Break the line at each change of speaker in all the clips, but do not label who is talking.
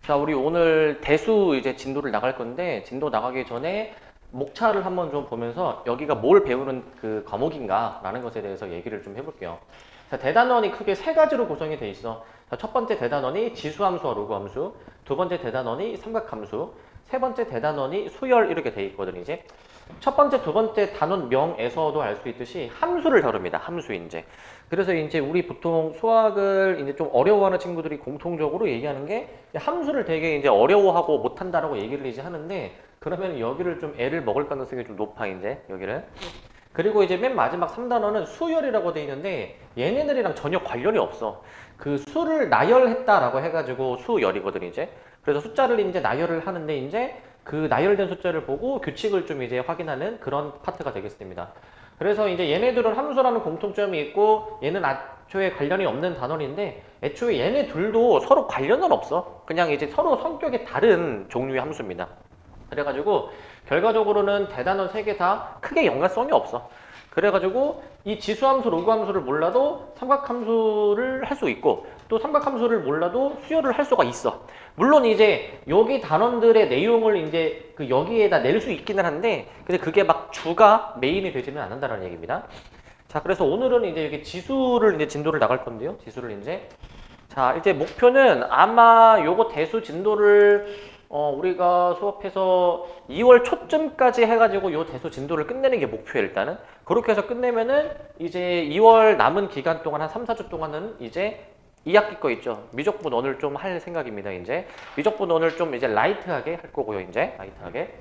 자, 우리 오늘 대수 이제 진도를 나갈 건데, 진도 나가기 전에 목차를 한번 좀 보면서 여기가 뭘 배우는 그 과목인가 라는 것에 대해서 얘기를 좀 해볼게요. 자, 대단원이 크게 세 가지로 구성이 돼 있어. 자, 첫 번째 대단원이 지수함수와 로그함수, 두 번째 대단원이 삼각함수, 세 번째 대단원이 수열 이렇게 돼 있거든, 이제. 첫 번째, 두 번째 단원명에서도 알 수 있듯이 함수를 다룹니다. 함수 이제. 그래서 이제 우리 보통 수학을 이제 좀 어려워하는 친구들이 공통적으로 얘기하는 게 함수를 되게 이제 어려워하고 못한다라고 얘기를 이제 하는데, 그러면 여기를 좀 애를 먹을 가능성이 좀 높아 이제 여기를. 그리고 이제 맨 마지막 3단원은 수열이라고 돼 있는데 얘네들이랑 전혀 관련이 없어. 그 수를 나열했다라고 해가지고 수열이거든 이제. 그래서 숫자를 이제 나열을 하는데 이제 그 나열된 숫자를 보고 규칙을 좀 이제 확인하는 그런 파트가 되겠습니다. 그래서 이제 얘네들은 함수라는 공통점이 있고 얘는 애초에 관련이 없는 단원인데 애초에 얘네 둘도 서로 관련은 없어. 그냥 이제 서로 성격이 다른 종류의 함수입니다. 그래가지고 결과적으로는 대단원 3개 다 크게 연관성이 없어. 그래가지고 이 지수함수, 로그함수를 몰라도 삼각함수를 할 수 있고 또 삼각함수를 몰라도 수열을 할 수가 있어. 물론 이제 여기 단원들의 내용을 이제 그 여기에다 낼 수 있기는 한데 근데 그게 막 주가 메인이 되지는 않는다는 얘기입니다. 자, 그래서 오늘은 이제 여기 지수를 이제 진도를 나갈 건데요. 지수를 이제 목표는 아마 요거 대수 진도를 우리가 수업해서 2월 초쯤까지 해가지고 요 대수 진도를 끝내는 게 목표예요, 일단은. 그렇게 해서 끝내면은 이제 2월 남은 기간 동안 한 3, 4주 동안은 이제 2학기 거 있죠. 미적분원을 좀 할 생각입니다, 이제. 미적분원을 좀 이제 라이트하게 할 거고요, 이제. 라이트하게.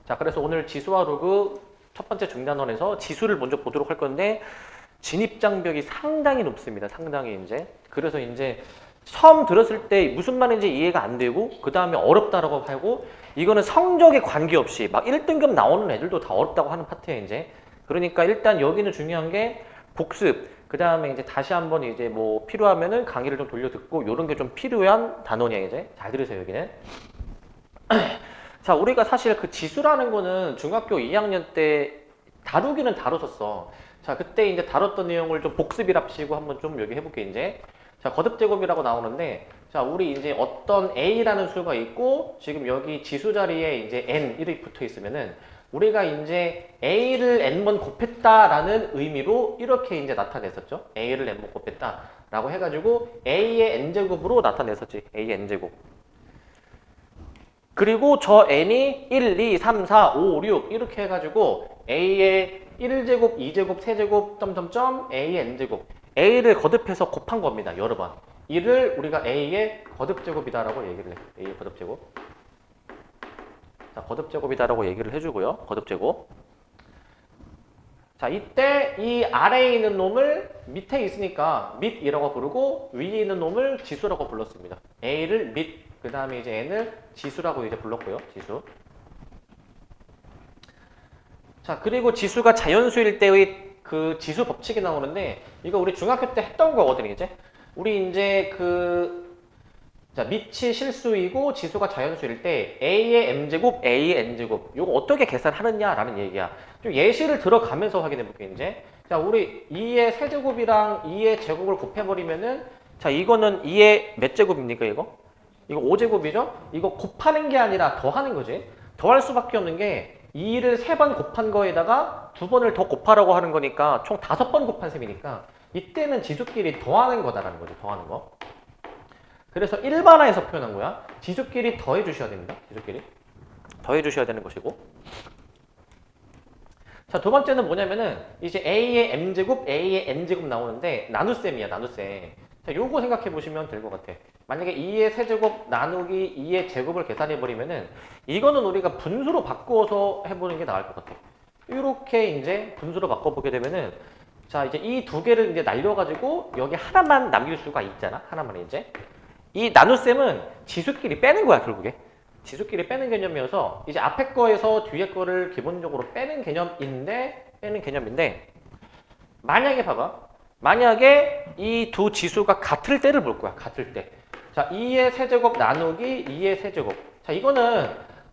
자, 그래서 오늘 지수와 로그 첫 번째 중단원에서 지수를 먼저 보도록 할 건데 진입장벽이 상당히 높습니다. 상당히 이제. 그래서 이제 처음 들었을 때 무슨 말인지 이해가 안 되고 그 다음에 어렵다라고 하고 이거는 성적에 관계없이 막 1등급 나오는 애들도 다 어렵다고 하는 파트예요 이제. 그러니까 일단 여기는 중요한 게 복습 그 다음에 이제 다시 한번 이제 뭐 필요하면은 강의를 좀 돌려 듣고 요런 게 좀 필요한 단원이에요 이제. 잘 들으세요 여기는. 자, 우리가 사실 그 지수라는 거는 중학교 2학년 때 다루기는 다뤘었어. 자, 그때 이제 다뤘던 내용을 좀 복습이랍시고 한번 좀 여기 해볼게 이제. 자, 거듭제곱이라고 나오는데, 자, 우리 이제 어떤 A라는 수가 있고, 지금 여기 지수 자리에 이제 N 이렇게 붙어 있으면은, 우리가 이제 A를 N번 곱했다라는 의미로 이렇게 이제 나타냈었죠. A를 N번 곱했다라고 해가지고, A의 N제곱으로 나타냈었지. A의 N제곱. 그리고 저 N이 1, 2, 3, 4, 5, 6 이렇게 해가지고, A의 1제곱, 2제곱, 3제곱, 점점점, A의 N제곱. A를 거듭해서 곱한 겁니다. 여러 번. 이를 우리가 A의 거듭제곱이다라고 얘기를 해. A의 거듭제곱. 자, 거듭제곱이다라고 얘기를 해주고요. 거듭제곱. 자, 이때 이 아래에 있는 놈을 밑에 있으니까 밑이라고 부르고 위에 있는 놈을 지수라고 불렀습니다. A를 밑, 그 다음에 이제 N을 지수라고 이제 불렀고요. 지수. 자, 그리고 지수가 자연수일 때의 그 지수 법칙이 나오는데 이거 우리 중학교 때 했던 거거든요, 이제. 우리 이제 자, 밑이 실수이고 지수가 자연수일 때 A의 M제곱, A의 N제곱 이거 어떻게 계산하느냐라는 얘기야. 좀 예시를 들어가면서 확인해 볼게요, 이제. 자, 우리 2의 세제곱이랑 2의 제곱을 곱해버리면은 자, 이거는 2의 몇 제곱입니까, 이거? 이거 5제곱이죠? 이거 곱하는 게 아니라 더하는 거지. 더할 수밖에 없는 게 2를 3번 곱한 거에다가 2번을 더 곱하라고 하는 거니까 총 5번 곱한 셈이니까 이때는 지수끼리 더하는 거다라는 거죠. 더하는 거. 그래서 일반화해서 표현한 거야. 지수끼리 더해 주셔야 됩니다. 지수끼리. 더해 주셔야 되는 것이고. 자, 두 번째는 뭐냐면은 이제 A의 M제곱, A의 N제곱 나오는데 나눗셈이야. 나눗셈. 자, 요거 생각해 보시면 될 것 같아. 만약에 2의 세제곱 나누기 2의 제곱을 계산해 버리면은 이거는 우리가 분수로 바꾸어서 해보는 게 나을 것 같아. 이렇게 이제 분수로 바꿔보게 되면은 자, 이제 이 두 개를 이제 날려가지고 여기 하나만 남길 수가 있잖아. 하나만 이제. 이 나눗셈은 지수끼리 빼는 거야, 결국에. 지수끼리 빼는 개념이어서 이제 앞에 거에서 뒤에 거를 기본적으로 빼는 개념인데 만약에 봐봐. 만약에 이 두 지수가 같을 때를 볼 거야. 같을 때. 자, 2의 세제곱 나누기 2의 세제곱. 자, 이거는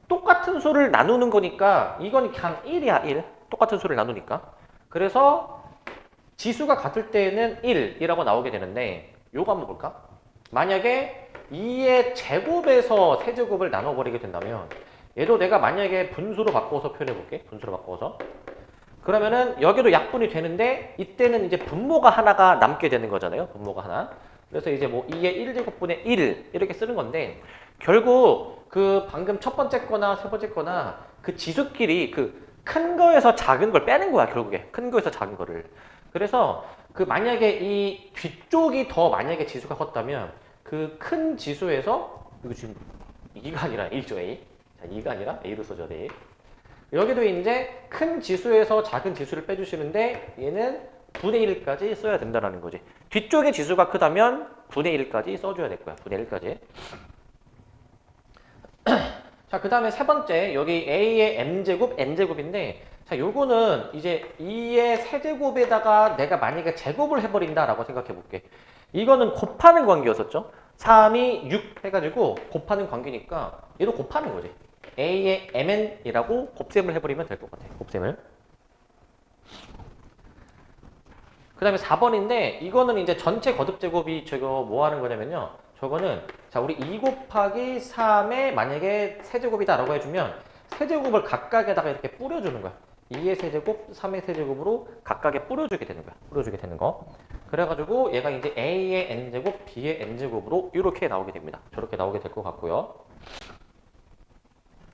똑같은 수를 나누는 거니까 이건 그냥 1이야, 1. 똑같은 수를 나누니까. 그래서 지수가 같을 때는 1이라고 나오게 되는데 요거 한번 볼까? 만약에 2의 제곱에서 세제곱을 나눠버리게 된다면 얘도 내가 만약에 분수로 바꿔서 표현해볼게. 분수로 바꿔서. 그러면은 여기도 약분이 되는데 이때는 이제 분모가 하나가 남게 되는 거잖아요. 분모가 하나. 그래서 이제 뭐 2의 1제곱분의 1 이렇게 쓰는 건데 결국 그 방금 첫 번째 거나 세 번째 거나 그 지수끼리 그 큰 거에서 작은 걸 빼는 거야. 결국에 큰 거에서 작은 거를. 그래서 그 만약에 이 뒤쪽이 더 만약에 지수가 컸다면 그 큰 지수에서 이거 지금 2가 아니라 1죠. A. 자, 2가 아니라 A로 써줘야 돼. 여기도 이제 큰 지수에서 작은 지수를 빼주시는데 얘는 분의 1까지 써야 된다는 거지. 뒤쪽의 지수가 크다면 분의 1까지 써줘야 될 거야. 분의 1까지. 자, 그 다음에 세 번째 여기 A의 M제곱, N제곱인데 자, 요거는 이제 2의 세제곱에다가 내가 만약에 제곱을 해버린다라고 생각해 볼게. 이거는 곱하는 관계였었죠. 3이 6 해가지고 곱하는 관계니까 얘도 곱하는 거지. A의 MN이라고 곱셈을 해버리면 될 것 같아. 곱셈을. 그 다음에 4번인데 이거는 이제 전체 거듭제곱이 저거 뭐 하는 거냐면요. 저거는 자 우리 2 곱하기 3의 만약에 세제곱이다라고 해주면 세제곱을 각각에다가 이렇게 뿌려주는 거야. 2의 세제곱, 3의 세제곱으로 각각에 뿌려주게 되는 거야. 뿌려주게 되는 거. 그래가지고 얘가 이제 A의 N제곱, B의 N제곱으로 이렇게 나오게 됩니다. 저렇게 나오게 될 것 같고요.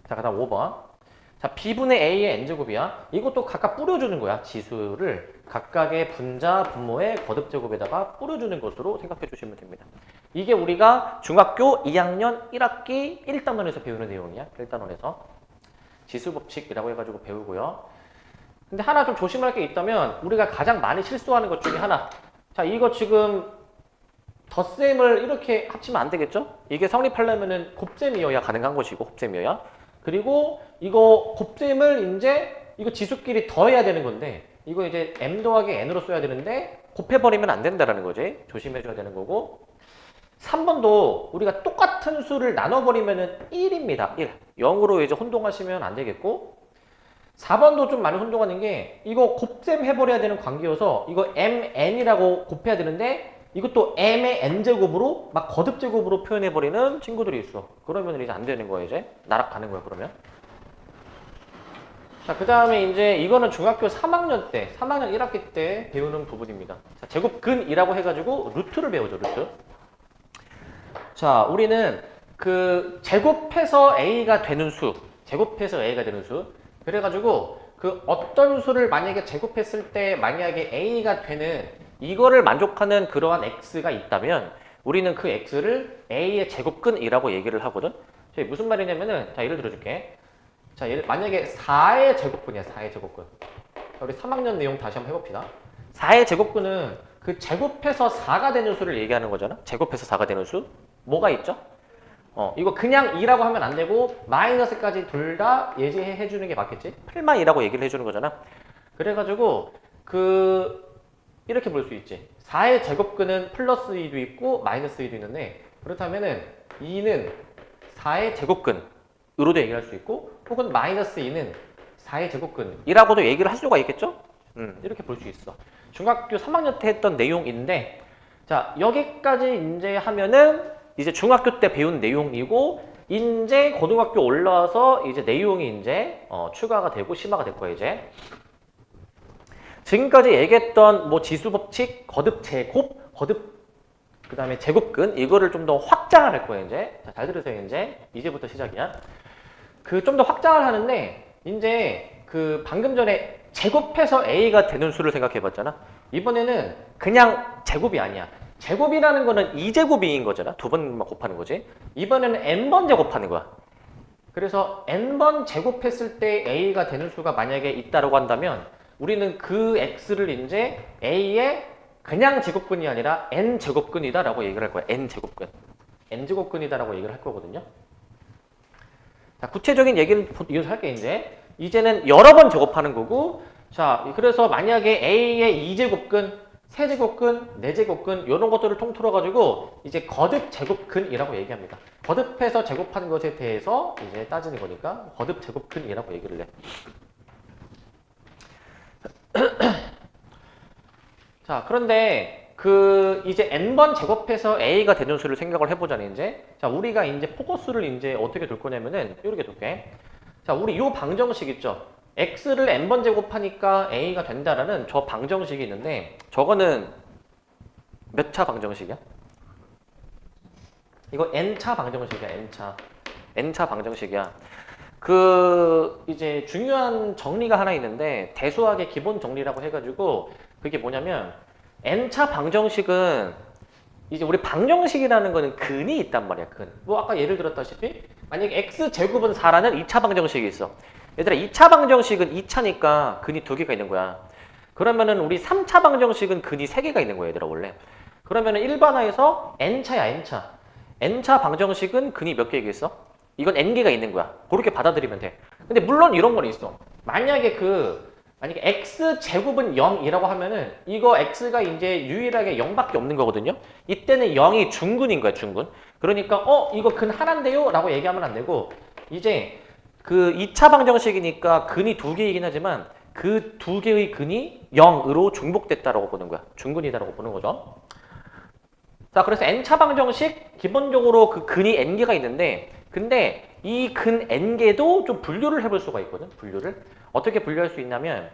자, 그 다음 5번. 자, B분의 A의 N제곱이야. 이것도 각각 뿌려주는 거야. 지수를 각각의 분자, 분모의 거듭제곱에다가 뿌려주는 것으로 생각해 주시면 됩니다. 이게 우리가 중학교 2학년 1학기 1단원에서 배우는 내용이야. 1단원에서. 지수법칙이라고 해가지고 배우고요. 근데 하나 좀 조심할 게 있다면 우리가 가장 많이 실수하는 것 중에 하나. 자, 이거 지금 덧셈을 이렇게 합치면 안 되겠죠? 이게 성립하려면은 곱셈이어야 가능한 것이고, 곱셈이어야. 그리고 이거 곱셈을 이제 이거 지수끼리 더해야 되는 건데 이거 이제 m 더하기 n으로 써야 되는데 곱해버리면 안 된다는 거지. 조심해줘야 되는 거고 3번도 우리가 똑같은 수를 나눠버리면 1입니다. 1. 0으로 이제 혼동하시면 안 되겠고 4번도 좀 많이 혼동하는 게 이거 곱셈 해버려야 되는 관계여서 이거 mn이라고 곱해야 되는데 이것도 m의 n제곱으로 막 거듭제곱으로 표현해버리는 친구들이 있어. 그러면 이제 안 되는 거야. 이제 날아가는 거야. 그러면. 자, 그 다음에 이제 이거는 중학교 3학년 때 3학년 1학기 때 배우는 부분입니다. 자, 제곱근이라고 해가지고 루트를 배우죠. 루트. 자, 우리는 그 제곱해서 A가 되는 수 제곱해서 A가 되는 수 그래가지고 그 어떤 수를 만약에 제곱했을 때 만약에 A가 되는 이거를 만족하는 그러한 x가 있다면 우리는 그 x를 a의 제곱근이라고 얘기를 하거든. 무슨 말이냐면은 자 예를 들어줄게. 자 만약에 4의 제곱근이야. 4의 제곱근. 우리 3학년 내용 다시 한번 해봅시다. 4의 제곱근은 그 제곱해서 4가 되는 수를 얘기하는 거잖아. 제곱해서 4가 되는 수. 뭐가 있죠? 이거 그냥 2라고 하면 안 되고 마이너스까지 둘 다 예제해 주는 게 맞겠지? 8만 2라고 얘기를 해주는 거잖아. 그래가지고 이렇게 볼 수 있지. 4의 제곱근은 플러스 2도 있고 마이너스 2도 있는데 그렇다면은 2는 4의 제곱근으로도 얘기할 수 있고 혹은 마이너스 2는 4의 제곱근이라고도 얘기를 할 수가 있겠죠? 이렇게 볼 수 있어. 중학교 3학년 때 했던 내용인데 자 여기까지 이제 하면은 이제 중학교 때 배운 내용이고 이제 고등학교 올라와서 이제 내용이 이제 추가가 되고 심화가 될 거야 이제. 지금까지 얘기했던 뭐 지수법칙, 거듭제곱, 그 다음에 제곱근 이거를 좀 더 확장을 할 거예요 이제. 자, 잘 들으세요 이제부터 시작이야. 그 좀 더 확장을 하는데 이제 그 방금 전에 제곱해서 A가 되는 수를 생각해봤잖아. 이번에는 그냥 제곱이 아니야. 제곱이라는 거는 2제곱인 거잖아. 두 번만 곱하는 거지. 이번에는 n번 제곱하는 거야. 그래서 n번 제곱했을 때 A가 되는 수가 만약에 있다고 한다면 우리는 그 x를 이제 a의 그냥 제곱근이 아니라 n 제곱근이다 라고 얘기를 할 거야. n 제곱근. n 제곱근이다 라고 얘기를 할 거거든요. 자, 구체적인 얘기를 이어서 할게 이제. 이제는 여러 번 제곱하는 거고 자, 그래서 만약에 a의 2제곱근, 3제곱근, 4제곱근 이런 것들을 통틀어 가지고 이제 거듭 제곱근이라고 얘기합니다. 거듭해서 제곱하는 것에 대해서 이제 따지는 거니까 거듭 제곱근이라고 얘기를 해. 자, 그런데 이제 n번 제곱해서 a가 되는 수를 생각을 해보자니 이제. 자, 우리가 이제 포커스를 이제 어떻게 둘 거냐면은 이렇게 둘게. 자, 우리 요 방정식 있죠? x를 n번 제곱하니까 a가 된다라는 저 방정식이 있는데 저거는 몇 차 방정식이야? 이거 n차 방정식이야, n차. n차 방정식이야. 이제 중요한 정리가 하나 있는데 대수학의 기본 정리라고 해가지고 그게 뭐냐면 n차 방정식은 이제 우리 방정식이라는 거는 근이 있단 말이야, 근. 뭐 아까 예를 들었다시피 만약에 x제곱은 4라는 2차 방정식이 있어. 얘들아 2차 방정식은 2차니까 근이 2개가 있는 거야. 그러면은 우리 3차 방정식은 근이 3개가 있는 거야, 얘들아 원래. 그러면은 일반화해서 n차야, n차. n차 방정식은 근이 몇 개겠어? 이건 n개가 있는 거야. 그렇게 받아들이면 돼. 근데 물론 이런 건 있어. 만약에 x제곱은 0이라고 하면은 이거 x가 이제 유일하게 0밖에 없는 거거든요. 이때는 0이 중근인 거야, 중근. 그러니까 이거 근 하나인데요? 라고 얘기하면 안 되고 이제 2차 방정식이니까 근이 2개이긴 하지만 그 2개의 근이 0으로 중복됐다라고 보는 거야. 중근이다라고 보는 거죠. 자, 그래서 n차 방정식 기본적으로 그 근이 n개가 있는데 근데 이 근 n개도 좀 분류를 해볼 수가 있거든. 분류를 어떻게 분류할 수 있냐면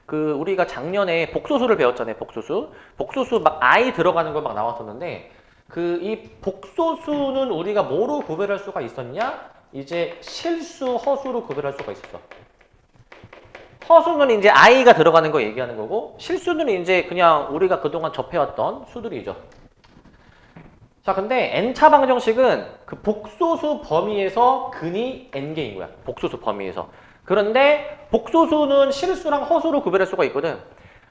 우리가 작년에 복소수를 배웠잖아요. 복소수 막 i 들어가는 거 막 나왔었는데 이 복소수는 우리가 뭐로 구별할 수가 있었냐? 이제 실수, 허수로 구별할 수가 있었어. 허수는 이제 i가 들어가는 거 얘기하는 거고 실수는 이제 그냥 우리가 그동안 접해왔던 수들이죠. 자, 근데 n차 방정식은 그 복소수 범위에서 근이 n개인 거야. 복소수 범위에서. 그런데 복소수는 실수랑 허수로 구별할 수가 있거든.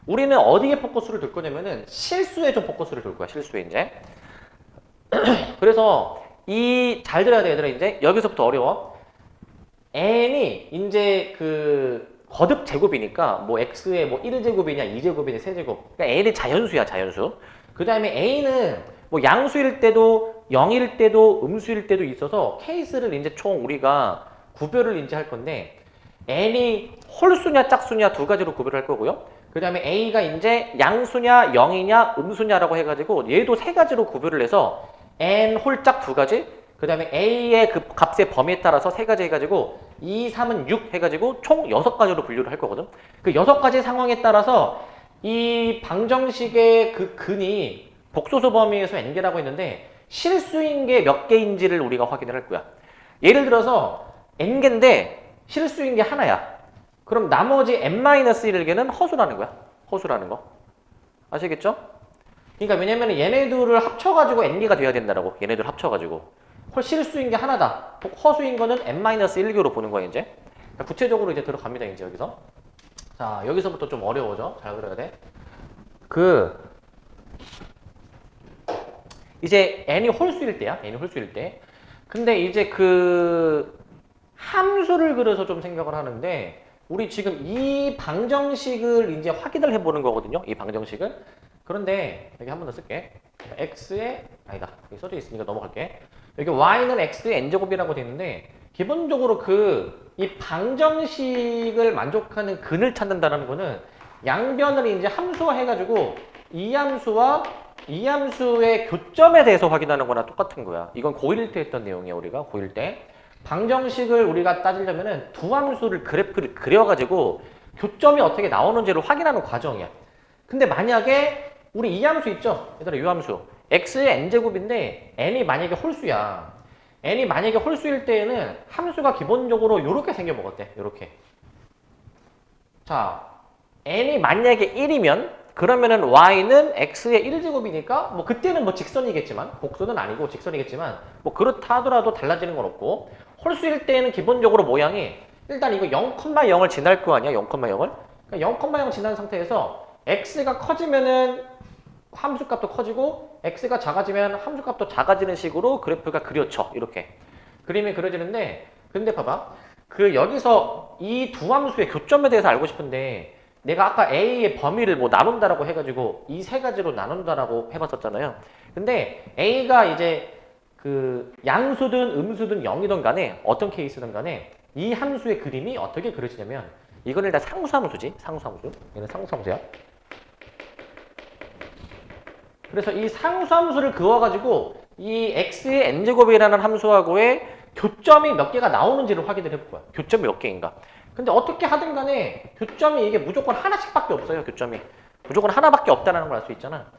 우리는 어디에 포커스를 둘 거냐면은 실수에 좀 포커스를 둘 거야. 실수에 이제. 그래서 잘 들어야 돼, 얘들아. 이제 여기서부터 어려워. n이 이제 거듭 제곱이니까 뭐 x의 뭐 1제곱이냐 2제곱이냐 3제곱. 그러니까 n이 자연수야, 자연수. 그 다음에 a는 뭐 양수일 때도 0일 때도 음수일 때도 있어서 케이스를 이제 총 우리가 구별을 이제 할 건데 n이 홀수냐 짝수냐 두 가지로 구별할 거고요. 그 다음에 a가 이제 양수냐 0이냐 음수냐라고 해가지고 얘도 세 가지로 구별을 해서 n 홀짝 두 가지, 그 다음에 a의 그 값의 범위에 따라서 세 가지 해가지고 2, 3은 6 해가지고 총 6가지로 분류를 할 거거든. 그 6가지 상황에 따라서 이 방정식의 그 근이 복소수 범위에서 n개라고 했는데 실수인 게 몇 개인지를 우리가 확인을 할 거야. 예를 들어서 n개인데 실수인 게 하나야. 그럼 나머지 n-1개는 허수라는 거야. 허수라는 거. 아시겠죠? 그러니까 왜냐면 얘네들을 합쳐가지고 n개가 돼야 된다라고. 얘네들 합쳐가지고. 실수인 게 하나다. 허수인 거는 n-1개로 보는 거야, 이제. 구체적으로 이제 들어갑니다, 이제 여기서. 자, 여기서부터 좀 어려워져. 잘 들어야 돼. 이제 n이 홀수일 때야. n이 홀수일 때. 근데 이제 함수를 그려서 좀 생각을 하는데 우리 지금 이 방정식을 이제 확인을 해보는 거거든요. 이 방정식을. 그런데 여기 한 번 더 쓸게. x의 아니다. 여기 써져 있으니까 넘어갈게. 여기 y는 x의 n제곱이라고 돼 있는데 기본적으로 이 방정식을 만족하는 근을 찾는다는 거는 양변을 이제 함수화 해가지고 이 함수의 교점에 대해서 확인하는 거나 똑같은 거야. 이건 고1 때 했던 내용이야, 우리가 고1 때. 방정식을 우리가 따지려면은 두 함수를 그래프를 그려가지고 교점이 어떻게 나오는지를 확인하는 과정이야. 근데 만약에 우리 이 함수 있죠? 얘들아, 이 함수. x의 n제곱인데 n이 만약에 홀수야. n이 만약에 홀수일 때에는 함수가 기본적으로 이렇게 생겨먹었대. 이렇게. 자, n이 만약에 1이면 그러면은 y는 x의 1제곱이니까 뭐 그때는 뭐 직선이겠지만 복수는 아니고 직선이겠지만 뭐 그렇다 하더라도 달라지는 건 없고 홀수일 때는 기본적으로 모양이 일단 이거 0,0을 지날 거 아니야? 0,0을? 그러니까 0,0 지난 상태에서 x가 커지면은 함수값도 커지고 x가 작아지면 함수값도 작아지는 식으로 그래프가 그려져. 이렇게 그림이 그려지는데 근데 봐봐. 여기서 이 두 함수의 교점에 대해서 알고 싶은데 내가 아까 A의 범위를 뭐 나눈다라고 해가지고 이 세 가지로 나눈다라고 해봤었잖아요. 근데 A가 이제 양수든 음수든 0이든 간에 어떤 케이스든 간에 이 함수의 그림이 어떻게 그려지냐면 이거는 일단 상수함수지. 상수함수. 얘는 상수함수야. 그래서 이 상수함수를 그어가지고 이 x의 n제곱이라는 함수하고의 교점이 몇 개가 나오는지를 확인을 해볼 거야. 교점이 몇 개인가. 근데 어떻게 하든 간에 교점이 이게 무조건 하나씩밖에 없어요. 교점이. 무조건 하나밖에 없다는 걸 알 수 있잖아.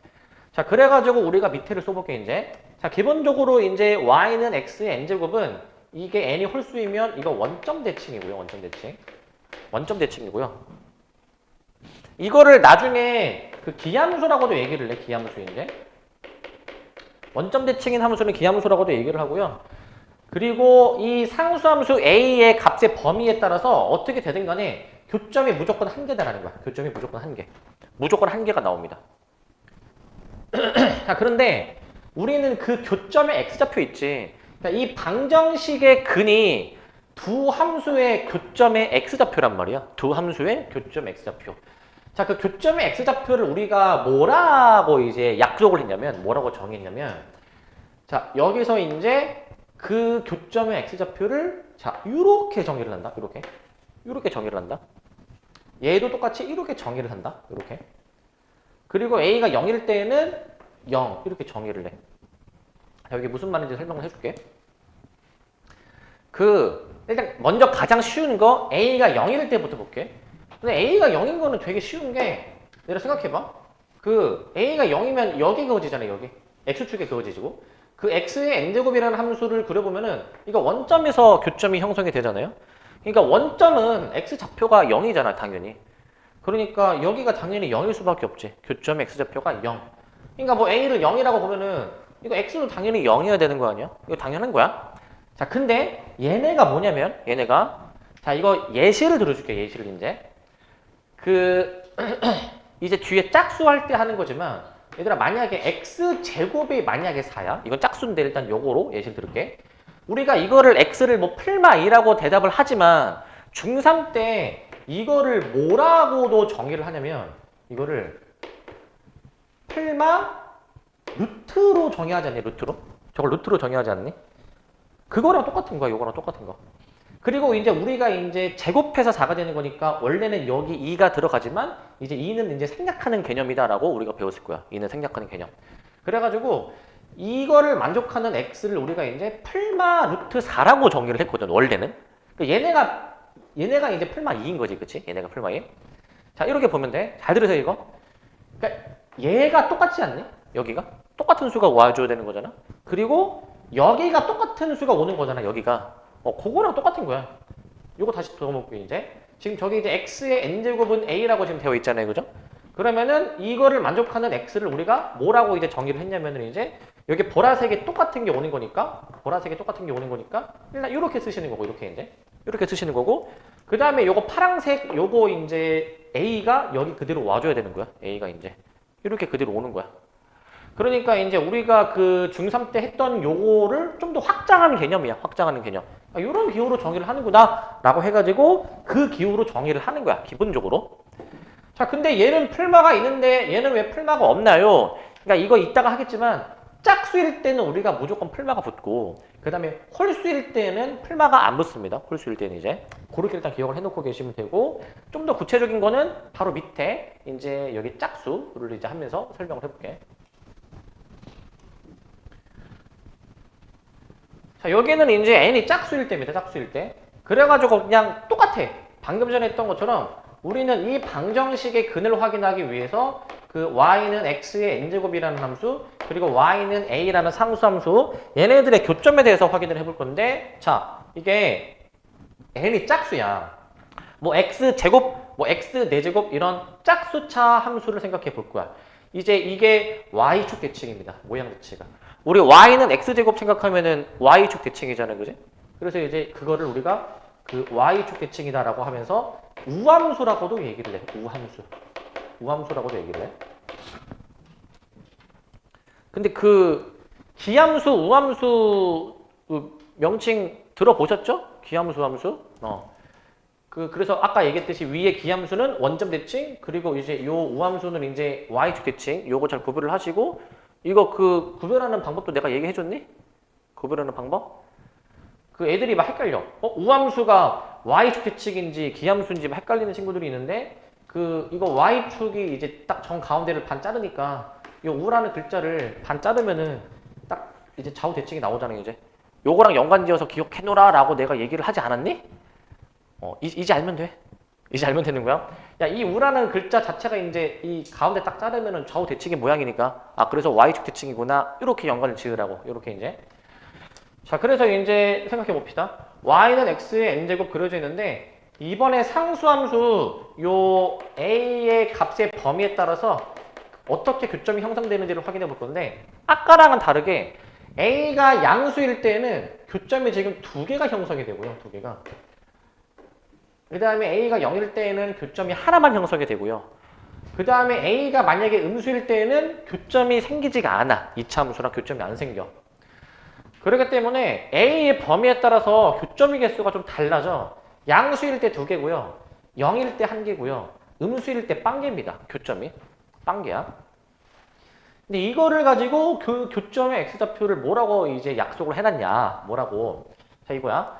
자, 그래가지고 우리가 밑에를 써볼게, 이제. 자, 기본적으로 이제 y는 x의 n제곱은 이게 n이 홀수이면 이거 원점 대칭이고요. 원점 대칭. 원점 대칭이고요. 이거를 나중에 그 기함수라고도 얘기를 해. 기함수인데. 원점 대칭인 함수는 기함수라고도 얘기를 하고요. 그리고 이 상수함수 a의 값의 범위에 따라서 어떻게 되든 간에 교점이 무조건 한 개다라는 거야. 교점이 무조건 한 개. 무조건 한 개가 나옵니다. 자, 그런데 우리는 그 교점의 x좌표 있지. 그러니까 이 방정식의 근이 두 함수의 교점의 x좌표란 말이야. 두 함수의 교점 x좌표. 자, 그 교점의 x좌표를 우리가 뭐라고 이제 약속을 했냐면, 뭐라고 정했냐면, 자, 여기서 이제 그 교점의 x좌표를 자, 이렇게 정의를 한다. 이렇게 정의를 한다. 얘도 똑같이 이렇게 정의를 한다. 이렇게. 그리고 a가 0일 때에는 0 이렇게 정의를 해. 자, 여기 무슨 말인지 설명을 해줄게. 일단 먼저 가장 쉬운 거 a가 0일 때부터 볼게. 근데 a가 0인 거는 되게 쉬운 게, 내가 생각해봐. a가 0이면 여기 그어지잖아. 여기 x축에 그어지고, 그 x의 n제곱이라는 함수를 그려보면은 이거 원점에서 교점이 형성이 되잖아요. 그러니까 원점은 x좌표가 0이잖아, 당연히. 그러니까 여기가 당연히 0일 수밖에 없지. 교점 x좌표가 0. 그러니까 뭐 a를 0이라고 보면은 이거 x도 당연히 0이어야 되는 거 아니야? 이거 당연한 거야. 자, 근데 얘네가 뭐냐면, 자, 이거 예시를 들어줄게. 예시를 이제. 이제 뒤에 짝수할 때 하는 거지만, 얘들아, 만약에 x제곱이 만약에 4야. 이건 짝수인데 일단 요거로 예시를 들을게. 우리가 이거를 x를 뭐 풀마 2라고 대답을 하지만 중3 때 이거를 뭐라고도 정의를 하냐면, 이거를 풀마 루트로 정의하지 않니? 루트로? 저걸 루트로 정의하지 않니? 그거랑 똑같은 거야. 요거랑 똑같은 거. 그리고 이제 우리가 이제 제곱해서 4가 되는 거니까 원래는 여기 2가 들어가지만 이제 2는 이제 생략하는 개념이다라고 우리가 배웠을 거야. 2는 생략하는 개념. 그래가지고 이거를 만족하는 x를 우리가 이제 풀마 루트 4라고 정의를 했거든. 원래는. 그러니까 얘네가 이제 풀마 2인 거지, 그치? 얘네가 풀마 2. 자, 이렇게 보면 돼. 잘 들으세요, 이거. 그러니까 얘가 똑같지 않니? 여기가 똑같은 수가 와줘야 되는 거잖아. 그리고 여기가 똑같은 수가 오는 거잖아. 여기가. 그거랑 똑같은 거야. 요거 다시 적어볼게요, 이제. 지금 저기 이제 x의 n제곱은 a라고 지금 되어 있잖아요, 그죠? 그러면은 이거를 만족하는 x를 우리가 뭐라고 이제 정의를 했냐면은 이제 여기 보라색이 똑같은 게 오는 거니까, 일단 이렇게 쓰시는 거고, 이렇게 쓰시는 거고, 그 다음에 요거 파란색 요거 이제 a가 여기 그대로 와줘야 되는 거야. a가 이제 이렇게 그대로 오는 거야. 그러니까 이제 우리가 그 중3 때 했던 요거를 좀 더 확장하는 개념이야. 확장하는 개념. 이런 기호로 정의를 하는구나 라고 해가지고 그 기호로 정의를 하는 거야. 기본적으로. 자, 근데 얘는 풀마가 있는데 얘는 왜 풀마가 없나요? 그러니까 이거 이따가 하겠지만 짝수일 때는 우리가 무조건 풀마가 붙고, 그 다음에 홀수일 때는 풀마가 안 붙습니다. 홀수일 때는 이제 그렇게 일단 기억을 해놓고 계시면 되고, 좀 더 구체적인 거는 바로 밑에 이제 여기 짝수를 이제 하면서 설명을 해볼게. 자, 여기는 이제 n이 짝수일 때입니다. 짝수일 때. 그래가지고 그냥 똑같아. 방금 전에 했던 것처럼 우리는 이 방정식의 근을 확인하기 위해서 그 y는 x의 n제곱이라는 함수, 그리고 y는 a라는 상수함수, 얘네들의 교점에 대해서 확인을 해볼 건데, 자, 이게 n이 짝수야. 뭐 x제곱, 뭐 x 4제곱 이런 짝수차 함수를 생각해 볼 거야. 이제 이게 y축 대칭입니다. 모양 자체가. 우리 y는 x제곱 생각하면은 y축 대칭이잖아요, 그지? 그래서 이제 그거를 우리가 그 y축 대칭이다라고 하면서 우함수라고도 얘기를 해. 우함수라고도 얘기를 해. 근데 그 기함수, 우함수 그 명칭 들어보셨죠? 기함수, 우함수? 그래서 아까 얘기했듯이 위에 기함수는 원점 대칭, 그리고 이제 요 우함수는 이제 y축 대칭, 요거 잘 구별을 하시고, 이거 그 구별하는 방법도 내가 얘기해줬니? 구별하는 방법? 그 애들이 막 헷갈려. 우함수가 y축 대칭인지 기함수인지 막 헷갈리는 친구들이 있는데, 이거 y축이 이제 딱 정 가운데를 반 자르니까 이 우라는 글자를 반 자르면은 딱 이제 좌우 대칭이 나오잖아요, 이제. 요거랑 연관지어서 기억해놓으라 라고 내가 얘기를 하지 않았니? 이제 알면 돼. 이제 알면 되는 거야. 야, 이 우라는 글자 자체가 이제 이 가운데 딱 자르면은 좌우 대칭의 모양이니까, 아, 그래서 Y축 대칭이구나. 이렇게 연관을 지으라고. 이렇게 이제. 자, 그래서 이제 생각해 봅시다. Y는 X의 N제곱 그려져 있는데, 이번에 상수함수 요 A의 값의 범위에 따라서 어떻게 교점이 형성되는지를 확인해 볼 건데, 아까랑은 다르게 A가 양수일 때는 교점이 지금 두 개가 형성이 되고요. 두 개가. 그 다음에 A가 0일 때에는 교점이 하나만 형성이 되고요. 그 다음에 A가 만약에 음수일 때에는 교점이 생기지가 않아. 2차 함수랑 교점이 안 생겨. 그렇기 때문에 A의 범위에 따라서 교점의 개수가 좀 달라져. 양수일 때 두 개고요. 0일 때 한 개고요. 음수일 때 빵개입니다. 교점이. 빵개야. 근데 이거를 가지고 그 교점의 X좌표를 뭐라고 이제 약속을 해놨냐. 뭐라고. 자, 이거야.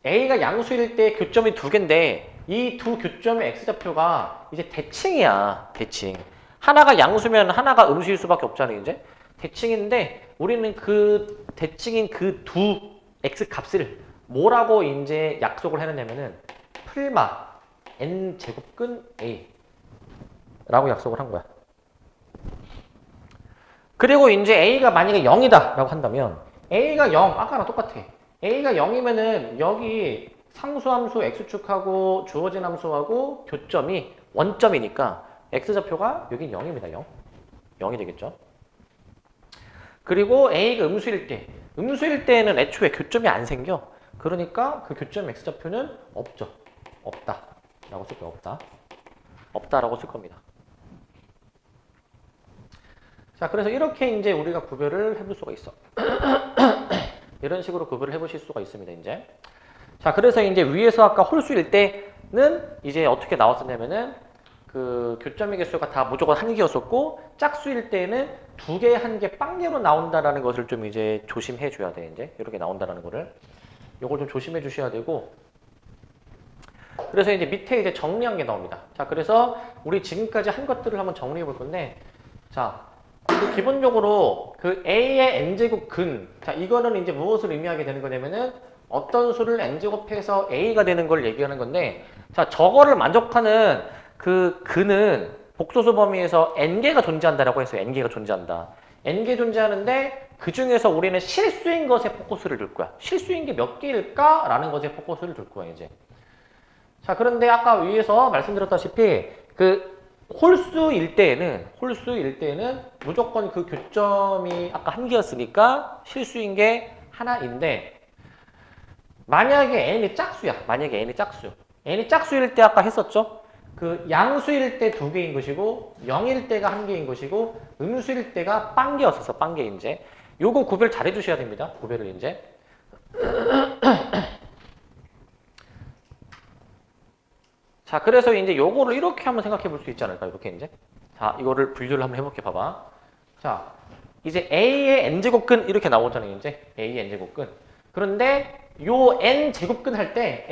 A가 양수일 때 교점이 두 개인데 이 두 교점의 X좌표가 이제 대칭이야. 대칭. 하나가 양수면 하나가 음수일 수밖에 없잖아요. 이제. 대칭인데 우리는 그 대칭인 그 두 X값을 뭐라고 이제 약속을 해놨냐면은 풀마 N제곱근 A 라고 약속을 한 거야. 그리고 이제 A가 만약에 0이다 라고 한다면 A가 0, 아까랑 똑같아. A가 0이면은 여기 상수함수 X축하고 주어진 함수하고 교점이 원점이니까 X좌표가 여긴 0입니다. 0. 0이 되겠죠. 그리고 A가 음수일 때, 음수일 때는 애초에 교점이 안 생겨. 그러니까 그 교점 X좌표는 없죠. 없다 라고 쓸 거야. 없다. 없다라고 쓸 겁니다. 자, 그래서 이렇게 이제 우리가 구별을 해볼 수가 있어. 이런 식으로 구별을 해보실 수가 있습니다, 이제. 자, 그래서 이제 위에서 아까 홀수일 때는 이제 어떻게 나왔었냐면은 그 교점의 개수가 다 무조건 한 개였었고, 짝수일 때는 두 개, 한 개, 빵개로 나온다라는 것을 좀 이제 조심해 줘야 돼, 이제. 이렇게 나온다라는 거를. 요걸 좀 조심해 주셔야 되고, 그래서 이제 밑에 이제 정리한 게 나옵니다. 자, 그래서 우리 지금까지 한 것들을 한번 정리해 볼 건데, 자, 기본적으로 그 A의 N제곱 근, 자, 이거는 이제 무엇을 의미하게 되는 거냐면은 어떤 수를 N제곱해서 A가 되는 걸 얘기하는 건데, 자, 저거를 만족하는 그 근은 복소수 범위에서 N개가 존재한다라고 해서 N개가 존재한다. N개 존재하는데 그 중에서 우리는 실수인 것에 포커스를 둘 거야. 실수인 게 몇 개일까? 라는 것에 포커스를 둘 거야, 이제. 자, 그런데 아까 위에서 말씀드렸다시피 홀수일 때에는 무조건 그 교점이 아까 한 개였으니까 실수인 게 하나인데, 만약에 n이 짝수야. 만약에 n이 짝수. n이 짝수일 때 아까 했었죠? 그 양수일 때 두 개인 것이고 0일 때가 한 개인 것이고 음수일 때가 빵개였어서 빵개 이제. 요거 구별 잘 해주셔야 됩니다. 구별을 이제. 자, 그래서 이제 요거를 이렇게 한번 생각해 볼 수 있지 않을까? 이렇게 이제. 자, 이거를 분류를 한번 해볼게. 봐봐. 자, 이제 A의 N제곱근 이렇게 나오잖아요. 이제. A의 N제곱근. 그런데 요 N제곱근 할 때,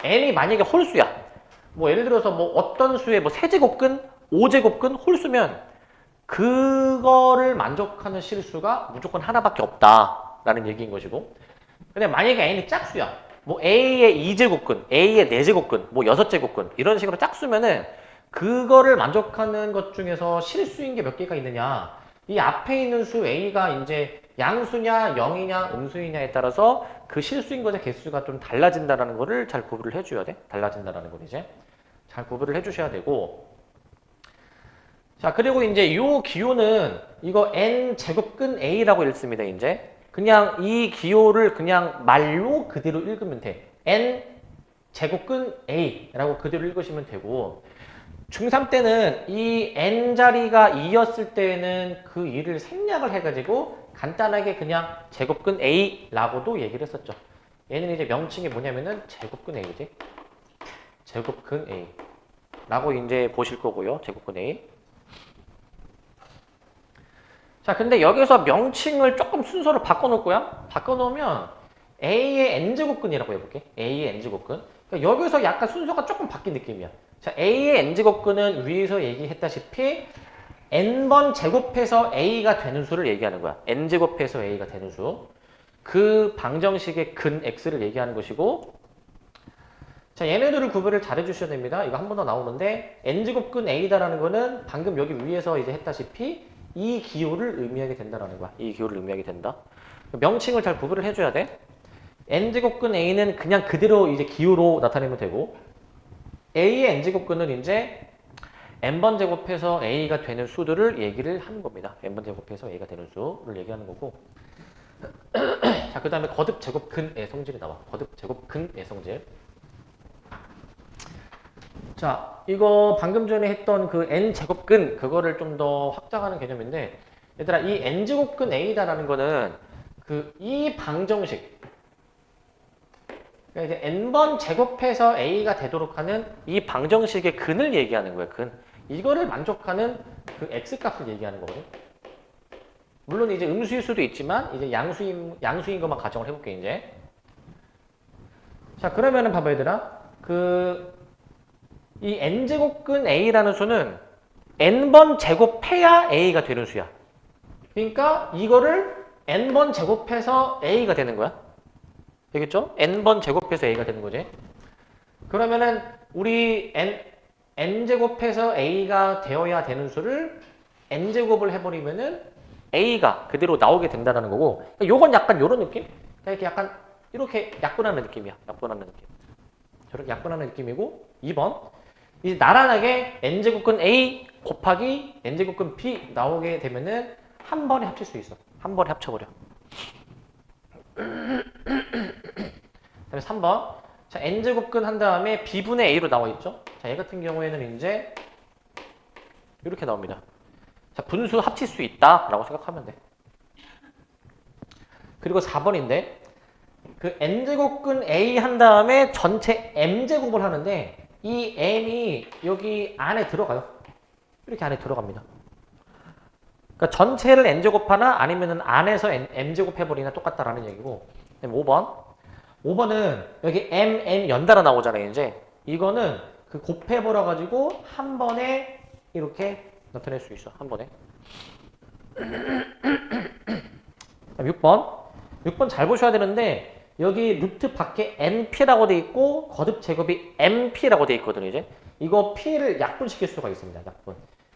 N이 만약에 홀수야. 뭐 예를 들어서 뭐 어떤 수의 뭐 세제곱근, 5제곱근 홀수면 그거를 만족하는 실수가 무조건 하나밖에 없다라는 얘기인 것이고. 근데 만약에 N이 짝수야. 뭐 A의 2제곱근, A의 4제곱근, 뭐 6제곱근 이런 식으로 짝수면은 그거를 만족하는 것 중에서 실수인 게 몇 개가 있느냐. 이 앞에 있는 수 A가 이제 양수냐, 0이냐, 음수이냐에 따라서 그 실수인 것의 개수가 좀 달라진다는 거를 잘 구분을 해줘야 돼. 달라진다는 걸 이제 잘 구분을 해주셔야 되고. 자, 그리고 이제 요 기호는 이거 n 제곱근 A라고 읽습니다. 이제 그냥 이 기호를 그냥 말로 그대로 읽으면 돼. n 제곱근 A라고 그대로 읽으시면 되고, 중3 때는 이 n자리가 2였을 때는 그 2를 생략을 해가지고 간단하게 그냥 제곱근 A라고도 얘기를 했었죠. 얘는 이제 명칭이 뭐냐면은 제곱근 A지. 제곱근 A 라고 이제 보실 거고요. 제곱근 A. 자, 근데 여기서 명칭을 조금 순서를 바꿔놓을 거야. 바꿔놓으면 A의 N제곱근이라고 해볼게. A의 N제곱근. 그러니까 여기서 약간 순서가 조금 바뀐 느낌이야. 자, A의 n제곱근은 위에서 얘기했다시피 n번 제곱해서 A가 되는 수를 얘기하는 거야. n제곱해서 A가 되는 수. 그 방정식의 근 X를 얘기하는 것이고, 자, 얘네들을 구별을 잘 해주셔야 됩니다. 이거 한 번 더 나오는데, n제곱근 A다라는 거는 방금 여기 위에서 이제 했다시피 이 기호를 의미하게 된다라는 거야. 이 기호를 의미하게 된다. 명칭을 잘 구별을 해줘야 돼. n제곱근 A는 그냥 그대로 이제 기호로 나타내면 되고, A의 n제곱근은 이제 n번 제곱해서 A가 되는 수들을 얘기를 하는 겁니다. n번 제곱해서 A가 되는 수를 얘기하는 거고. 자, 그 다음에 거듭 제곱근의 성질이 나와. 거듭 제곱근의 성질. 자, 이거 방금 전에 했던 그 n제곱근, 그거를 좀 더 확장하는 개념인데, 얘들아, 이 n제곱근 A다라는 거는 이 방정식, 그러니까 이제 n번 제곱해서 A가 되도록 하는 이 방정식의 근을 얘기하는 거예요, 근. 이거를 만족하는 그 X값을 얘기하는 거거든. 물론 이제 음수일 수도 있지만, 이제 양수인 것만 가정을 해볼게, 이제. 자, 그러면은 봐봐, 얘들아. 이 n제곱근 A라는 수는 n번 제곱해야 A가 되는 수야. 그러니까 이거를 n번 제곱해서 A가 되는 거야. 되겠죠? n번 제곱해서 A가 되는 거지. 그러면은 우리 n제곱해서 A가 되어야 되는 수를 n제곱을 해버리면은 A가 그대로 나오게 된다는 거고, 요건 약간 요런 느낌? 이렇게 약간 이렇게 약분하는 느낌이야. 약분하는 느낌. 저렇게 약분하는 느낌이고, 2번. 이제 나란하게 n제곱근 A 곱하기 n제곱근 B 나오게 되면은 한 번에 합칠 수 있어. 한 번에 합쳐버려. 그다음에 3번. 자, n제곱근 한 다음에 b분의 a로 나와 있죠. 자, 얘 같은 경우에는 이제 이렇게 나옵니다. 자, 분수 합칠 수 있다라고 생각하면 돼. 그리고 4번인데 그 n제곱근 a 한 다음에 전체 m제곱을 하는데 이 m이 여기 안에 들어가요. 이렇게 안에 들어갑니다. 그러니까 전체를 n제곱 하나 아니면은 안에서 m제곱 해버리나 똑같다라는 얘기고. 5번. 5번은 여기 n 연달아 나오잖아요, 이제. 이거는 그 곱해버려 가지고 한 번에 이렇게 나타낼 수 있어. 한 번에. 6번. 6번 잘 보셔야 되는데 여기 루트 밖에 np라고 돼 있고 거듭 제곱이 mp라고 돼 있거든요, 이제. 이거 p를 약분시킬 수가 있습니다.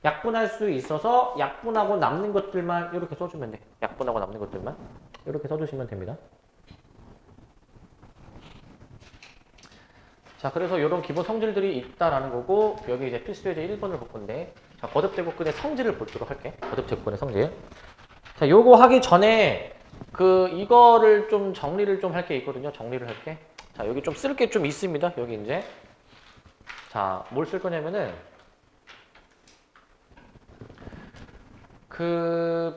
약분할 수 있어서 약분하고 남는 것들만 이렇게 써주면 돼. 약분하고 남는 것들만 이렇게 써주시면 됩니다. 자, 그래서 이런 기본 성질들이 있다라는 거고, 여기 이제 필수 예제 1번을 볼 건데, 자, 거듭 제곱근의 성질을 보도록 할게. 거듭 제곱근의 성질. 자, 요거 하기 전에 이거를 좀 정리를 좀 할 게 있거든요. 정리를 할게. 자, 여기 좀 쓸 게 좀 있습니다. 여기 이제. 자, 뭘 쓸 거냐면은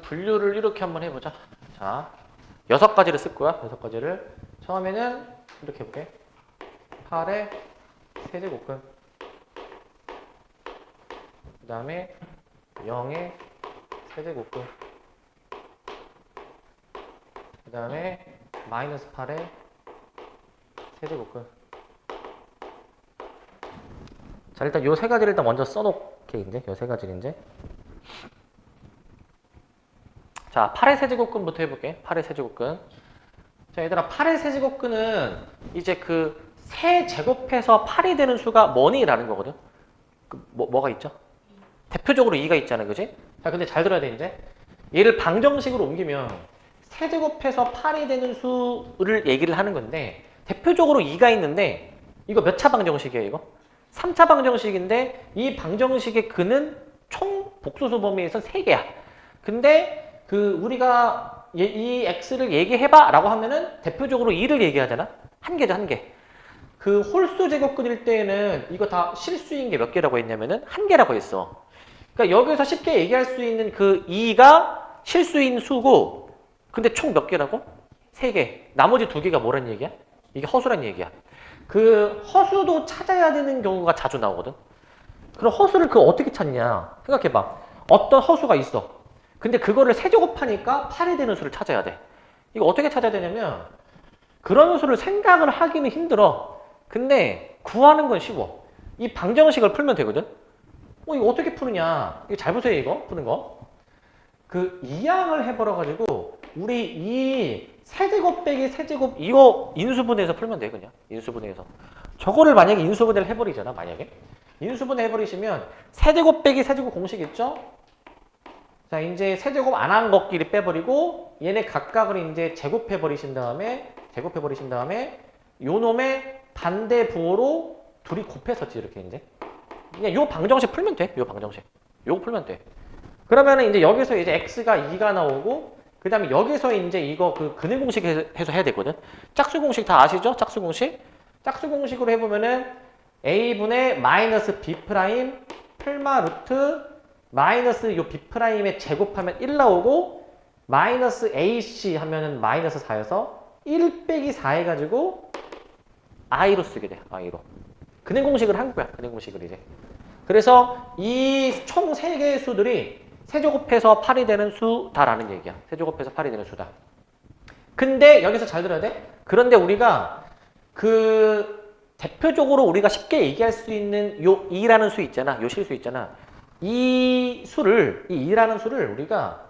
분류를 이렇게 한번 해보자. 자, 6가지를 쓸 거야. 6가지를. 처음에는 이렇게 해볼게. 8의 세제곱근. 그 다음에 0의 세제곱근. 그 다음에 마이너스 8의 세제곱근. 자, 일단 요 세 가지를 일단 먼저 써놓게, 이제. 요 세 가지를 이제. 자, 8의 세제곱근부터 해볼게. 8의 세제곱근. 자, 얘들아, 8의 세제곱근은 이제 세제곱해서 8이 되는 수가 뭐니라는 거거든. 뭐가 있죠? 대표적으로 2가 있잖아, 그지? 자, 근데 잘 들어야 돼, 이제. 얘를 방정식으로 옮기면 세제곱해서 8이 되는 수를 얘기를 하는 건데, 대표적으로 2가 있는데, 이거 몇 차 방정식이에요, 이거? 3차 방정식인데, 이 방정식의 근은 총 복소수 범위에서 3개야. 근데, 우리가 이 x를 얘기해봐 라고 하면은 대표적으로 2를 얘기하잖아? 한 개죠, 한 개. 홀수 제곱근일 때에는 이거 다 실수인 게 몇 개라고 했냐면은 한 개라고 했어. 그러니까 여기서 쉽게 얘기할 수 있는 2가 실수인 수고, 근데 총 몇 개라고? 3개. 나머지 2개가 뭐란 얘기야? 이게 허수란 얘기야. 허수도 찾아야 되는 경우가 자주 나오거든. 그럼 허수를 어떻게 찾냐? 생각해봐. 어떤 허수가 있어. 근데 그거를 세제곱하니까 8이 되는 수를 찾아야 돼. 이거 어떻게 찾아야 되냐면 그런 수를 생각을 하기는 힘들어. 근데 구하는 건 쉬워. 이 방정식을 풀면 되거든. 이거 어떻게 푸느냐? 이거 잘 보세요, 이거 푸는 거. 그 이항을 해버려 가지고 우리 이 세제곱 빼기 세제곱 이거 인수분해해서 풀면 돼, 그냥 인수분해해서. 저거를 만약에 인수분해를 해버리잖아, 만약에 인수분해 해버리시면 세제곱 빼기 세제곱 공식 있죠? 자, 이제 세제곱 안 한 것끼리 빼버리고 얘네 각각을 이제 제곱해 버리신 다음에 요 놈의 반대 부호로 둘이 곱해서지 이렇게 이제 그냥 요 방정식 풀면 돼. 요 방정식 요거 풀면 돼. 그러면은 이제 여기서 이제 x가 2가 나오고 그 다음에 여기서 이제 이거 그 근해 공식 해서 해야 되거든. 짝수 공식 다 아시죠? 짝수 공식. 짝수 공식으로 해보면은 a분의 마이너스 b 프라임 풀마 루트 마이너스 요 b 프라임에 제곱하면 1 나오고 마이너스 ac 하면은 마이너스 4여서 1 빼기 4 해가지고 i로 쓰게 돼. i로. 근해 공식을 한 거야. 근해 공식을 이제. 그래서 이 총 3개의 수들이 세제곱해서 8이 되는 수다라는 얘기야. 세제곱해서 8이 되는 수다. 근데 여기서 잘 들어야 돼. 그런데 우리가 그 대표적으로 우리가 쉽게 얘기할 수 있는 요 2라는 수 있잖아. 요 실수 있잖아. 이 2라는 수를 우리가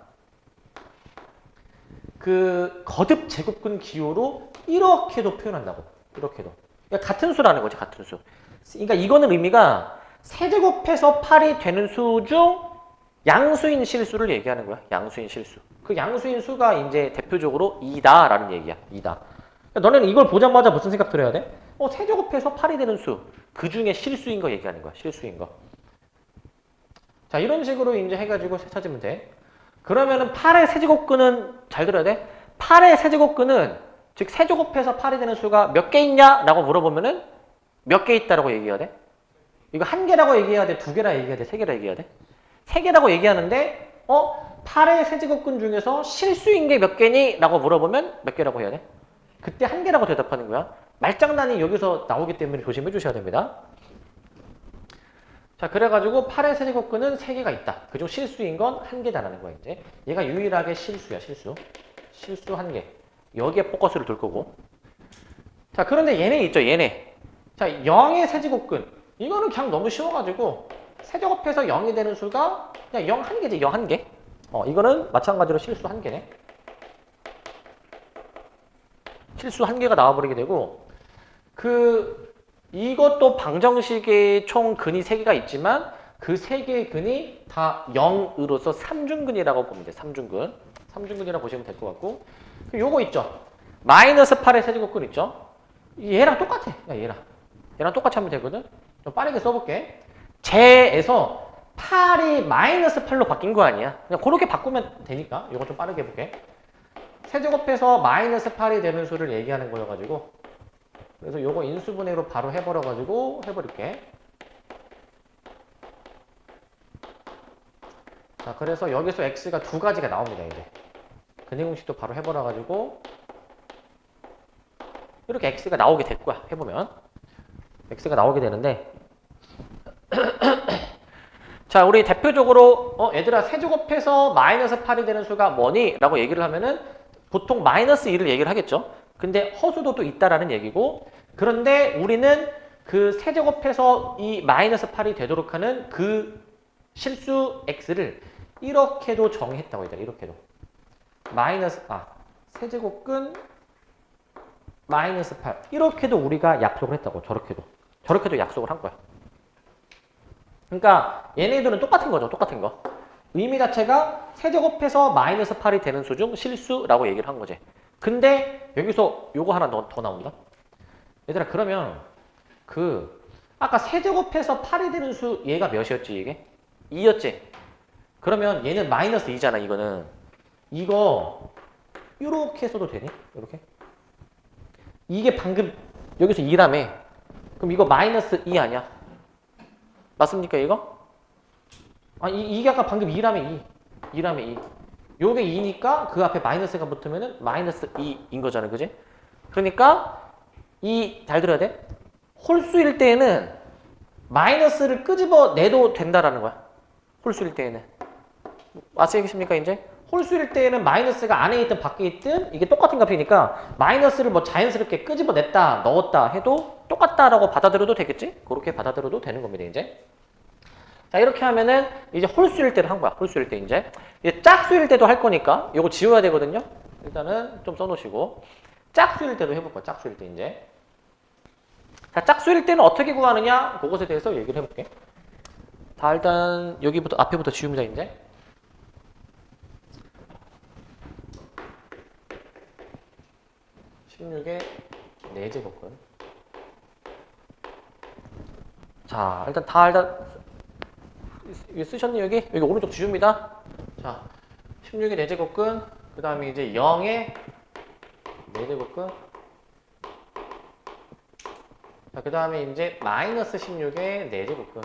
그 거듭 제곱근 기호로 이렇게도 표현한다고. 이렇게도. 그러니까 같은 수라는 거지, 같은 수. 그러니까 이거는 의미가 세제곱해서 8이 되는 수 중 양수인 실수를 얘기하는 거야. 양수인 실수. 그 양수인 수가 이제 대표적으로 2다라는 얘기야. 2다. 그러니까 너네는 이걸 보자마자 무슨 생각 들어야 돼? 세제곱해서 8이 되는 수. 그 중에 실수인 거 얘기하는 거야. 실수인 거. 자, 이런 식으로 이제 해가지고 찾으면 돼. 그러면은 8의 세제곱근은 잘 들어야 돼. 8의 세제곱근은 즉 세제곱해서 8이 되는 수가 몇 개 있냐라고 물어보면은 몇 개 있다라고 얘기해야 돼? 이거 한 개라고 얘기해야 돼? 두 개라 얘기해야 돼? 세 개라 얘기해야 돼? 세 개라고 얘기하는데 8의 세제곱근 중에서 실수인 게 몇 개니? 라고 물어보면 몇 개라고 해야 돼? 그때 한 개라고 대답하는 거야. 말장난이 여기서 나오기 때문에 조심해 주셔야 됩니다. 자, 그래가지고 8의 세제곱근은 3개가 있다. 그중 실수인 건 한 개다라는 거야, 이제. 얘가 유일하게 실수야, 실수. 실수 한 개. 여기에 포커스를 둘 거고. 자, 그런데 얘네 있죠, 얘네. 자, 0의 세제곱근. 이거는 그냥 너무 쉬워가지고 세제곱해서 0이 되는 수가 그냥 0 한 개지, 0 한 개. 이거는 마찬가지로 실수 한 개네. 실수 한 개가 나와버리게 되고 이것도 방정식의 총 근이 3개가 있지만 그 3개의 근이 다 0으로서 3중근이라고 보면 돼. 3중근. 3중근이라고 보시면 될 것 같고 요거 있죠. 마이너스 8의 세제곱근 있죠. 얘랑 똑같아. 야, 얘랑 똑같이 하면 되거든. 좀 빠르게 써볼게. 제에서 8이 마이너스 8로 바뀐 거 아니야. 그냥 그렇게 바꾸면 되니까 이거 좀 빠르게 해볼게. 세제곱해서 마이너스 8이 되는 수를 얘기하는 거여가지고 그래서 요거 인수분해로 바로 해버려가지고 해버릴게. 자, 그래서 여기서 x가 2가지가 나옵니다, 이제. 근해 공식도 바로 해버려가지고 이렇게 x가 나오게 될 거야, 해보면. x가 나오게 되는데 자, 우리 대표적으로 얘들아 세제곱해서 마이너스 8이 되는 수가 뭐니? 라고 얘기를 하면은 보통 마이너스 2를 얘기를 하겠죠. 근데 허수도 또 있다라는 얘기고 그런데 우리는 그 세제곱해서 이 마이너스 8이 되도록 하는 그 실수 x를 이렇게도 정했다고 얘들아. 이렇게도. 세제곱근 마이너스 8 이렇게도 우리가 약속을 했다고. 저렇게도 약속을 한 거야. 그러니까 얘네들은 똑같은 거죠. 똑같은 거. 의미 자체가 세제곱해서 마이너스 8이 되는 수 중 실수라고 얘기를 한 거지. 근데 여기서 요거 하나 더 나온다. 얘들아 그러면 아까 세제곱해서 8이 되는 수 얘가 몇이었지 이게? 2였지? 그러면 얘는 마이너스 2잖아 이거는. 이거 이렇게 써도 되니? 이렇게? 이게 방금 여기서 2라며. 그럼 이거 마이너스 2 아니야? 맞습니까 이거? 이게 아까 방금 2라며 2. 요게 2니까 그 앞에 마이너스가 붙으면은 마이너스 2인 거잖아, 그지? 그러니까 잘 들어야 돼. 홀수일 때에는 마이너스를 끄집어 내도 된다라는 거야. 홀수일 때에는. 아시겠습니까 이제? 홀수일 때에는 마이너스가 안에 있든 밖에 있든 이게 똑같은 값이니까 마이너스를 뭐 자연스럽게 끄집어 냈다, 넣었다 해도 똑같은 똑같다라고 받아들여도 되겠지? 그렇게 받아들여도 되는 겁니다, 이제. 자, 이렇게 하면은 이제 홀수일 때를 한 거야. 홀수일 때 이제 짝수일 때도 할 거니까 요거 지워야 되거든요. 일단은 좀 써놓으시고 짝수일 때도 해볼 거야. 짝수일 때 이제. 자, 짝수일 때는 어떻게 구하느냐? 그것에 대해서 얘기를 해볼게. 자, 일단 여기부터 앞에부터 지웁니다, 이제. (16의 4제곱근) 자, 일단 쓰셨니 여기? 여기 오른쪽 지웁니다. 자, 16의 4제곱근, 그 다음에 이제 0의 4제곱근, 자, 그 다음에 이제 마이너스 16의 4제곱근.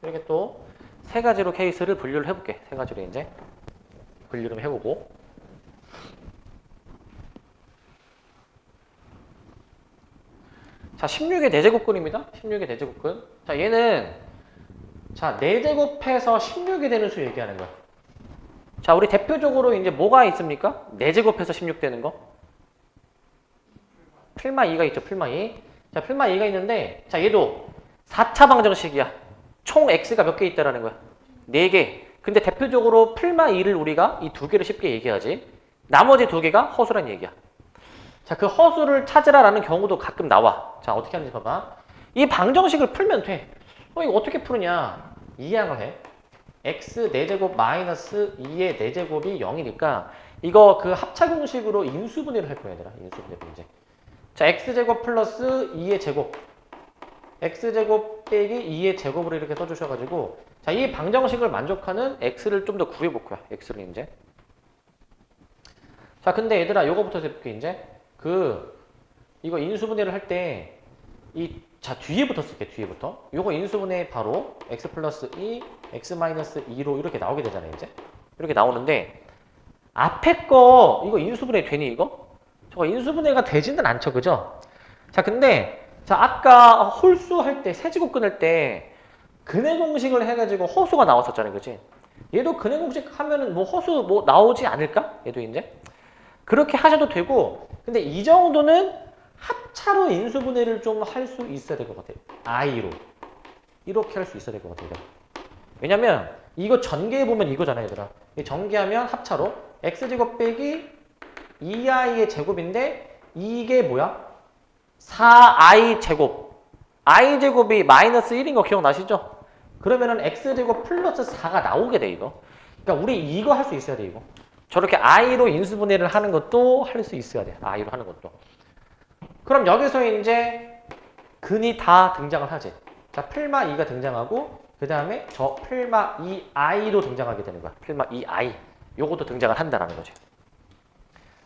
이렇게 또 세 가지로 케이스를 분류를 해볼게. 세 가지로 이제 분류를 해보고. 자, 16의 4제곱근입니다. 16의 4제곱근. 자, 얘는 자, 4제곱해서 16이 되는 수 얘기하는 거야. 자, 우리 대표적으로 이제 뭐가 있습니까? 4제곱해서 16 되는 거. 필마 2가 있죠, 필마 2. 자, 필마 2가 있는데, 자, 얘도 4차 방정식이야. 총 x가 몇 개 있다라는 거야? 4개. 근데 대표적으로 필마 2를 우리가 이 두 개를 쉽게 얘기하지. 나머지 두 개가 허수란 얘기야. 자, 그 허수를 찾으라라는 경우도 가끔 나와. 자, 어떻게 하는지 봐봐. 이 방정식을 풀면 돼. 이거 어떻게 푸느냐? 이항을 해. x 4제곱 마이너스 2의 4제곱이 0이니까 이거 그 합차공식으로 인수분해를 할 거야, 얘들아. 인수분해를 이제. 자, x제곱 플러스 2의 제곱. x제곱 빼기 2의 제곱으로 이렇게 써주셔가지고, 자, 이 방정식을 만족하는 x를 좀 더 구해볼 거야. x를 이제. 자, 근데 얘들아, 요거부터 해볼게, 이제. 이거 인수분해를 할 때, 자, 뒤에부터 쓸게, 뒤에부터. 요거 인수분해 바로 x 플러스 2, x 마이너스 2로 이렇게 나오게 되잖아요, 이제. 이렇게 나오는데, 앞에 거, 이거 인수분해 되니, 이거? 저거 인수분해가 되지는 않죠, 그죠? 자, 근데, 자, 아까 홀수 할 때, 세제곱근 할 때, 근해 공식을 해가지고 허수가 나왔었잖아요, 그지? 얘도 근해 공식 하면은 뭐 허수 뭐 나오지 않을까? 얘도 이제. 그렇게 하셔도 되고, 근데 이 정도는 합차로 인수분해를 좀 할 수 있어야 될 것 같아요. i로. 이렇게 할 수 있어야 될 것 같아요. 왜냐면, 이거 전개해보면 이거잖아요, 얘들아. 전개하면 합차로 x제곱 빼기 2i의 제곱인데, 이게 뭐야? 4i 제곱. i 제곱이 마이너스 1인 거 기억나시죠? 그러면은 x제곱 플러스 4가 나오게 돼, 이거. 그러니까 우리 이거 할 수 있어야 돼, 이거. 저렇게 i로 인수분해를 하는 것도 할 수 있어야 돼. i로 하는 것도. 그럼 여기서 이제 근이 다 등장을 하지. 자, 필마 2가 등장하고, 그 다음에 저 필마 2i도 등장하게 되는 거야. 필마 2i. 요것도 등장을 한다라는 거지.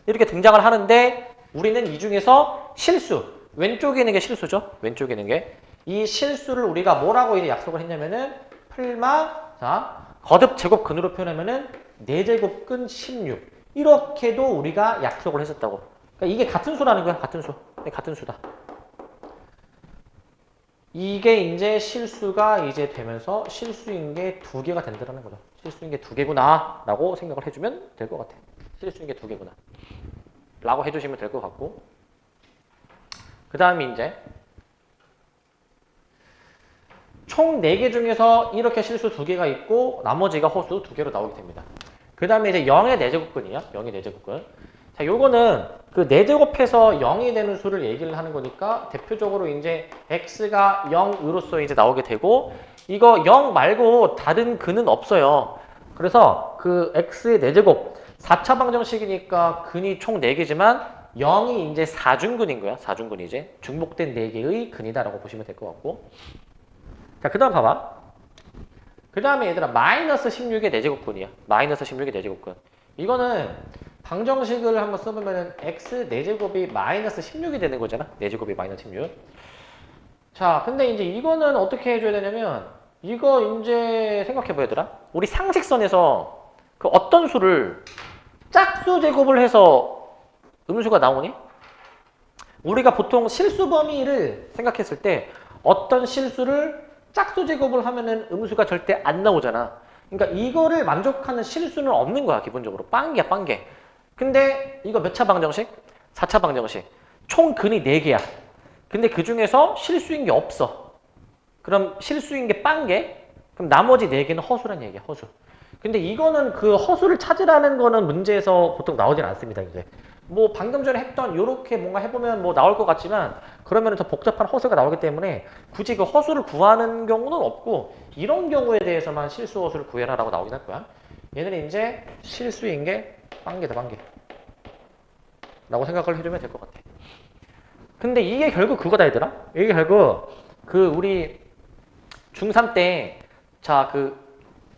이렇게 등장을 하는데, 우리는 이 중에서 실수. 왼쪽에 있는 게 실수죠? 왼쪽에 있는 게. 이 실수를 우리가 뭐라고 이제 약속을 했냐면은, 필마, 자, 거듭 제곱근으로 표현하면은, 4제곱근 16. 이렇게도 우리가 약속을 했었다고. 그러니까 이게 같은 수라는 거야, 같은 수. 같은 수다. 이게 이제 실수가 이제 되면서 실수인 게 2개가 된다는 거죠. 실수인 게 2개구나. 라고 생각을 해주면 될 것 같아. 실수인 게 2개구나. 라고 해주시면 될 것 같고. 그 다음에 이제 총 4개 중에서 이렇게 실수 2개가 있고 나머지가 허수 2개로 나오게 됩니다. 그 다음에 이제 0의 4제곱근이야. 0의 4제곱근. 자, 요거는 그 4제곱해서 0이 되는 수를 얘기를 하는 거니까 대표적으로 이제 x가 0으로서 이제 나오게 되고, 이거 0 말고 다른 근은 없어요. 그래서 그 x의 4제곱 4차 방정식이니까 근이 총 4개지만 0이 이제 4중근인 거야. 4중근 이제. 중복된 4개의 근이다라고 보시면 될 것 같고. 자, 그 다음 봐봐. 그 다음에 얘들아, 마이너스 16의 4제곱근이야. 마이너스 16의 4제곱근. 이거는 방정식을 한번 써보면은 x 4제곱이 마이너스 16이 되는 거잖아. 4제곱이 마이너스 16. 자, 근데 이제 이거는 어떻게 해줘야 되냐면, 이거 이제 생각해봐, 얘들아. 우리 상식선에서 그 어떤 수를 짝수 제곱을 해서 음수가 나오니? 우리가 보통 실수 범위를 생각했을 때 어떤 실수를 짝수 제곱을 하면은 음수가 절대 안 나오잖아. 그러니까 이거를 만족하는 실수는 없는 거야, 기본적으로. 빵개야, 빵개. 근데 이거 몇 차 방정식? 4차 방정식. 총 근이 4개야. 근데 그 중에서 실수인 게 없어. 그럼 실수인 게 빵 개? 그럼 나머지 4개는 허수란 얘기야, 허수. 근데 이거는 그 허수를 찾으라는 거는 문제에서 보통 나오진 않습니다, 이제. 뭐 방금 전에 했던 요렇게 뭔가 해보면 뭐 나올 것 같지만 그러면 더 복잡한 허수가 나오기 때문에 굳이 그 허수를 구하는 경우는 없고 이런 경우에 대해서만 실수 허수를 구해라라고 나오긴 할 거야. 얘는 이제 실수인 게 빵개다, 빵개. 라고 생각을 해주면 될 것 같아. 근데 이게 결국 그거다, 얘들아. 이게 결국 그 우리 중3 때 자, 그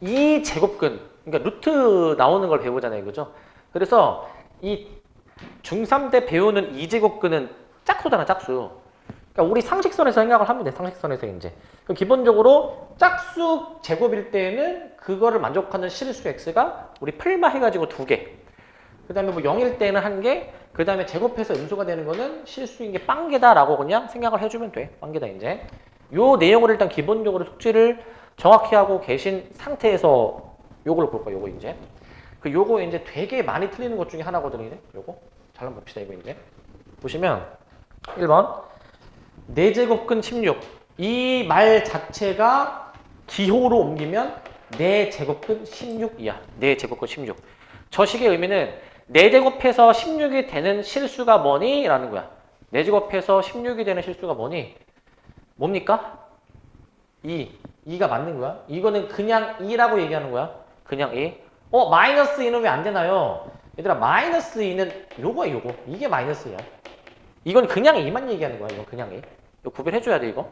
2제곱근, 그러니까 루트 나오는 걸 배우잖아요. 그죠? 그래서 이 중3 때 배우는 2제곱근은 짝수잖아, 짝수. 그러니까 우리 상식선에서 생각을 하면 돼, 상식선에서 이제. 기본적으로 짝수 제곱일 때는 그거를 만족하는 실수 x가 우리 풀마 해가지고 2개. 그 다음에 뭐 0일 때는 1개. 그 다음에 제곱해서 음수가 되는 거는 실수인 게 빵개다라고 그냥 생각을 해주면 돼. 빵개다, 이제. 요 내용을 일단 기본적으로 숙지를 정확히 하고 계신 상태에서 요걸 볼 거야, 요거 이제. 요거 이제 되게 많이 틀리는 것 중에 하나거든요, 이제. 요거. 잘 한번 봅시다, 이거 이제. 보시면 1번. 4제곱근 16. 이 말 자체가 기호로 옮기면 4제곱근 16이야. 4제곱근 16. 저 식의 의미는 4제곱해서 16이 되는 실수가 뭐니? 라는 거야. 4제곱해서 16이 되는 실수가 뭐니? 뭡니까? 2. 2가 맞는 거야. 이거는 그냥 2라고 얘기하는 거야. 그냥 2. 마이너스 2는 왜 안 되나요? 얘들아, 마이너스 2는 요거야, 요거. 이게 마이너스 2야. 이건 그냥 2만 얘기하는 거야. 이건 그냥 2. 이거 구별해줘야 돼, 이거.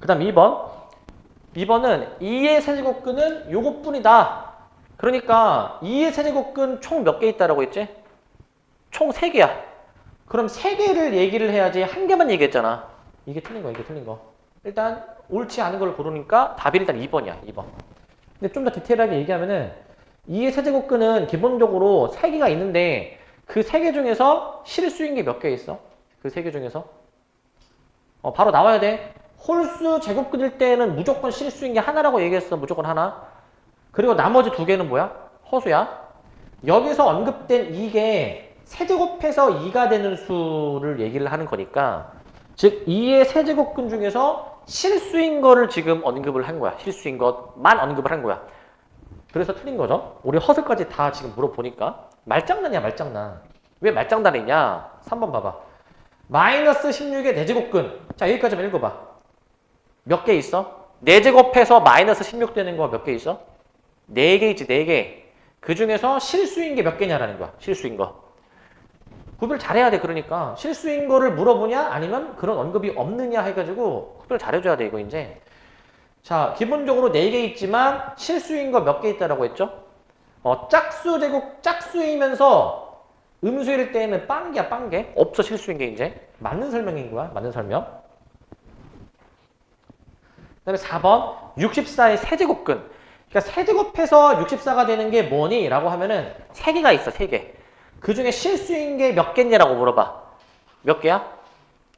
그 다음 2번. 2번은 2의 세제곱근은 요것뿐이다. 그러니까 2의 세제곱근 총 몇 개 있다라고 했지? 총 3개야. 그럼 3개를 얘기를 해야지 한 개만 얘기했잖아. 이게 틀린 거야, 이게 틀린 거. 일단 옳지 않은 걸 고르니까 답이 일단 2번이야, 2번. 근데 좀 더 디테일하게 얘기하면은 2의 세제곱근은 기본적으로 3개가 있는데 그 3개 중에서 실수인 게 몇 개 있어? 그 3개 중에서? 바로 나와야 돼. 홀수 제곱근일 때는 무조건 실수인 게 하나라고 얘기했어. 무조건 하나. 그리고 나머지 2개는 뭐야? 허수야. 여기서 언급된 이게 세제곱해서 2가 되는 수를 얘기를 하는 거니까 즉 2의 세제곱근 중에서 실수인 거를 지금 언급을 한 거야. 실수인 것만 언급을 한 거야. 그래서 틀린 거죠. 우리 허수까지 다 지금 물어보니까 말장난이야, 말장난. 왜 말장난이냐? 3번 봐봐. 마이너스 16의 4제곱근. 자, 여기까지만 읽어봐. 몇 개 있어? 4제곱해서 마이너스 16 되는 거 몇 개 있어? 4개 있지, 4개. 그 중에서 실수인 게 몇 개냐라는 거야. 실수인 거. 구별 잘해야 돼. 그러니까 실수인 거를 물어보냐 아니면 그런 언급이 없느냐 해가지고 구별 잘해줘야 돼, 이거 이제. 자, 기본적으로 4개 있지만 실수인 거 몇 개 있다라고 했죠? 짝수 제곱, 짝수이면서 음수일 때는 빵개야, 빵개. 없어, 실수인 게 이제. 맞는 설명인 거야, 맞는 설명. 그 다음에 4번, 64의 세제곱근. 그러니까 세제곱해서 64가 되는 게 뭐니? 라고 하면은 3개가 있어, 3개. 그 중에 실수인 게 몇 개냐라고 물어봐. 몇 개야?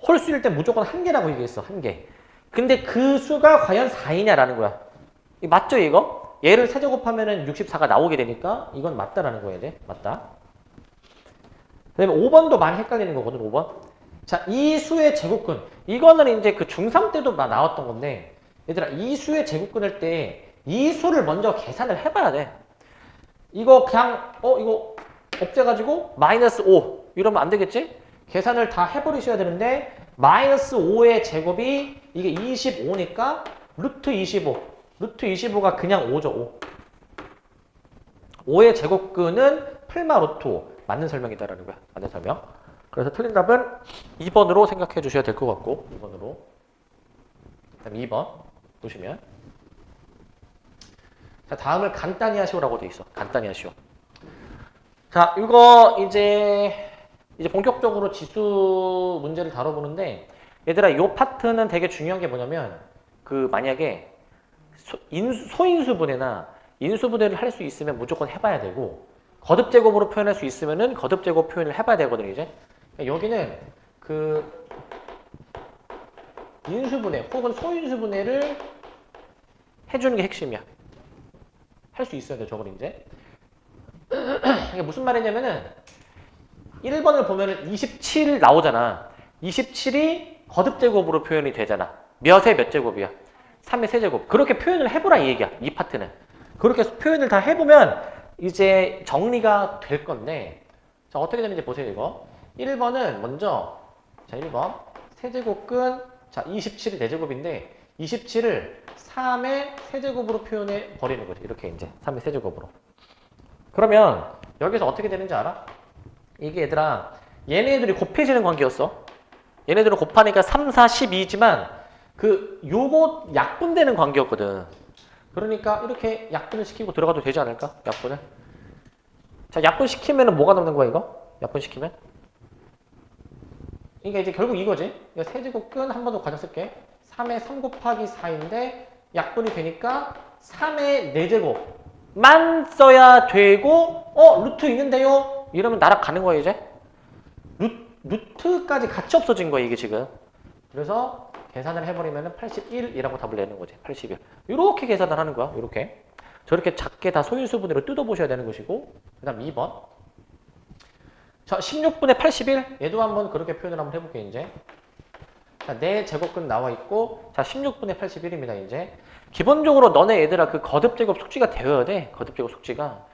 홀수일 때 무조건 1개라고 얘기했어, 1개. 근데 그 수가 과연 4이냐라는 거야. 맞죠, 이거? 얘를 세제곱하면은 64가 나오게 되니까 이건 맞다라는 거야, 이제. 맞다. 그 다음에 5번도 많이 헷갈리는 거거든, 5번. 자, 이 수의 제곱근. 이거는 이제 그 중3 때도 나왔던 건데, 얘들아, 이 수의 제곱근일 때 이 수를 먼저 계산을 해봐야 돼. 이거 그냥, 이거 없애가지고 마이너스 5 이러면 안 되겠지? 계산을 다 해버리셔야 되는데 마이너스 5의 제곱이 이게 25니까 루트 25. 루트 25가 그냥 5죠, 5. 5의 제곱근은 풀마 루트 5. 맞는 설명이다라는 거야. 맞는 설명. 그래서 틀린 답은 2번으로 생각해 주셔야 될 것 같고 2번으로. 그다음 2번 보시면 자, 다음을 간단히 하시오라고 돼 있어. 간단히 하시오. 자, 이거 이제 본격적으로 지수 문제를 다뤄보는데 얘들아, 이 파트는 되게 중요한 게 뭐냐면 만약에 소인수분해나 인수분해를 할 수 있으면 무조건 해봐야 되고 거듭제곱으로 표현할 수 있으면은 거듭제곱 표현을 해봐야 되거든요, 이제. 여기는 인수분해 혹은 소인수분해를 해주는 게 핵심이야. 할 수 있어야 돼, 저걸 이제. 이게 무슨 말이냐면은 1번을 보면은 27 나오잖아. 27이 거듭제곱으로 표현이 되잖아. 몇의 몇 제곱이야? 3의 세제곱. 그렇게 표현을 해보라 이 얘기야. 이 파트는. 그렇게 표현을 다 해보면 이제 정리가 될 건데, 자, 어떻게 되는지 보세요, 이거. 1번은 먼저, 자, 1번. 세제곱근, 자, 27이 4제곱인데, 27을 3의 세제곱으로 표현해 버리는 거지. 이렇게 이제 3의 세제곱으로. 그러면 여기서 어떻게 되는지 알아? 이게 얘들아, 얘네들이 곱해지는 관계였어. 얘네들은 곱하니까 3, 4, 12지만 요거 약분되는 관계였거든. 그러니까 이렇게 약분을 시키고 들어가도 되지 않을까? 약분을. 자, 약분시키면은 뭐가 남는 거야, 이거? 약분시키면? 이게 이제 결국 이거지. 이거 세제곱근 한 번 더 과정 쓸게. 3의 3 곱하기 4인데 약분이 되니까 3의 4제곱만 써야 되고 루트 있는데요? 이러면 날아가는 거야 이제. 루트까지 같이 없어진 거야 이게 지금. 그래서 계산을 해버리면 81이라고 답을 내는 거지. 81. 이렇게 계산을 하는 거야. 이렇게. 저렇게 작게 다 소인수분해로 뜯어보셔야 되는 것이고, 그 다음 2번. 자, 16분의 81. 얘도 한번 그렇게 표현을 한번 해볼게, 이제. 자, 4제곱근 나와 있고, 자, 16분의 81입니다, 이제. 기본적으로 너네 얘들아 그 거듭제곱 숙지가 되어야 돼. 거듭제곱 숙지가.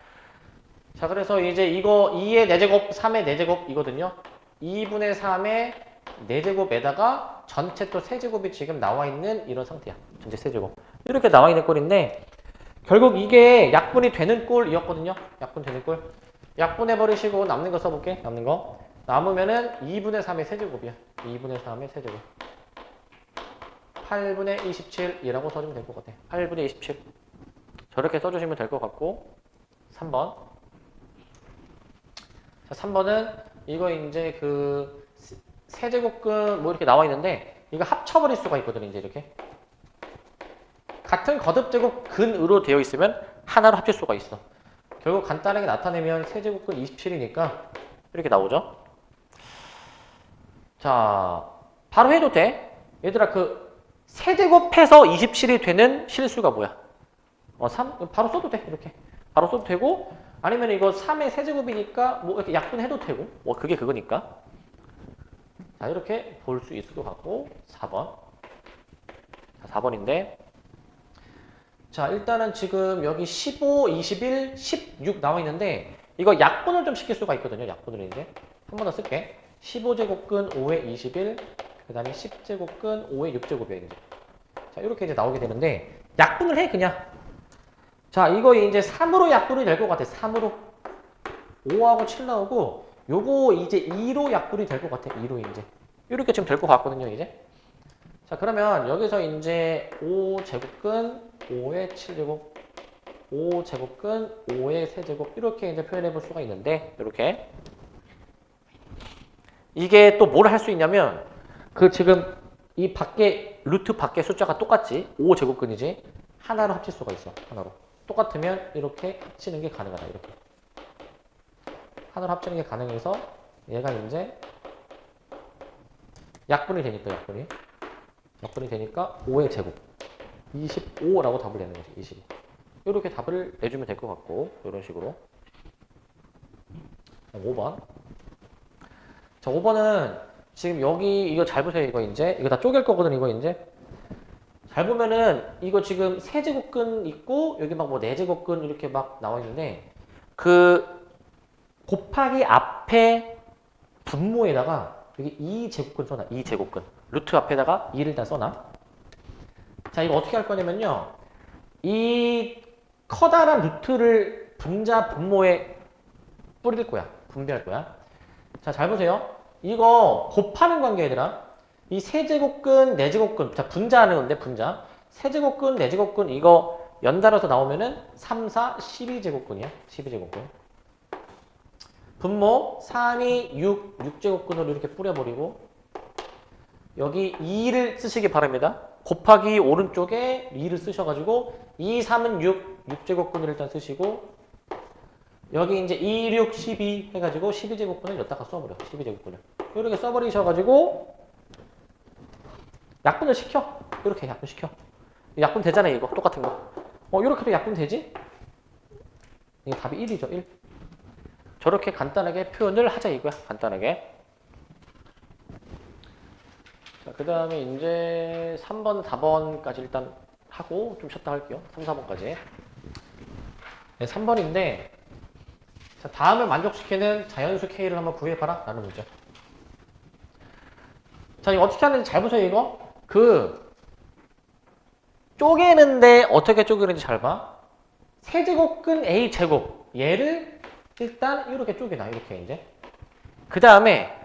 자, 그래서 이제 이거 2의 4제곱, 3의 4제곱 이거든요. 2분의 3의 4제곱에다가 전체 또 세제곱이 지금 나와 있는 이런 상태야. 전체 세제곱. 이렇게 나와 있는 꼴인데, 결국 이게 약분이 되는 꼴이었거든요. 약분 되는 꼴. 약분해버리시고 남는 거 써볼게. 남는 거. 남으면은 2분의 3의 세제곱이야. 2분의 3의 세제곱. 8분의 27이라고 써주면 될 것 같아. 8분의 27. 저렇게 써주시면 될 것 같고. 3번. 자, 3번은 이거 이제 그 세제곱근 뭐 이렇게 나와 있는데 이거 합쳐버릴 수가 있거든요. 이제 이렇게. 같은 거듭제곱 근으로 되어 있으면 하나로 합칠 수가 있어. 결국 간단하게 나타내면 세제곱근 27이니까 이렇게 나오죠. 자, 바로 해도 돼. 얘들아 그 세제곱해서 27이 되는 실수가 뭐야? 3? 바로 써도 돼. 이렇게. 바로 써도 되고 아니면 이거 3의 세제곱이니까 뭐 이렇게 약분해도 되고 뭐 그게 그거니까. 자, 이렇게 볼 수 있을 것 같고 4번. 자, 4번인데 자, 일단은 지금 여기 15, 21, 16 나와 있는데 이거 약분을 좀 시킬 수가 있거든요. 약분을 이제 한 번 더 쓸게. 15제곱근 5의 21, 그 다음에 10제곱근 5의 6제곱이야. 이제. 자, 이렇게 이제 나오게 되는데 약분을 해 그냥. 자, 이거 이제 3으로 약분이 될 것 같아. 3으로 5하고 7 나오고 요거 이제 2로 약분이 될 것 같아. 2로 이제 이렇게 지금 될 것 같거든요. 이제. 자, 그러면 여기서 이제 5제곱근 5의 7제곱 5제곱근 5의 세제곱 이렇게 이제 표현해 볼 수가 있는데 이렇게 이게 또 뭘 할 수 있냐면 그 지금 이 밖에 루트 밖에 숫자가 똑같지 5제곱근이지 하나로 합칠 수가 있어. 하나로 똑같으면 이렇게 합치는 게 가능하다. 이렇게 하나로 합치는 게 가능해서 얘가 이제 약분이 되니까 약분이 되니까 5의 제곱 25라고 답을 내는 거지. 25. 이렇게 답을 내주면 될 것 같고 이런 식으로. 5번. 자, 5번은 지금 여기 이거 잘 보세요. 이거 다 쪼갤 거거든. 이거 이제 잘 보면은 이거 지금 세제곱근 있고 여기 막 뭐 4제곱근 이렇게 막 나와 있는데 그 곱하기 앞에 분모에다가 여기 2제곱근 써놔. 2제곱근. 루트 앞에다가 2를 다 써놔. 자, 이거 어떻게 할 거냐면요. 이 커다란 루트를 분자 분모에 뿌릴 거야. 분배할 거야. 자, 잘 보세요. 이거 곱하는 관계 얘들아. 이 세제곱근, 4제곱근. 자, 분자하는 건데 분자. 세제곱근, 4제곱근 이거 연달아서 나오면은 3, 4, 12제곱근이야. 12제곱근. 분모 3이 6, 6제곱근으로 이렇게 뿌려버리고 여기 2를 쓰시기 바랍니다. 곱하기 오른쪽에 2를 쓰셔가지고 2, 3은 6, 6제곱근을 일단 쓰시고 여기 이제 2, 6, 12 해가지고 12제곱근을 여기다가 써버려. 12제곱근을. 이렇게 써버리셔가지고 약분을 시켜. 이렇게 약분 시켜. 약분 되잖아 이거. 똑같은 거. 이렇게도 약분 되지? 이게 답이 1이죠. 1. 저렇게 간단하게 표현을 하자 이거야. 간단하게. 자, 그 다음에 이제 3번, 4번까지 일단 하고 좀 쉬었다 할게요. 3, 4번까지. 네, 3번인데 자, 다음을 만족시키는 자연수 K를 한번 구해봐라 라는 문제. 자, 이거 어떻게 하는지 잘 보세요, 이거. 쪼개는데 어떻게 쪼개는지 잘 봐. 세제곱근 A제곱. 얘를 일단 이렇게 쪼개놔, 이렇게 이제. 그 다음에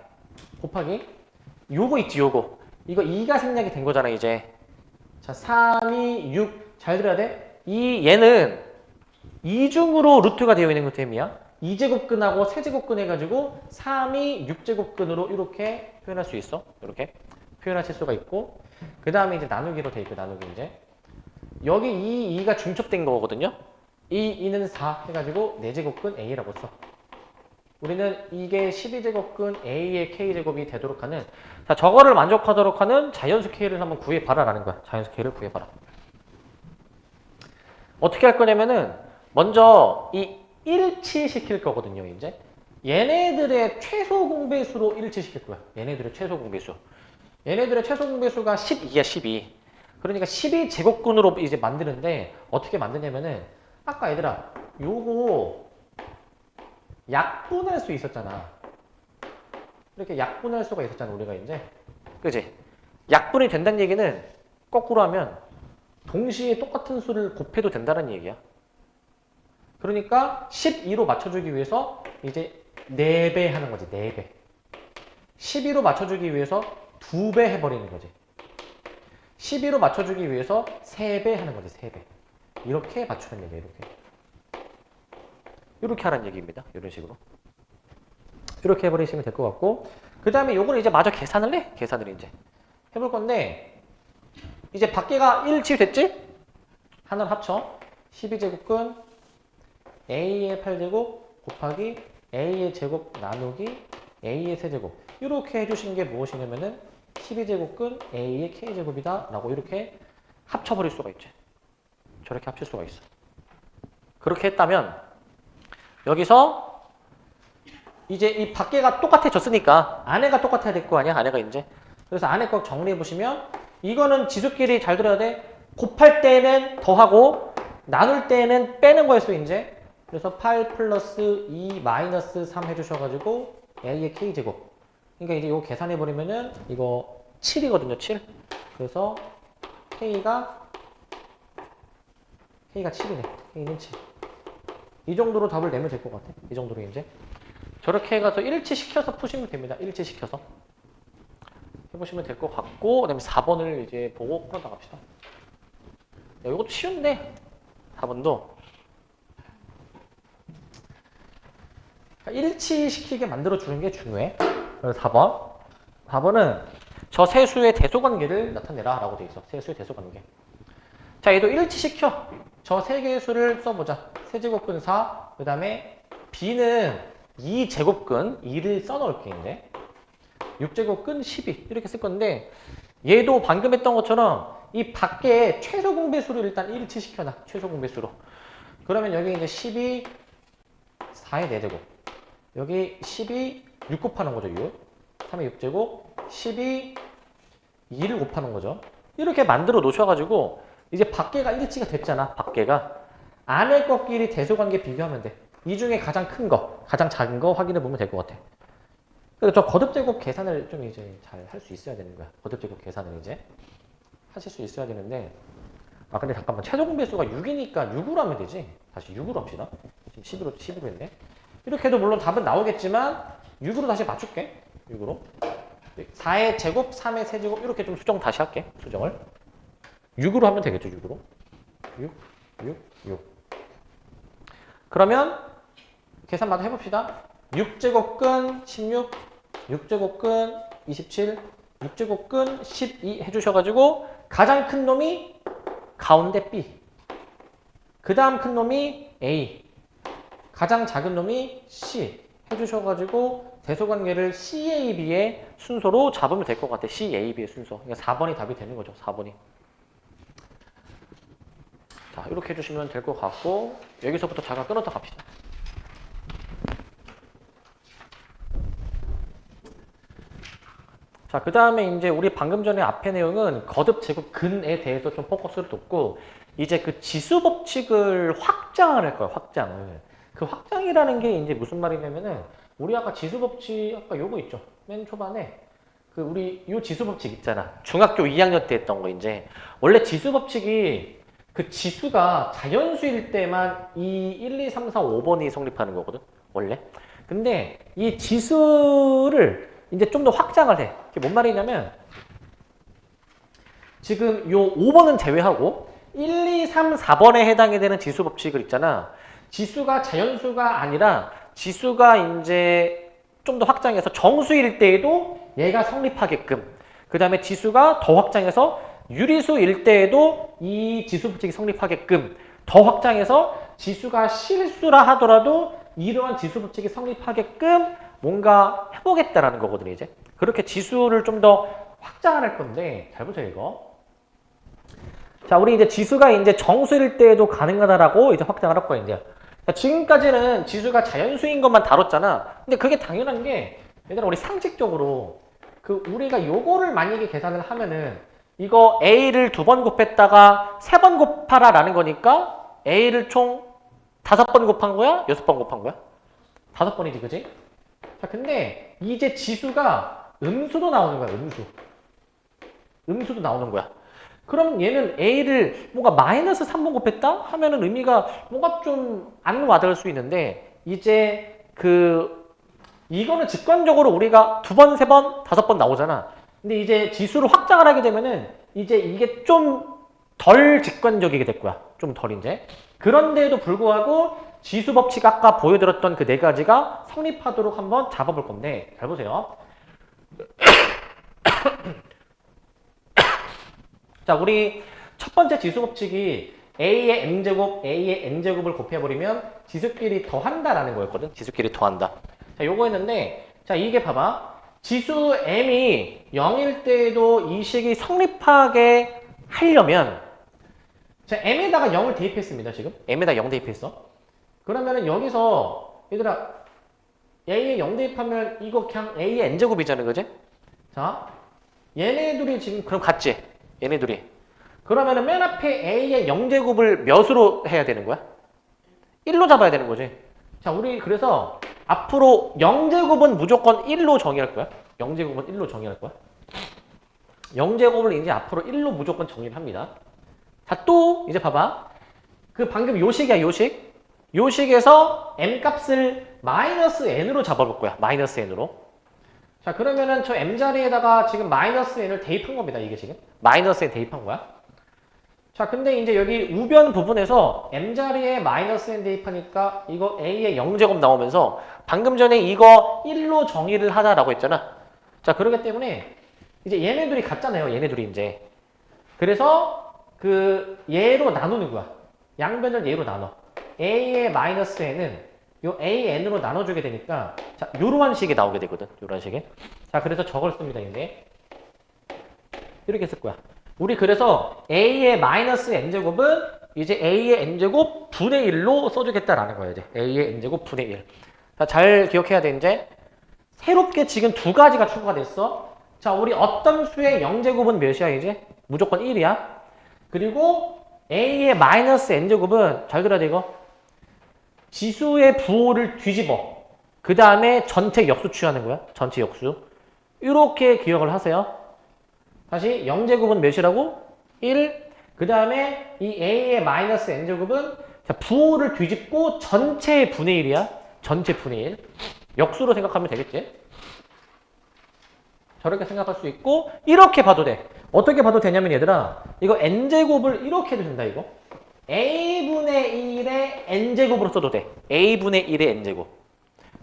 곱하기 요거 있지, 요거. 이거 2가 생략이 된 거잖아, 이제. 자, 3, 2, 6. 잘 들어야 돼. 얘는 이중으로 루트가 되어 있는 셈이야. 2제곱근하고 세제곱근 해가지고 3이 6제곱근으로 이렇게 표현할 수 있어. 이렇게 표현하실 수가 있고 그 다음에 이제 나누기로 돼 있고 나누기 이제 여기 2가 중첩된 거거든요. 2는 4 해가지고 4제곱근 A라고 써. 우리는 이게 12제곱근 A의 K제곱이 되도록 하는 자 저거를 만족하도록 하는 자연수 K를 한번 구해봐라 라는 거야. 자연수 K를 구해봐라. 어떻게 할 거냐면은 먼저 이 일치시킬 거거든요, 이제. 얘네들의 최소 공배수로 일치시킬 거야. 얘네들의 최소 공배수. 얘네들의 최소 공배수가 12야, 12. 그러니까 12제곱근으로 이제 만드는데 어떻게 만드냐면은 아까 얘들아, 요거 약분할 수 있었잖아. 이렇게 약분할 수가 있었잖아, 우리가 이제. 그지? 약분이 된다는 얘기는 거꾸로 하면 동시에 똑같은 수를 곱해도 된다는 얘기야. 그러니까 12로 맞춰주기 위해서 이제 4배 하는 거지. 4배. 12로 맞춰주기 위해서 2배 해버리는 거지. 12로 맞춰주기 위해서 3배 하는 거지. 3배. 이렇게 맞추는 얘기야. 이렇게 하라는 얘기입니다. 이런 식으로. 이렇게 해버리시면 될 것 같고 그 다음에 요거는 이제 마저 계산을 해. 계산을 이제 해볼 건데 이제 밖에가 1치 됐지? 하나를 합쳐 12제곱근 A의 8제곱 곱하기 A의 제곱 나누기 A의 세제곱 이렇게 해주신 게 무엇이냐면은 12제곱근 A의 K제곱이다 라고 이렇게 합쳐버릴 수가 있지. 저렇게 합칠 수가 있어. 그렇게 했다면 여기서 이제 이 밖에가 똑같아졌으니까 안에가 똑같아야 될 거 아니야. 안에가 이제. 그래서 안에 거 정리해 보시면 이거는 지수끼리 잘 들어야 돼. 곱할 때는 더하고 나눌 때는 빼는 거였어 이제. 그래서 8 플러스 2 마이너스 3 해주셔가지고 A의 K제곱. 그러니까 이제 이거 계산해버리면은 이거 7이거든요, 7. 그래서 K가 7이네. K는 7. 이 정도로 답을 내면 될 것 같아. 이 정도로 이제. 저렇게 해가지고 일치시켜서 푸시면 됩니다. 일치시켜서. 해보시면 될 것 같고, 그 다음에 4번을 이제 보고 풀어 나갑시다. 야, 이것도 쉬운데, 4번도. 일치시키게 만들어주는 게 중요해. 그래서 4번. 4번은 저 세수의 대소관계를 나타내라 라고 돼 있어. 세수의 대소관계. 자, 얘도 일치시켜. 저 세 개의 수를 써보자. 세제곱근 4, 그 다음에 B는 2제곱근 2를 써놓을게, 이제. 6제곱근 12 이렇게 쓸 건데 얘도 방금 했던 것처럼 이 밖에 최소 공배수를 일단 일치시켜놔. 최소 공배수로. 그러면 여기 이제 12, 4의 4제곱. 여기 12, 6 곱하는 거죠, 6. 3의 6제곱, 12, 2를 곱하는 거죠. 이렇게 만들어 놓으셔가지고 이제 밖에가 일치가 됐잖아, 밖에가. 안에 것끼리 대소관계 비교하면 돼. 이 중에 가장 큰 거, 가장 작은 거 확인해 보면 될 것 같아. 그래서 저 거듭제곱 계산을 좀 이제 잘 할 수 있어야 되는 거야. 거듭제곱 계산을 이제 하실 수 있어야 되는데 아 근데 잠깐만 최소 공배수가 6이니까 6으로 하면 되지. 다시 6으로 합시다. 지금 11로 했네. 이렇게 해도 물론 답은 나오겠지만 6으로 다시 맞출게. 6으로 4의 제곱, 3의 세제곱 이렇게 좀 수정 다시 할게. 수정을 6으로 하면 되겠죠. 6으로 6 그러면 계산 마저 해봅시다. 6제곱근 16, 6제곱근 27, 6제곱근 12 해주셔가지고 가장 큰 놈이 가운데 B, 그 다음 큰 놈이 A, 가장 작은 놈이 C 해주셔가지고 대소관계를 CAB의 순서로 잡으면 될 것 같아. CAB의 순서. 그러니까 4번이 답이 되는 거죠. 4번이. 자, 이렇게 해주시면 될 것 같고 여기서부터 잠깐 끊었다 갑시다. 자, 그 다음에 이제 우리 방금 전에 앞에 내용은 거듭, 제곱, 근에 대해서 좀 포커스를 뒀고, 이제 그 지수 법칙을 확장을 할 거예요, 확장을. 그 확장이라는 게 이제 무슨 말이냐면은, 우리 아까 지수 법칙, 아까 요거 있죠. 맨 초반에. 그 우리 요 지수 법칙 있잖아. 중학교 2학년 때 했던 거 이제. 원래 지수 법칙이 그 지수가 자연수일 때만 이 1, 2, 3, 4, 5번이 성립하는 거거든, 원래. 근데 이 지수를 이제 좀 더 확장을 해. 이게 뭔 말이냐면 지금 요 5번은 제외하고 1, 2, 3, 4번에 해당이 되는 지수 법칙을 있잖아. 지수가 자연수가 아니라 지수가 이제 좀 더 확장해서 정수일 때에도 얘가 성립하게끔, 그 다음에 지수가 더 확장해서 유리수일 때에도 이 지수 법칙이 성립하게끔, 더 확장해서 지수가 실수라 하더라도 이러한 지수 법칙이 성립하게끔 뭔가 해보겠다라는 거거든요, 이제. 그렇게 지수를 좀 더 확장을 할 건데, 잘 보세요, 이거. 자, 우리 이제 지수가 이제 정수일 때에도 가능하다라고 이제 확장을 할 거예요, 이제. 자, 지금까지는 지수가 자연수인 것만 다뤘잖아. 근데 그게 당연한 게, 얘들아, 우리 상식적으로, 그, 우리가 요거를 만약에 계산을 하면은, 이거 A를 2번 곱했다가 3번 곱하라라는 거니까, A를 총 5번 곱한 거야? 6번 곱한 거야? 5번이지, 그지? 자, 근데 이제 지수가 음수도 나오는 거야, 음수. 음수도 나오는 거야. 그럼 얘는 A를 뭔가 마이너스 3번 곱했다? 하면은 의미가 뭔가 좀 안 와닿을 수 있는데, 이제 이거는 직관적으로 우리가 2번, 3번, 5번 나오잖아. 근데 이제 지수를 확장을 하게 되면은 이제 이게 좀 덜 직관적이게 될 거야. 좀 덜 이제. 그런데도 불구하고 지수 법칙 아까 보여드렸던 그 4가지가 성립하도록 한번 잡아볼 건데, 잘 보세요. 자, 우리 첫 번째 지수 법칙이 A의 M제곱, A의 N제곱을 곱해버리면 지수끼리 더한다라는 거였거든. 지수끼리 더한다. 자, 요거 했는데, 자, 이게 봐봐. 지수 M이 0일 때에도 이 식이 성립하게 하려면, 자, M에다가 0을 대입했습니다, 지금. M에다 0 대입했어. 그러면은 여기서, 얘들아, A에 0 대입하면 이거 그냥 A의 N제곱이잖아, 그지? 자, 얘네 둘이 지금 그럼 같지? 얘네 둘이. 그러면은 맨 앞에 A의 0제곱을 몇으로 해야 되는 거야? 1로 잡아야 되는 거지. 자, 우리 그래서 앞으로 0제곱은 무조건 1로 정의할 거야. 0제곱은 1로 정의할 거야. 0제곱을 이제 앞으로 1로 무조건 정의를 합니다. 자, 또 이제 봐봐. 그 방금 요식이야, 요식. 요식에서 m 값을 마이너스 n으로 잡아볼 거야. 마이너스 n으로. 자, 그러면은 저 m 자리에다가 지금 마이너스 n을 대입한 겁니다. 이게 지금. 마이너스 n 대입한 거야. 자, 근데 이제 여기 우변 부분에서 m 자리에 마이너스 n 대입하니까 이거 a의 0제곱 나오면서 방금 전에 이거 1로 정의를 하자라고 했잖아. 자, 그러기 때문에 이제 얘네들이 같잖아요. 얘네들이 이제. 그래서 그 얘로 나누는 거야. 양변을 얘로 나눠. a의 마이너스 n은 요 an으로 나눠주게 되니까 자, 요러한 식이 나오게 되거든. 요런 식이. 자, 그래서 저걸 씁니다. 이제. 이렇게 쓸 거야. 우리 그래서 a의 마이너스 n제곱은 이제 a의 n제곱 분의 1로 써주겠다라는 거예요. 이제 a의 n제곱 분의 1. 자, 잘 기억해야 돼. 이제 새롭게 지금 2가지가 추가가 됐어. 자, 우리 어떤 수의 0제곱은 몇이야 이제? 무조건 1이야. 그리고 a의 마이너스 n제곱은 잘 들어야 돼 이거. 지수의 부호를 뒤집어. 그 다음에 전체 역수 취하는 거야. 전체 역수. 이렇게 기억을 하세요. 다시 0제곱은 몇이라고? 1. 그 다음에 이 a의 마이너스 n제곱은 자, 부호를 뒤집고 전체 분의 1이야. 전체 분의 1. 역수로 생각하면 되겠지? 저렇게 생각할 수 있고 이렇게 봐도 돼. 어떻게 봐도 되냐면 얘들아 이거 n제곱을 이렇게 해도 된다 이거. a분의 1의 n제곱으로 써도 돼. a분의 1의 n제곱.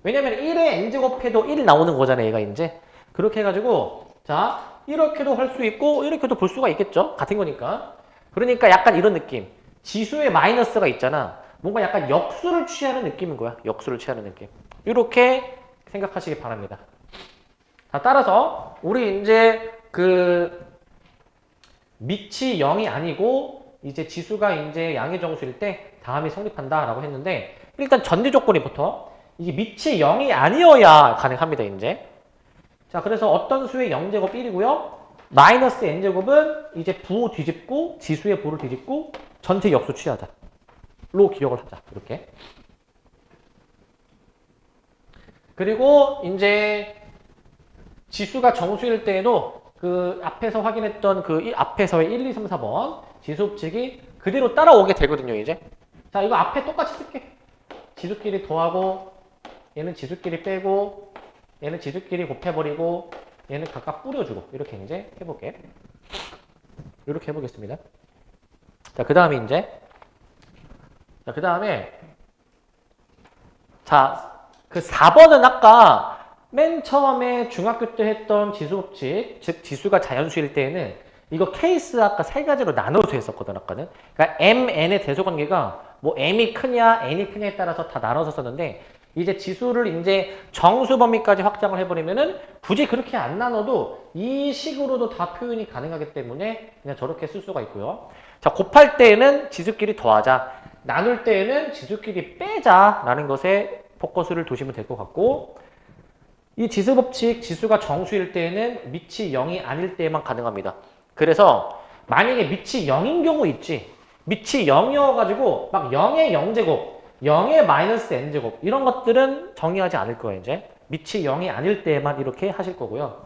왜냐면 1의 n제곱 해도 1 나오는 거잖아 얘가 이제. 그렇게 해가지고 자 이렇게도 할 수 있고 이렇게도 볼 수가 있겠죠? 같은 거니까. 그러니까 약간 이런 느낌. 지수에 마이너스가 있잖아. 뭔가 약간 역수를 취하는 느낌인 거야. 역수를 취하는 느낌. 이렇게 생각하시기 바랍니다. 자, 따라서 우리 이제 그 밑이 0이 아니고 이제 지수가 이제 양의 정수일 때 다음이 성립한다라고 했는데 일단 전제 조건이 붙어. 이게 밑이 0이 아니어야 가능합니다. 이제.
자, 그래서 어떤 수의 0제곱 1이고요. 마이너스 n제곱은 이제 부호 뒤집고 지수의 부호를 뒤집고 전체 역수 취하자. 로 기억을 하자. 이렇게. 그리고 이제 지수가 정수일 때에도 그 앞에서 확인했던 그 앞에서의 1, 2, 3, 4번 지수 법칙이 그대로 따라오게 되거든요, 이제. 자, 이거 앞에 똑같이 쓸게. 지수끼리 더하고 얘는 지수끼리 빼고 얘는 지수끼리 곱해버리고 얘는 각각 뿌려주고 이렇게 이제 해볼게. 이렇게 해보겠습니다. 자, 그 다음에 이제 자, 그 다음에 자, 그 4번은 아까 맨 처음에 중학교 때 했던 지수 법칙, 즉 지수가 자연수일 때에는 이거 케이스 아까 세 가지로 나눠서 했었거든, 아까는. 그러니까 m, n의 대소 관계가 뭐 m이 크냐, n이 크냐에 따라서 다 나눠서 썼는데 이제 지수를 이제 정수 범위까지 확장을 해버리면은 굳이 그렇게 안 나눠도 이 식으로도 다 표현이 가능하기 때문에 그냥 저렇게 쓸 수가 있고요. 자, 곱할 때에는 지수끼리 더하자, 나눌 때에는 지수끼리 빼자라는 것에 포커스를 두시면 될 것 같고, 이 지수 법칙, 지수가 정수일 때에는 밑이 0이 아닐 때에만 가능합니다. 그래서 만약에 밑이 0인 경우 있지, 밑이 0이어가지고 막 0의 0제곱, 0의 마이너스 n제곱 이런 것들은 정의하지 않을 거예요. 이제 밑이 0이 아닐 때에만 이렇게 하실 거고요.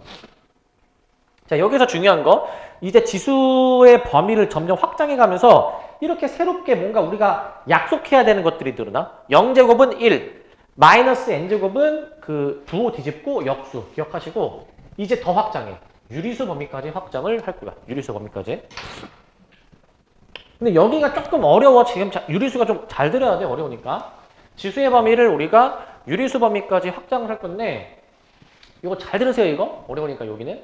자, 여기서 중요한 거, 이제 지수의 범위를 점점 확장해 가면서 이렇게 새롭게 뭔가 우리가 약속해야 되는 것들이 늘어나. 0제곱은 1, 마이너스 n제곱은 그 부호 뒤집고 역수 기억하시고, 이제 더 확장해. 유리수 범위까지 확장을 할 거야. 유리수 범위까지. 근데 여기가 조금 어려워. 지금 유리수가 좀 잘 들어야 돼. 어려우니까. 지수의 범위를 우리가 유리수 범위까지 확장을 할 건데, 이거 잘 들으세요. 이거 어려우니까 여기는.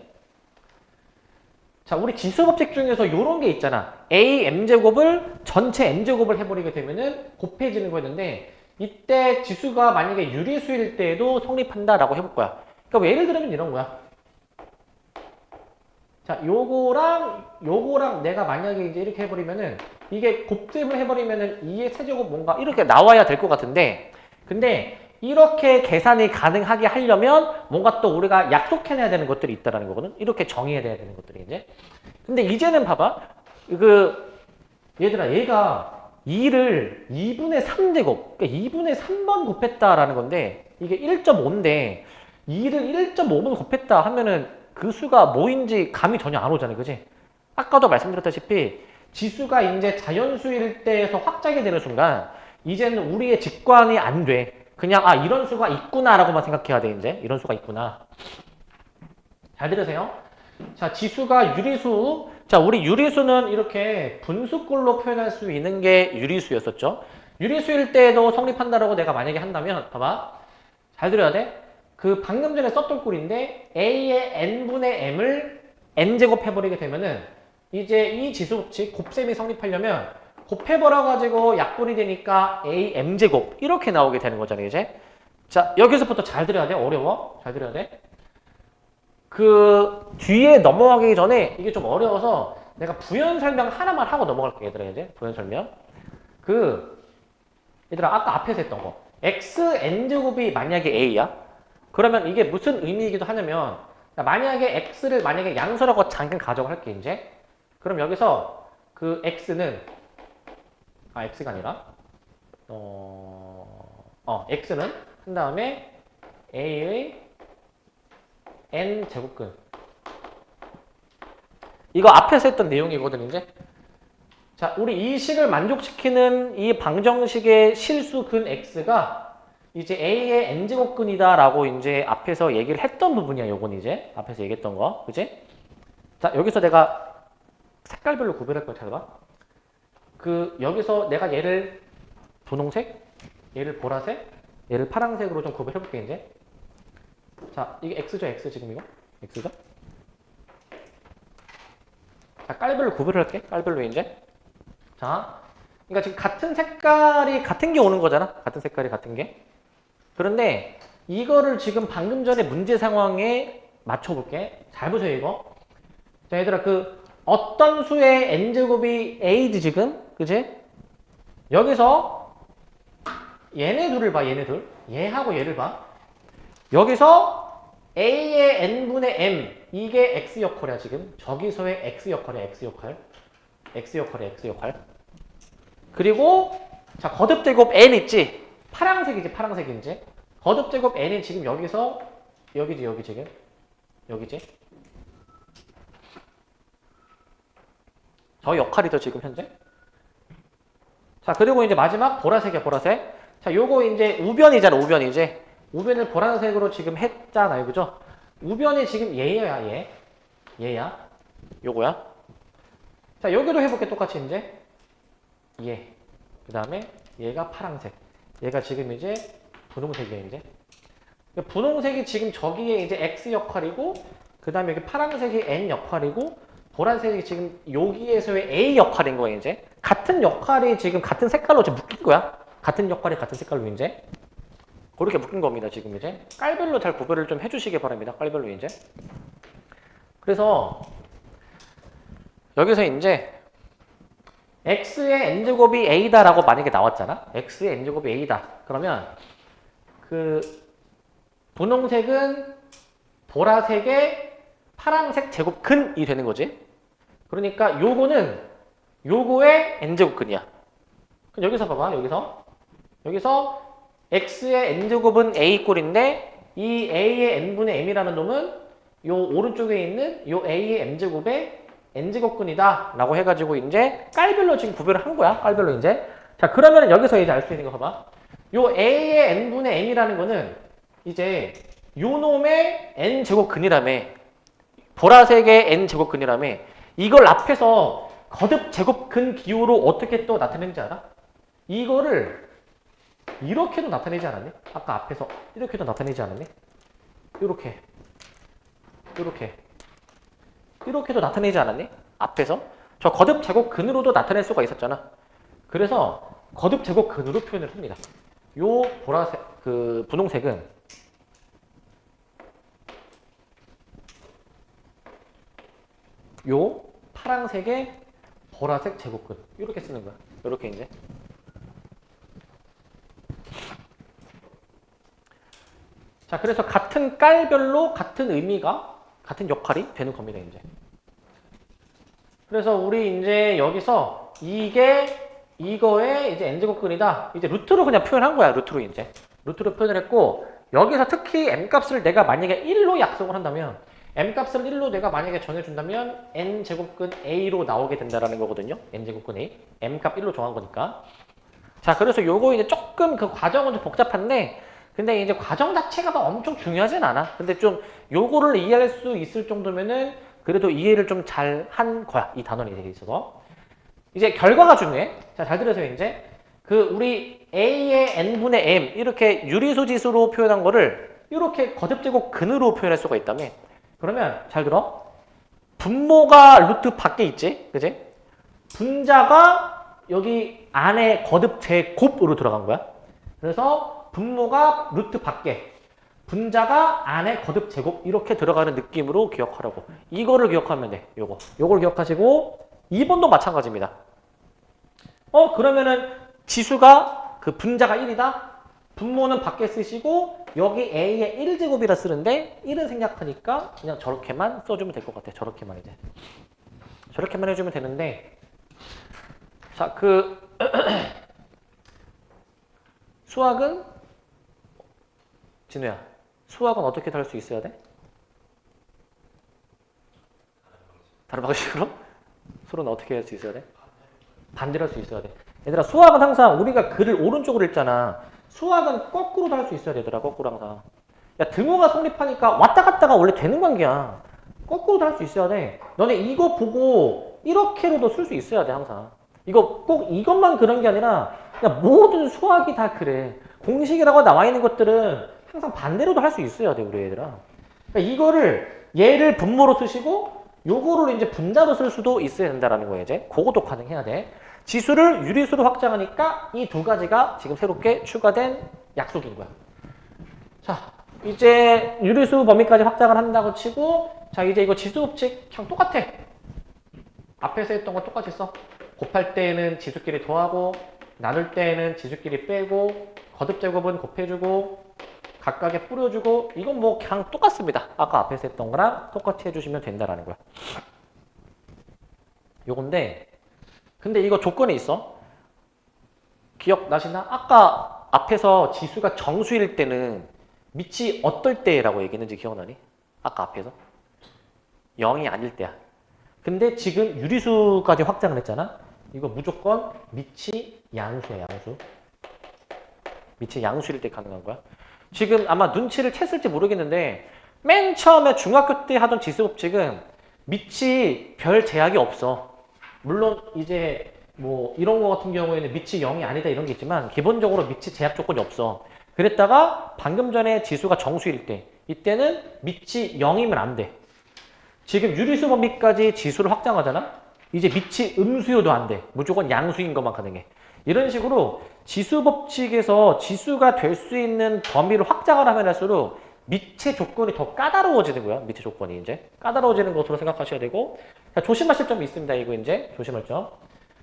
자, 우리 지수 법칙 중에서 요런 게 있잖아. a m제곱을 전체 n제곱을 해버리게 되면은 곱해지는 거였는데, 이때 지수가 만약에 유리수일 때에도 성립한다라고 해볼 거야. 그러니까 뭐 예를 들면 이런 거야. 자, 요거랑 내가 만약에 이제 이렇게 해버리면은 이게 곱셈을 해버리면은 2의 세제곱 뭔가 이렇게 나와야 될 것 같은데, 근데 이렇게 계산이 가능하게 하려면 뭔가 또 우리가 약속해내야 되는 것들이 있다라는 거거든. 이렇게 정의해야 되는 것들이 이제. 근데 이제는 봐봐. 얘들아, 얘가 2를 2분의 3제곱, 그러니까 2분의 3번 곱했다라는 건데, 이게 1.5인데 2를 1.5번 곱했다 하면은 그 수가 뭐인지 감이 전혀 안 오잖아요. 그지? 아까도 말씀드렸다시피 지수가 이제 자연수일 때에서 확장이 되는 순간 이제는 우리의 직관이 안 돼. 그냥 아, 이런 수가 있구나라고만 생각해야 돼. 이제 이런 수가 있구나. 잘 들으세요? 자, 지수가 유리수. 자, 우리 유리수는 이렇게 분수꼴로 표현할 수 있는 게 유리수였었죠. 유리수일 때도 성립한다라고 내가 만약에 한다면, 봐봐. 잘 들어야 돼. 그 방금 전에 썼던 꼴인데 a의 n분의 m을 n제곱 해버리게 되면은 이제 이 지수 법칙 곱셈이 성립하려면 곱해버려가지고 약분이 되니까 a m제곱 이렇게 나오게 되는 거잖아요. 이제. 자, 여기서부터 잘 들어야 돼. 어려워. 잘 들어야 돼. 그 뒤에 넘어가기 전에 이게 좀 어려워서 내가 부연 설명 하나만 하고 넘어갈게. 얘들아, 이제 부연 설명. 얘들아, 아까 앞에서 했던 거 x n제곱이 만약에 a야, 그러면 이게 무슨 의미이기도 하냐면, 만약에 x를 만약에 양수라고 잠깐 가정을 할게. 이제 그럼 여기서 그 x는 x가 아니라 x는 한 다음에 a의 n 제곱근, 이거 앞에서 했던 내용이거든. 이제 자, 우리 이 식을 만족시키는 이 방정식의 실수근 x가 이제 a의 n제곱근이다라고 이제 앞에서 얘기를 했던 부분이야. 요건 이제 앞에서 얘기했던 거, 그지? 자, 여기서 내가 색깔별로 구별할 거야. 잘 봐. 여기서 내가 얘를 분홍색, 얘를 보라색, 얘를 파란색으로 좀 구별해볼게. 이제 자, 이게 x죠, x 지금 이거 x죠? 자, 깔별로 구별할게. 깔별로 이제. 자, 그러니까 지금 같은 색깔이 같은 게 오는 거잖아. 같은 색깔이 같은 게. 그런데 이거를 지금 방금 전에 문제 상황에 맞춰볼게. 잘 보세요, 이거. 자, 얘들아, 어떤 수의 n제곱이 a지 지금? 그지? 여기서 얘네 둘을 봐, 얘네 둘. 얘하고 얘를 봐. 여기서 A의 n분의 m 이게 x 역할이야 지금. 저기서의 x 역할이야 x 역할. x 역할이야 x 역할. 그리고 자 거듭 제곱 n 있지. 파란색이지 파란색인지. 거듭 제곱 n이 지금 여기서 여기지 여기 지금 여기지. 저 역할이죠 지금 현재. 자 그리고 이제 마지막 보라색이야 보라색. 자 요거 이제 우변이잖아 우변이지. 우변을 보라색으로 지금 했잖아요 그죠? 우변이 지금 얘야 얘야 요거야. 자 여기도 해볼게 똑같이 이제 얘. 그 다음에 얘가 파란색. 얘가 지금 이제 분홍색이야 이제. 분홍색이 지금 저기에 이제 x 역할이고 그 다음에 여기 파란색이 n 역할이고 보라색이 지금 여기에서의 a 역할인 거야 이제. 같은 역할이 지금 같은 색깔로 지금 묶인 거야. 같은 역할이 같은 색깔로 이제 그렇게 묶인 겁니다 지금 이제. 깔별로 잘 구별을 좀 해주시기 바랍니다. 깔별로 이제. 그래서 여기서 이제 x의 n제곱이 a다라고 만약에 나왔잖아. x의 n제곱이 a다. 그러면 그 분홍색은 보라색의 파란색 제곱근이 되는 거지. 그러니까 요거는 요거의 n제곱근이야. 그럼 여기서 봐봐. 여기서 x의 n제곱은 a꼴인데 이 a의 n분의 m이라는 놈은 요 오른쪽에 있는 요 a의 m제곱의 n제곱근이다 라고 해가지고 이제 깔별로 지금 구별을 한 거야. 깔별로 이제. 자 그러면 여기서 이제 알 수 있는 거 봐봐. 요 a의 n분의 m이라는 거는 이제 요 놈의 n제곱근이라며. 보라색의 n제곱근이라며. 이걸 앞에서 거듭 제곱근 기호로 어떻게 또 나타내는지 알아? 이거를 이렇게도 나타내지 않았니? 아까 앞에서 이렇게도 나타내지 않았니? 이렇게도 나타내지 않았니? 앞에서 저 거듭 제곱근으로도 나타낼 수가 있었잖아. 그래서 거듭 제곱근으로 표현을 합니다. 요 보라색 그 분홍색은 요 파란색의 보라색 제곱근 이렇게 쓰는 거야. 이렇게 이제. 자 그래서 같은 깔별로 같은 의미가 같은 역할이 되는 겁니다 이제. 그래서 우리 이제 여기서 이거의 이제 n제곱근이다. 이제 루트로 그냥 표현한 거야. 루트로 이제. 루트로 표현을 했고 여기서 특히 m값을 내가 만약에 1로 약속을 한다면 m값을 1로 내가 만약에 정해준다면 n제곱근 a로 나오게 된다라는 거거든요. n제곱근 a. m값 1로 정한 거니까. 자 그래서 요거 이제 조금 그 과정은 좀 복잡한데 근데 이제 과정 자체가 막 엄청 중요하진 않아. 근데 좀 요거를 이해할 수 있을 정도면은 그래도 이해를 좀 잘 한 거야. 이 단원에 대해 있어서. 이제 결과가 중요해. 자, 잘 들으세요, 이제. 그 우리 a의 n분의 m 이렇게 유리수 지수로 표현한 거를 이렇게 거듭제곱 근으로 표현할 수가 있다며. 그러면 잘 들어. 분모가 루트 밖에 있지. 그지? 분자가 여기 안에 거듭 제곱으로 들어간 거야. 그래서 분모가 루트 밖에, 분자가 안에 거듭 제곱 이렇게 들어가는 느낌으로 기억하라고. 이거를 기억하면 돼. 요걸 기억하시고 2번도 마찬가지입니다. 그러면은 지수가 그 분자가 1이다. 분모는 밖에 쓰시고 여기 a의 1제곱이라 쓰는데 1은 생략하니까 그냥 저렇게만 써주면 될 것 같아. 저렇게만 이제. 저렇게만 해주면 되는데 자, 그 수학은 진우야. 수학은 어떻게 다룰 수 있어야 돼? 다른 방식으로? 수학은 어떻게 할 수 있어야 돼? 반대로 할 수 있어야 돼. 얘들아 수학은 항상 우리가 글을 오른쪽으로 읽잖아. 수학은 거꾸로도 할 수 있어야 되더라. 거꾸로 항상. 야 등호가 성립하니까 왔다 갔다가 원래 되는 관계야. 거꾸로도 할 수 있어야 돼. 너네 이거 보고 이렇게로도 쓸 수 있어야 돼 항상. 이거 꼭 이것만 그런 게 아니라 그냥 모든 수학이 다 그래. 공식이라고 나와 있는 것들은 항상 반대로도 할 수 있어야 돼 우리 애들아. 그러니까 이거를 얘를 분모로 쓰시고 요거를 이제 분자로 쓸 수도 있어야 된다라는 거예요 이제. 그것도 가능해야 돼. 지수를 유리수로 확장하니까 이 두 가지가 지금 새롭게 추가된 약속인 거야. 자, 이제 유리수 범위까지 확장을 한다고 치고 자 이제 이거 지수 법칙 그냥 똑같아. 앞에서 했던 거 똑같이 써. 곱할 때는 지수끼리 더하고 나눌 때는 지수끼리 빼고 거듭 제곱은 곱해주고 각각에 뿌려주고 이건 뭐 그냥 똑같습니다. 아까 앞에서 했던 거랑 똑같이 해주시면 된다라는 거야. 요건데 근데 이거 조건이 있어. 기억나시나? 아까 앞에서 지수가 정수일 때는 밑이 어떨 때라고 얘기했는지 기억나니? 아까 앞에서 0이 아닐 때야. 근데 지금 유리수까지 확장을 했잖아. 이거 무조건 밑이 양수야, 양수. 밑이 양수일 때 가능한 거야. 지금 아마 눈치를 챘을지 모르겠는데 맨 처음에 중학교 때 하던 지수 법칙은 밑이 별 제약이 없어. 물론 이제 뭐 이런 거 같은 경우에는 밑이 0이 아니다 이런 게 있지만 기본적으로 밑이 제약 조건이 없어. 그랬다가 방금 전에 지수가 정수일 때 이때는 밑이 0이면 안 돼. 지금 유리수 범위까지 지수를 확장하잖아. 이제 밑이 음수여도 안 돼. 무조건 양수인 것만 가능해. 이런 식으로 지수 법칙에서 지수가 될 수 있는 범위를 확장을 하면 할수록 밑의 조건이 더 까다로워지는 거야. 밑의 조건이 이제 까다로워지는 것으로 생각하셔야 되고, 자, 조심하실 점이 있습니다. 이거 이제 조심할 점.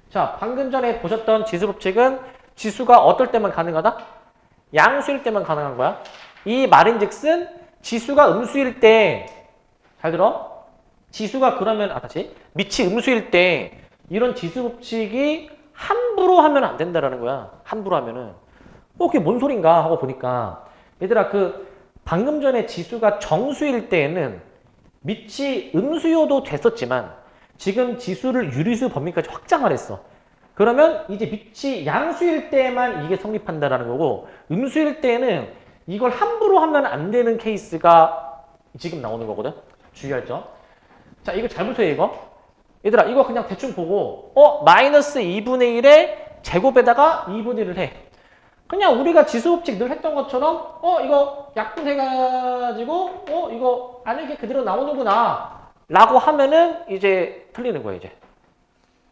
자, 방금 전에 보셨던 지수 법칙은 지수가 어떨 때만 가능하다? 양수일 때만 가능한 거야. 이 말인즉슨 지수가 음수일 때, 잘 들어? 지수가 그러면 다시 밑이 음수일 때 이런 지수 법칙이 함부로 하면 안 된다라는 거야. 함부로 하면은 그게 뭔 소린가 하고 보니까 얘들아 방금 전에 지수가 정수일 때에는 밑이 음수여도 됐었지만 지금 지수를 유리수 범위까지 확장을 했어. 그러면 이제 밑이 양수일 때만 이게 성립한다라는 거고 음수일 때는 이걸 함부로 하면 안 되는 케이스가 지금 나오는 거거든. 주의할 점. 자, 이거 잘 보세요, 이거. 얘들아, 이거 그냥 대충 보고, 마이너스 2분의 1의 제곱에다가 2분의 1을 해. 그냥 우리가 지수법칙 늘 했던 것처럼, 이거 약분해가지고, 이거 안에 그대로 나오는구나. 라고 하면은 이제 틀리는 거야, 이제.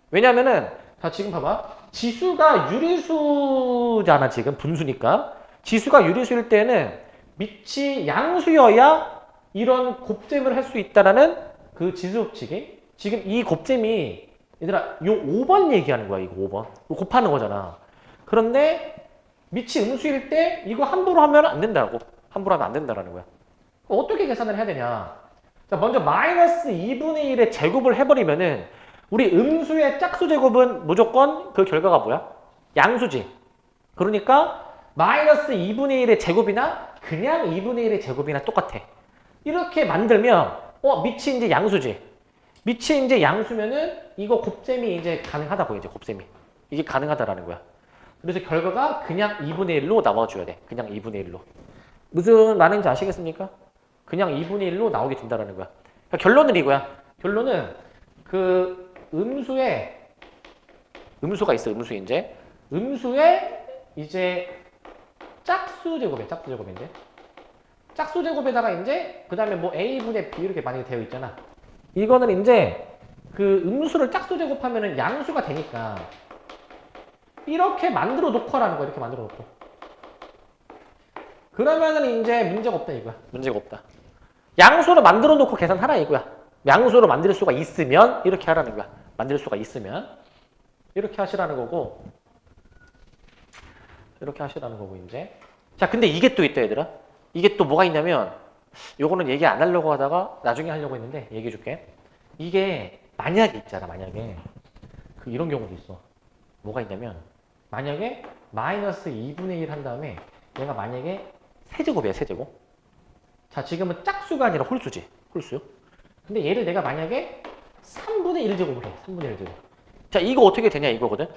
왜냐면은, 자, 지금 봐봐. 지수가 유리수잖아, 지금. 분수니까. 지수가 유리수일 때는 밑이 양수여야 이런 곱셈을 할 수 있다라는 그 지수법칙이 지금 이 곱셈이 얘들아 요 5번 얘기하는 거야. 이거 5번. 이거 곱하는 거잖아. 그런데 밑이 음수일 때 이거 함부로 하면 안 된다고. 함부로 하면 안 된다라는 거야. 어떻게 계산을 해야 되냐. 자, 먼저 마이너스 2분의 1의 제곱을 해버리면은 우리 음수의 짝수 제곱은 무조건 그 결과가 뭐야? 양수지. 그러니까 마이너스 2분의 1의 제곱이나 그냥 2분의 1의 제곱이나 똑같아. 이렇게 만들면 밑이 이제 양수지. 밑이 이제 양수면은 이거 곱셈이 이제 가능하다고 이제 곱셈이. 이게 가능하다라는 거야. 그래서 결과가 그냥 2분의 1로 나와줘야 돼. 그냥 2분의 1로. 무슨 말인지 아시겠습니까? 그냥 2분의 1로 나오게 된다라는 거야. 그러니까 결론은 이거야. 결론은 그 음수가 있어. 음수 이제. 음수에 이제 짝수 제곱이야. 짝수 제곱인데. 짝수 제곱에다가 이제 그 다음에 뭐 a분의 b 이렇게 만약에 되어 있잖아. 이거는 이제 그 음수를 짝수 제곱하면은 양수가 되니까 이렇게 만들어 놓고라는 거야. 이렇게 만들어 놓고. 그러면은 이제 문제가 없다 이거야. 문제가 없다. 양수를 만들어 놓고 계산하라 이거야. 양수로 만들 수가 있으면 이렇게 하라는 거야. 만들 수가 있으면 이렇게 하시라는 거고. 이렇게 하시라는 거고 이제. 자, 근데 이게 또 있다 얘들아. 이게 또 뭐가 있냐면 요거는 얘기 안 하려고 하다가 나중에 하려고 했는데 얘기해 줄게. 이게 만약에 있잖아. 만약에 이런 경우도 있어. 뭐가 있냐면 만약에 마이너스 2분의 1 한 다음에 얘가 만약에 세제곱이야. 세제곱. 자, 지금은 짝수가 아니라 홀수지. 홀수. 근데 얘를 내가 만약에 3분의 1제곱을 해. 3분의 1제곱. 자, 이거 어떻게 되냐 이거거든.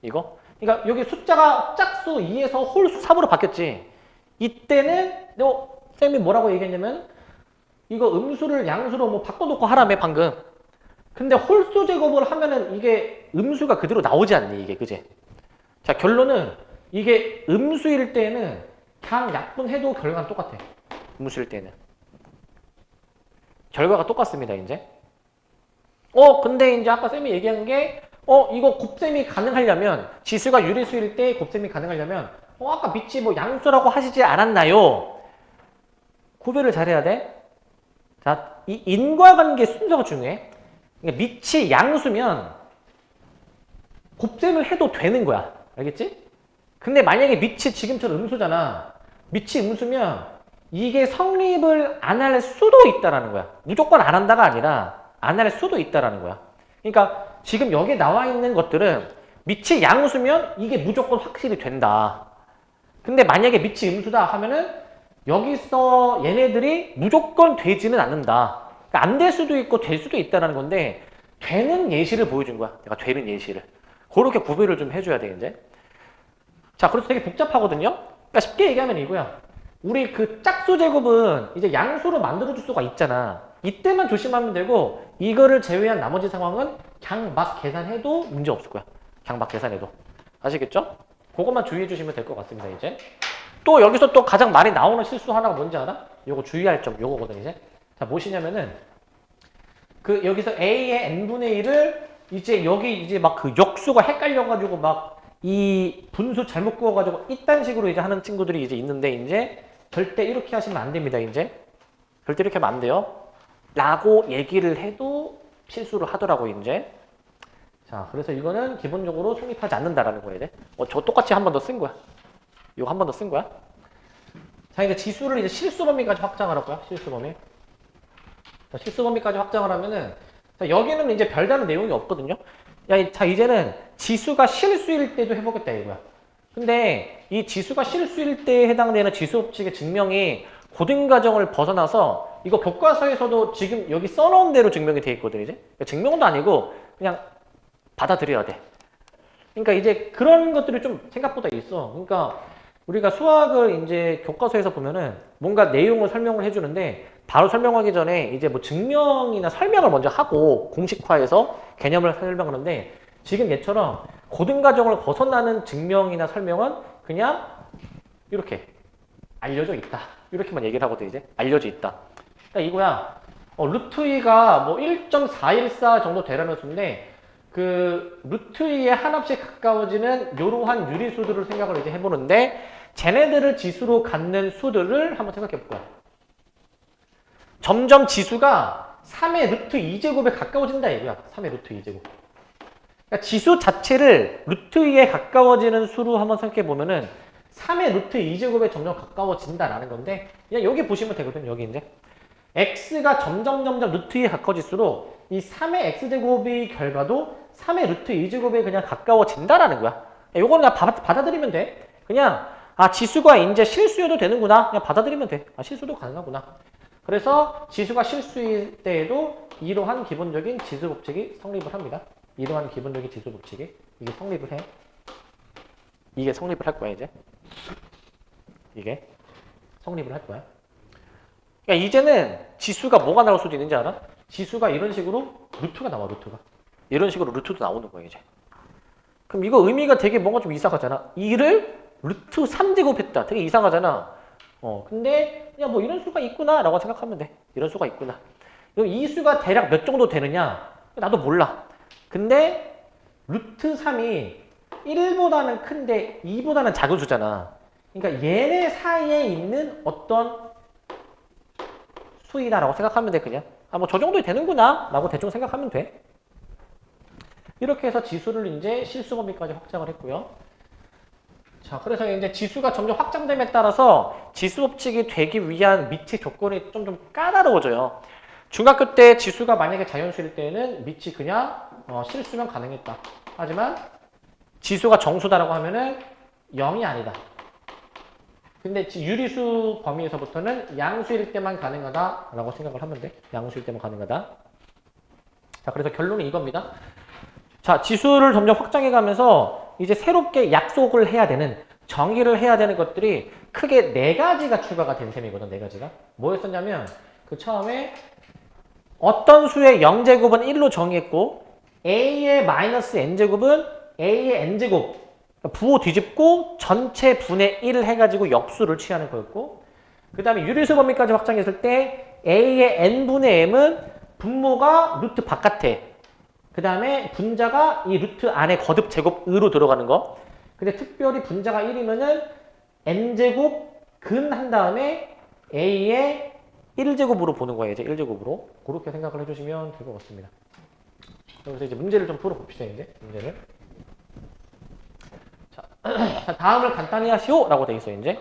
이거. 그러니까 여기 숫자가 짝수 2에서 홀수 3으로 바뀌었지. 이때는 쌤이 뭐라고 얘기했냐면 이거 음수를 양수로 뭐 바꿔놓고 하라며 방금. 근데 홀수 제곱을 하면은 이게 음수가 그대로 나오지 않니 이게 그지? 자, 결론은 이게 음수일 때는 그냥 약분해도 결과는 똑같아. 음수일 때는 결과가 똑같습니다 이제. 근데 이제 아까 쌤이 얘기한 게 이거 곱셈이 가능하려면 지수가 유리수일 때 곱셈이 가능하려면 아까 밑이 뭐 양수라고 하시지 않았나요? 구별을 잘해야 돼. 자, 이 인과관계 순서가 중요해. 그러니까 밑이 양수면 곱셈을 해도 되는 거야. 알겠지? 근데 만약에 밑이 지금처럼 음수잖아. 미치 음수면 이게 성립을 안 할 수도 있다라는 거야. 무조건 안 한다가 아니라 안 할 수도 있다라는 거야. 그러니까 지금 여기 나와 있는 것들은 미치 양수면 이게 무조건 확실히 된다. 근데 만약에 미치 음수다 하면은 여기서 얘네들이 무조건 되지는 않는다. 그러니까 안 될 수도 있고 될 수도 있다라는 건데 되는 예시를 보여준 거야. 내가 되는 예시를. 그렇게 구별을 좀 해줘야 돼 이제. 자, 그래서 되게 복잡하거든요. 그러니까 쉽게 얘기하면 이거야. 우리 그 짝수 제곱은 이제 양수로 만들어줄 수가 있잖아. 이때만 조심하면 되고 이거를 제외한 나머지 상황은 그냥 막 계산해도 문제 없을 거야. 그냥 막 계산해도. 아시겠죠? 그것만 주의해 주시면 될 것 같습니다, 이제. 또 여기서 또 가장 많이 나오는 실수 하나가 뭔지 알아? 요거 주의할 점 요거거든, 이제. 자, 무엇이냐면은 그 여기서 a의 n분의 1을 이제 여기 이제 막 그 역수가 헷갈려가지고 막 이 분수 잘못 구워가지고 이딴 식으로 이제 하는 친구들이 이제 있는데 이제 절대 이렇게 하시면 안 됩니다, 이제. 절대 이렇게 하면 안 돼요. 라고 얘기를 해도 실수를 하더라고, 이제. 자, 그래서 이거는 기본적으로 성립하지 않는다라는 거예요, 이제. 저 똑같이 한 번 더 쓴 거야. 이거 한 번 더 쓴 거야. 자, 이제 지수를 이제 실수 범위까지 확장을 할 거야, 실수 범위. 자, 실수 범위까지 확장을 하면은, 자, 여기는 이제 별다른 내용이 없거든요. 야, 자, 이제는 지수가 실수일 때도 해보겠다, 이거야. 근데 이 지수가 실수일 때에 해당되는 지수 법칙의 증명이 고등과정을 벗어나서 이거 교과서에서도 지금 여기 써놓은 대로 증명이 돼 있거든, 이제. 그러니까 증명도 아니고 그냥 받아들여야 돼. 그러니까 이제 그런 것들이 좀 생각보다 있어. 그러니까 우리가 수학을 이제 교과서에서 보면은 뭔가 내용을 설명을 해주는데 바로 설명하기 전에 이제 뭐 증명이나 설명을 먼저 하고 공식화해서 개념을 설명하는데 지금 얘처럼 고등과정을 벗어나는 증명이나 설명은 그냥 이렇게 알려져 있다. 이렇게만 얘기를 하거든, 이제. 알려져 있다. 그러니까 이거야. 루트 2가 뭐 1.414 정도 되라는 수인데 그 루트 2에 한없이 가까워지는 이러한 유리수들을 생각을 이제 해보는데 쟤네들을 지수로 갖는 수들을 한번 생각해 볼 거야. 점점 지수가 3의 루트 2제곱에 가까워진다 이거야. 3의 루트 2제곱. 그러니까 지수 자체를 루트 2에 가까워지는 수로 한번 생각해 보면은 3의 루트 2제곱에 점점 가까워진다라는 건데 그냥 여기 보시면 되거든. 여기 이제 x가 점점 루트 2에 가까워질수록 이 3의 x제곱의 결과도 3의 루트 2제곱에 그냥 가까워진다라는 거야. 요거는 그냥 받아들이면 돼. 그냥 지수가 이제 실수여도 되는구나. 그냥 받아들이면 돼. 실수도 가능하구나. 그래서 지수가 실수일 때에도 이러한 기본적인 지수 법칙이 성립을 합니다. 이러한 기본적인 지수 법칙이 이게 성립을 해. 이게 성립을 할 거야, 이제. 이게 성립을 할 거야. 그러니까 이제는 지수가 뭐가 나올 수도 있는지 알아? 지수가 이런 식으로 루트가 나와, 루트가. 이런 식으로 루트도 나오는 거야, 이제. 그럼 이거 의미가 되게 뭔가 좀 이상하잖아. 2를 루트 3제곱 했다. 되게 이상하잖아. 근데 그냥 뭐 이런 수가 있구나 라고 생각하면 돼. 이런 수가 있구나. 그럼 이 수가 대략 몇 정도 되느냐? 나도 몰라. 근데 루트 3이 1보다는 큰데 2보다는 작은 수잖아. 그러니까 얘네 사이에 있는 어떤 수이다라고 생각하면 돼, 그냥. 뭐 저 정도 되는구나 라고 대충 생각하면 돼. 이렇게 해서 지수를 이제 실수 범위까지 확장을 했고요. 자, 그래서 이제 지수가 점점 확장됨에 따라서 지수 법칙이 되기 위한 미치 조건이 좀 까다로워져요. 중학교 때 지수가 만약에 자연수일 때는 미치 그냥 실수면 가능했다. 하지만 지수가 정수다라고 하면은 0이 아니다. 근데 유리수 범위에서부터는 양수일 때만 가능하다라고 생각을 하면 돼. 양수일 때만 가능하다. 자, 그래서 결론은 이겁니다. 자, 지수를 점점 확장해 가면서 이제 새롭게 약속을 해야 되는, 정의를 해야 되는 것들이 크게 4가지가 추가가 된 셈이거든, 4가지가. 뭐였었냐면, 그 처음에 어떤 수의 0제곱은 1로 정의했고, a의 마이너스 n제곱은 a의 n제곱, 부호 뒤집고 전체 분의 1을 해가지고 역수를 취하는 거였고, 그 다음에 유리수 범위까지 확장했을 때 a의 n분의 m은 분모가 루트 바깥에, 그 다음에 분자가 이 루트 안에 거듭 제곱으로 들어가는 거. 근데 특별히 분자가 1이면은 n제곱 근 한 다음에 a의 1제곱으로 보는 거예요. 이제 1제곱으로. 그렇게 생각을 해주시면 될 것 같습니다. 그래서 이제 문제를 좀 풀어봅시다. 이제 문제를. 자, 다음을 간단히 하시오 라고 돼 있어요. 이제.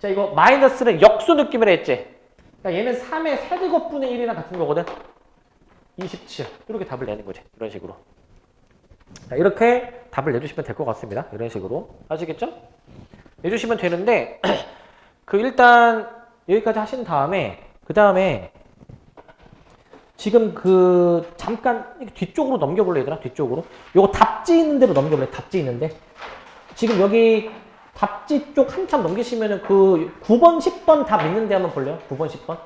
자, 이거 마이너스는 역수 느낌으로 했지. 그러니까 얘는 3의 세제곱분의 1이랑 같은 거거든. 27. 이렇게 답을 내는 거지. 이런 식으로. 자, 이렇게 답을 내주시면 될 것 같습니다. 이런 식으로. 아시겠죠? 내주시면 되는데, 일단, 여기까지 하신 다음에, 그 다음에, 지금 잠깐, 뒤쪽으로 넘겨볼래, 얘들아? 뒤쪽으로. 요거 답지 있는 대로 넘겨볼래? 답지 있는데. 지금 여기, 답지 쪽 한참 넘기시면은 9번, 10번 답 있는데 한번 볼래요? 9번, 10번?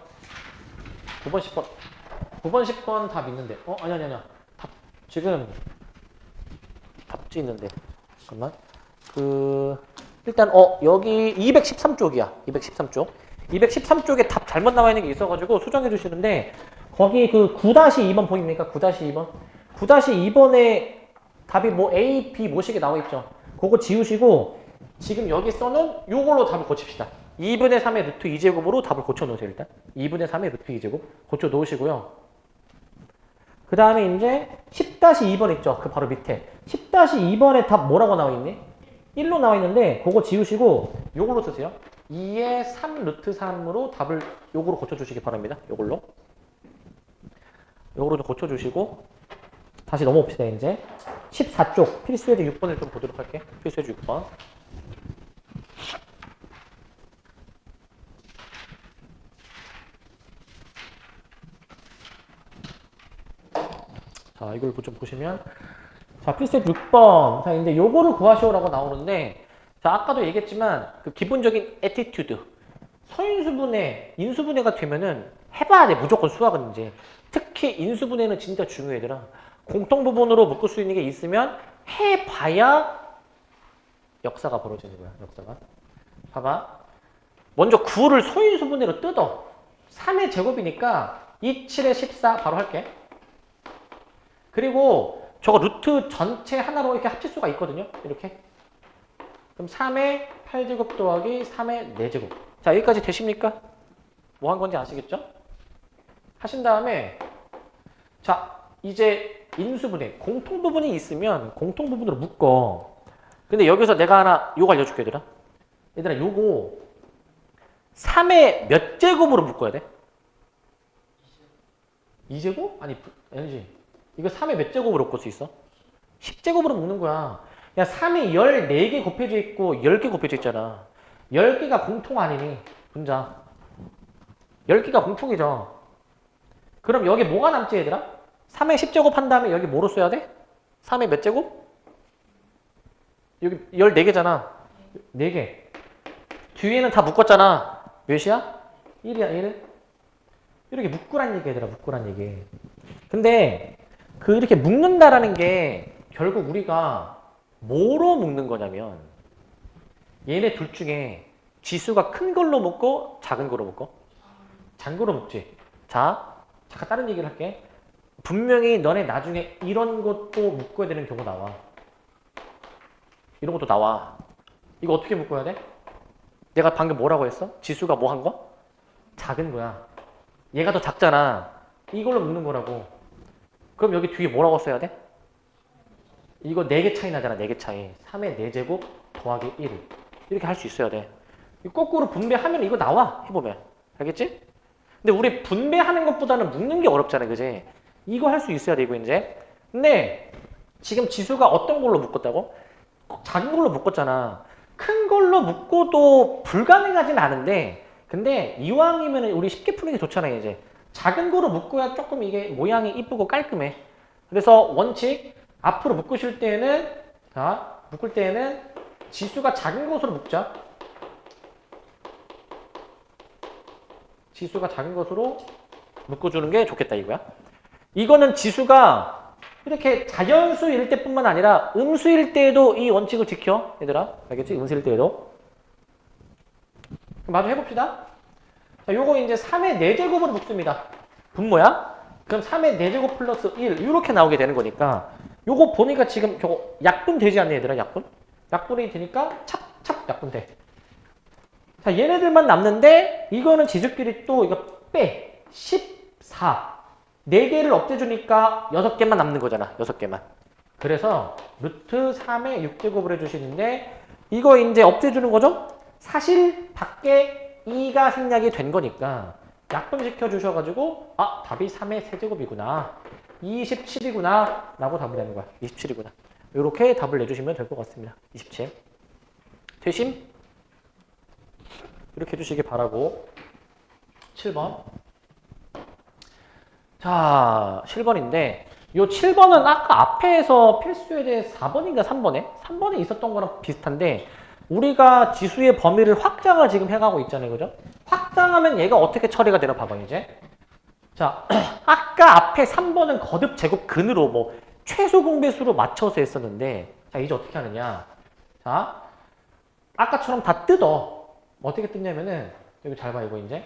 9번, 10번. 9번, 10번 답 있는데. 아니야. 지금, 답지 있는데. 잠깐만. 일단, 여기 213쪽이야. 213쪽. 213쪽에 답 잘못 나와 있는 게 있어가지고 수정해 주시는데, 거기 9-2번 보입니까? 9-2번? 9-2번에 답이 뭐 A, B 모시게 나와 있죠. 그거 지우시고, 지금 여기 써놓은 요걸로 답을 고칩시다. 2분의 3의 루트 2제곱으로 답을 고쳐 놓으세요, 일단. 2분의 3의 루트 2제곱. 고쳐 놓으시고요. 그 다음에 이제 10-2번 있죠. 그 바로 밑에. 10-2번에 답 뭐라고 나와 있니? 1로 나와 있는데, 그거 지우시고, 요걸로 쓰세요. 2의 3 루트 3으로 답을 요거로 고쳐주시기 바랍니다. 요걸로 좀 고쳐주시고, 다시 넘어옵시다, 이제. 14쪽, 필수예제 6번을 좀 보도록 할게. 필수예제 6번. 자, 이걸 좀 보시면. 자, 필수예제 6번. 자, 이제 요거를 구하시오라고 나오는데, 자, 아까도 얘기했지만, 기본적인 애티튜드. 서인수분해, 인수분해가 되면은 해봐야 돼, 무조건 수학은 이제. 특히 인수분해는 진짜 중요해, 얘들아. 공통부분으로 묶을 수 있는 게 있으면 해봐야 역사가 벌어지는 거야, 역사가. 봐봐. 먼저 9를 소인수분해로 뜯어. 3의 제곱이니까 2, 7에 14 바로 할게. 그리고 저거 루트 전체 하나로 이렇게 합칠 수가 있거든요. 이렇게. 그럼 3의 8제곱 더하기 3의 4제곱. 자, 여기까지 되십니까? 뭐 한 건지 아시겠죠? 하신 다음에, 자, 이제 인수분해. 공통부분이 있으면 공통부분으로 묶어. 근데 여기서 내가 하나 요거 알려줄게, 얘들아. 얘들아, 요거 3의 몇 제곱으로 묶어야 돼? 2제곱? 아니지. 이거 3의 몇 제곱으로 묶을 수 있어? 10제곱으로 묶는 거야. 야, 3이 14개 곱해져 있고 10개 곱해져 있잖아. 10개가 공통 아니니? 분자. 10개가 공통이죠. 그럼 여기 뭐가 남지, 얘들아? 3의 10제곱 한 다음에 여기 뭐로 써야 돼? 3의 몇 제곱? 여기 14개잖아. 4개. 뒤에는 다 묶었잖아. 몇이야? 1이야, 1. 이렇게 묶으란 얘기, 얘들아. 묶으란 얘기. 근데 이렇게 묶는다라는 게 결국 우리가 뭐로 묶는 거냐면 얘네 둘 중에 지수가 큰 걸로 묶고 작은 걸로 묶어? 작은 걸로 묶지. 자, 잠깐 다른 얘기를 할게. 분명히 너네 나중에 이런 것도 묶어야 되는 경우 나와. 이런 것도 나와. 이거 어떻게 묶어야 돼? 내가 방금 뭐라고 했어? 지수가 뭐 한 거? 작은 거야. 얘가 더 작잖아. 이걸로 묶는 거라고. 그럼 여기 뒤에 뭐라고 써야 돼? 이거 4개 차이 나잖아. 4개 차이. 3의 4제곱 더하기 1. 이렇게 할 수 있어야 돼. 거꾸로 분배하면 이거 나와. 해보면. 알겠지? 근데 우리 분배하는 것보다는 묶는 게 어렵잖아. 그지? 이거 할 수 있어야 되고 이제. 근데 지금 지수가 어떤 걸로 묶었다고? 작은 걸로 묶었잖아. 큰 걸로 묶어도 불가능하진 않은데, 근데 이왕이면 우리 쉽게 푸는 게 좋잖아요. 이제 작은 거로 묶어야 조금 이게 모양이 이쁘고 깔끔해. 그래서 원칙, 앞으로 묶으실 때는, 자, 묶을 때는 지수가 작은 것으로 묶자. 지수가 작은 것으로 묶어주는 게 좋겠다 이거야. 이거는 지수가 이렇게 자연수일 때뿐만 아니라 음수일 때에도 이 원칙을 지켜. 얘들아, 알겠지? 음수일 때에도. 마저 해봅시다. 자, 요거 이제 3의 4제곱으로 묶습니다. 분모야? 그럼 3의 4제곱 플러스 1 이렇게 나오게 되는 거니까 요거 보니까 지금 저거 약분 되지 않네, 얘들아? 약분? 약분이 되니까 찹찹 약분 돼. 자, 얘네들만 남는데 이거는 지수끼리 또 이거 빼. 14. 4개를 없애주니까 6개만 남는 거잖아. 6개만. 그래서 루트 3의 6제곱을 해주시는데 이거 이제 없애주는 거죠? 사실 밖에 2가 생략이 된 거니까 약분시켜 주셔가지고 아 답이 3의 세제곱이구나 27이구나 라고 답을 내는 거야. 27이구나. 이렇게 답을 내주시면 될 것 같습니다. 27 되심? 이렇게 해주시기 바라고. 7번. 자, 7번인데 요 7번은 아까 앞에서 필수에 대해 4번인가 3번에? 3번에 있었던 거랑 비슷한데 우리가 지수의 범위를 확장을 지금 해가고 있잖아요. 그죠? 확장하면 얘가 어떻게 처리가 되나 봐봐 이제. 자, 아까 앞에 3번은 거듭 제곱 근으로 뭐 최소 공배수로 맞춰서 했었는데 자, 이제 어떻게 하느냐. 자, 아까처럼 다 뜯어. 어떻게 뜯냐면은 여기 잘 봐 이거 이제.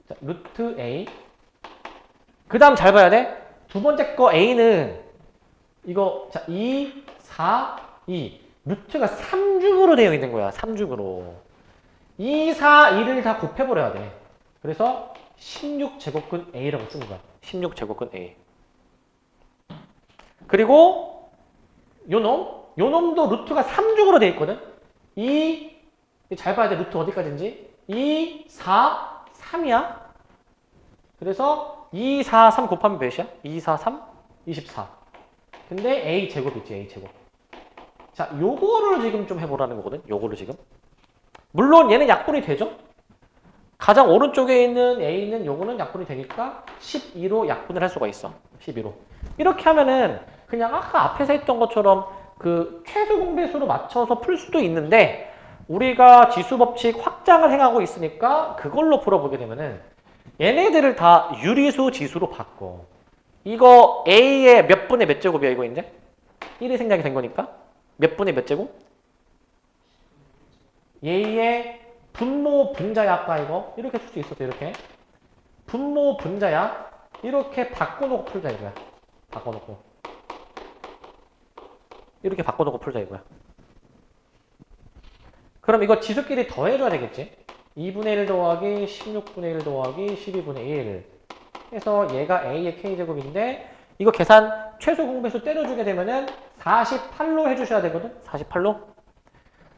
자, 루트 A 그 다음 잘 봐야 돼. 두 번째 거 A는 이거 자 2, 4, 2 루트가 3죽으로 되어 있는 거야. 3죽으로 2, 4, 2를 다 곱해버려야 돼. 그래서 16제곱근 A라고 쓰는 거야. 16제곱근 A. 그리고 요 놈도 루트가 3죽으로 되어 있거든. 2, 잘 봐야 돼. 루트 어디까지인지. 2, 4, 3이야. 그래서 2, 4, 3 곱하면 몇이야? 2, 4, 3, 24. 근데 A 제곱이지, A 제곱. 자, 요거를 지금 좀 해보라는 거거든. 요거를 지금. 물론 얘는 약분이 되죠? 가장 오른쪽에 있는 A는 요거는 약분이 되니까 12로 약분을 할 수가 있어. 12로. 이렇게 하면은 그냥 아까 앞에서 했던 것처럼 그 최소 공배수로 맞춰서 풀 수도 있는데 우리가 지수 법칙 확장을 해가고 있으니까 그걸로 풀어보게 되면은 얘네들을 다 유리수 지수로 바꿔. 이거 A의 몇 분의 몇 제곱이야 이거 이제? 1이 생략이 된 거니까 몇 분의 몇 제곱? 얘의 분모 분자야 아까 이거 이렇게 쓸 수 있었어. 이렇게 분모 분자야 이렇게 바꿔놓고 풀자 이거야. 바꿔놓고 이렇게 바꿔놓고 풀자 이거야. 그럼 이거 지수끼리 더해줘야 되겠지? 2분의 1 더하기 16분의 1 더하기 12분의 1 해서 얘가 A의 K제곱인데 이거 계산 최소 공배수 때려주게 되면은 48로 해주셔야 되거든? 48로?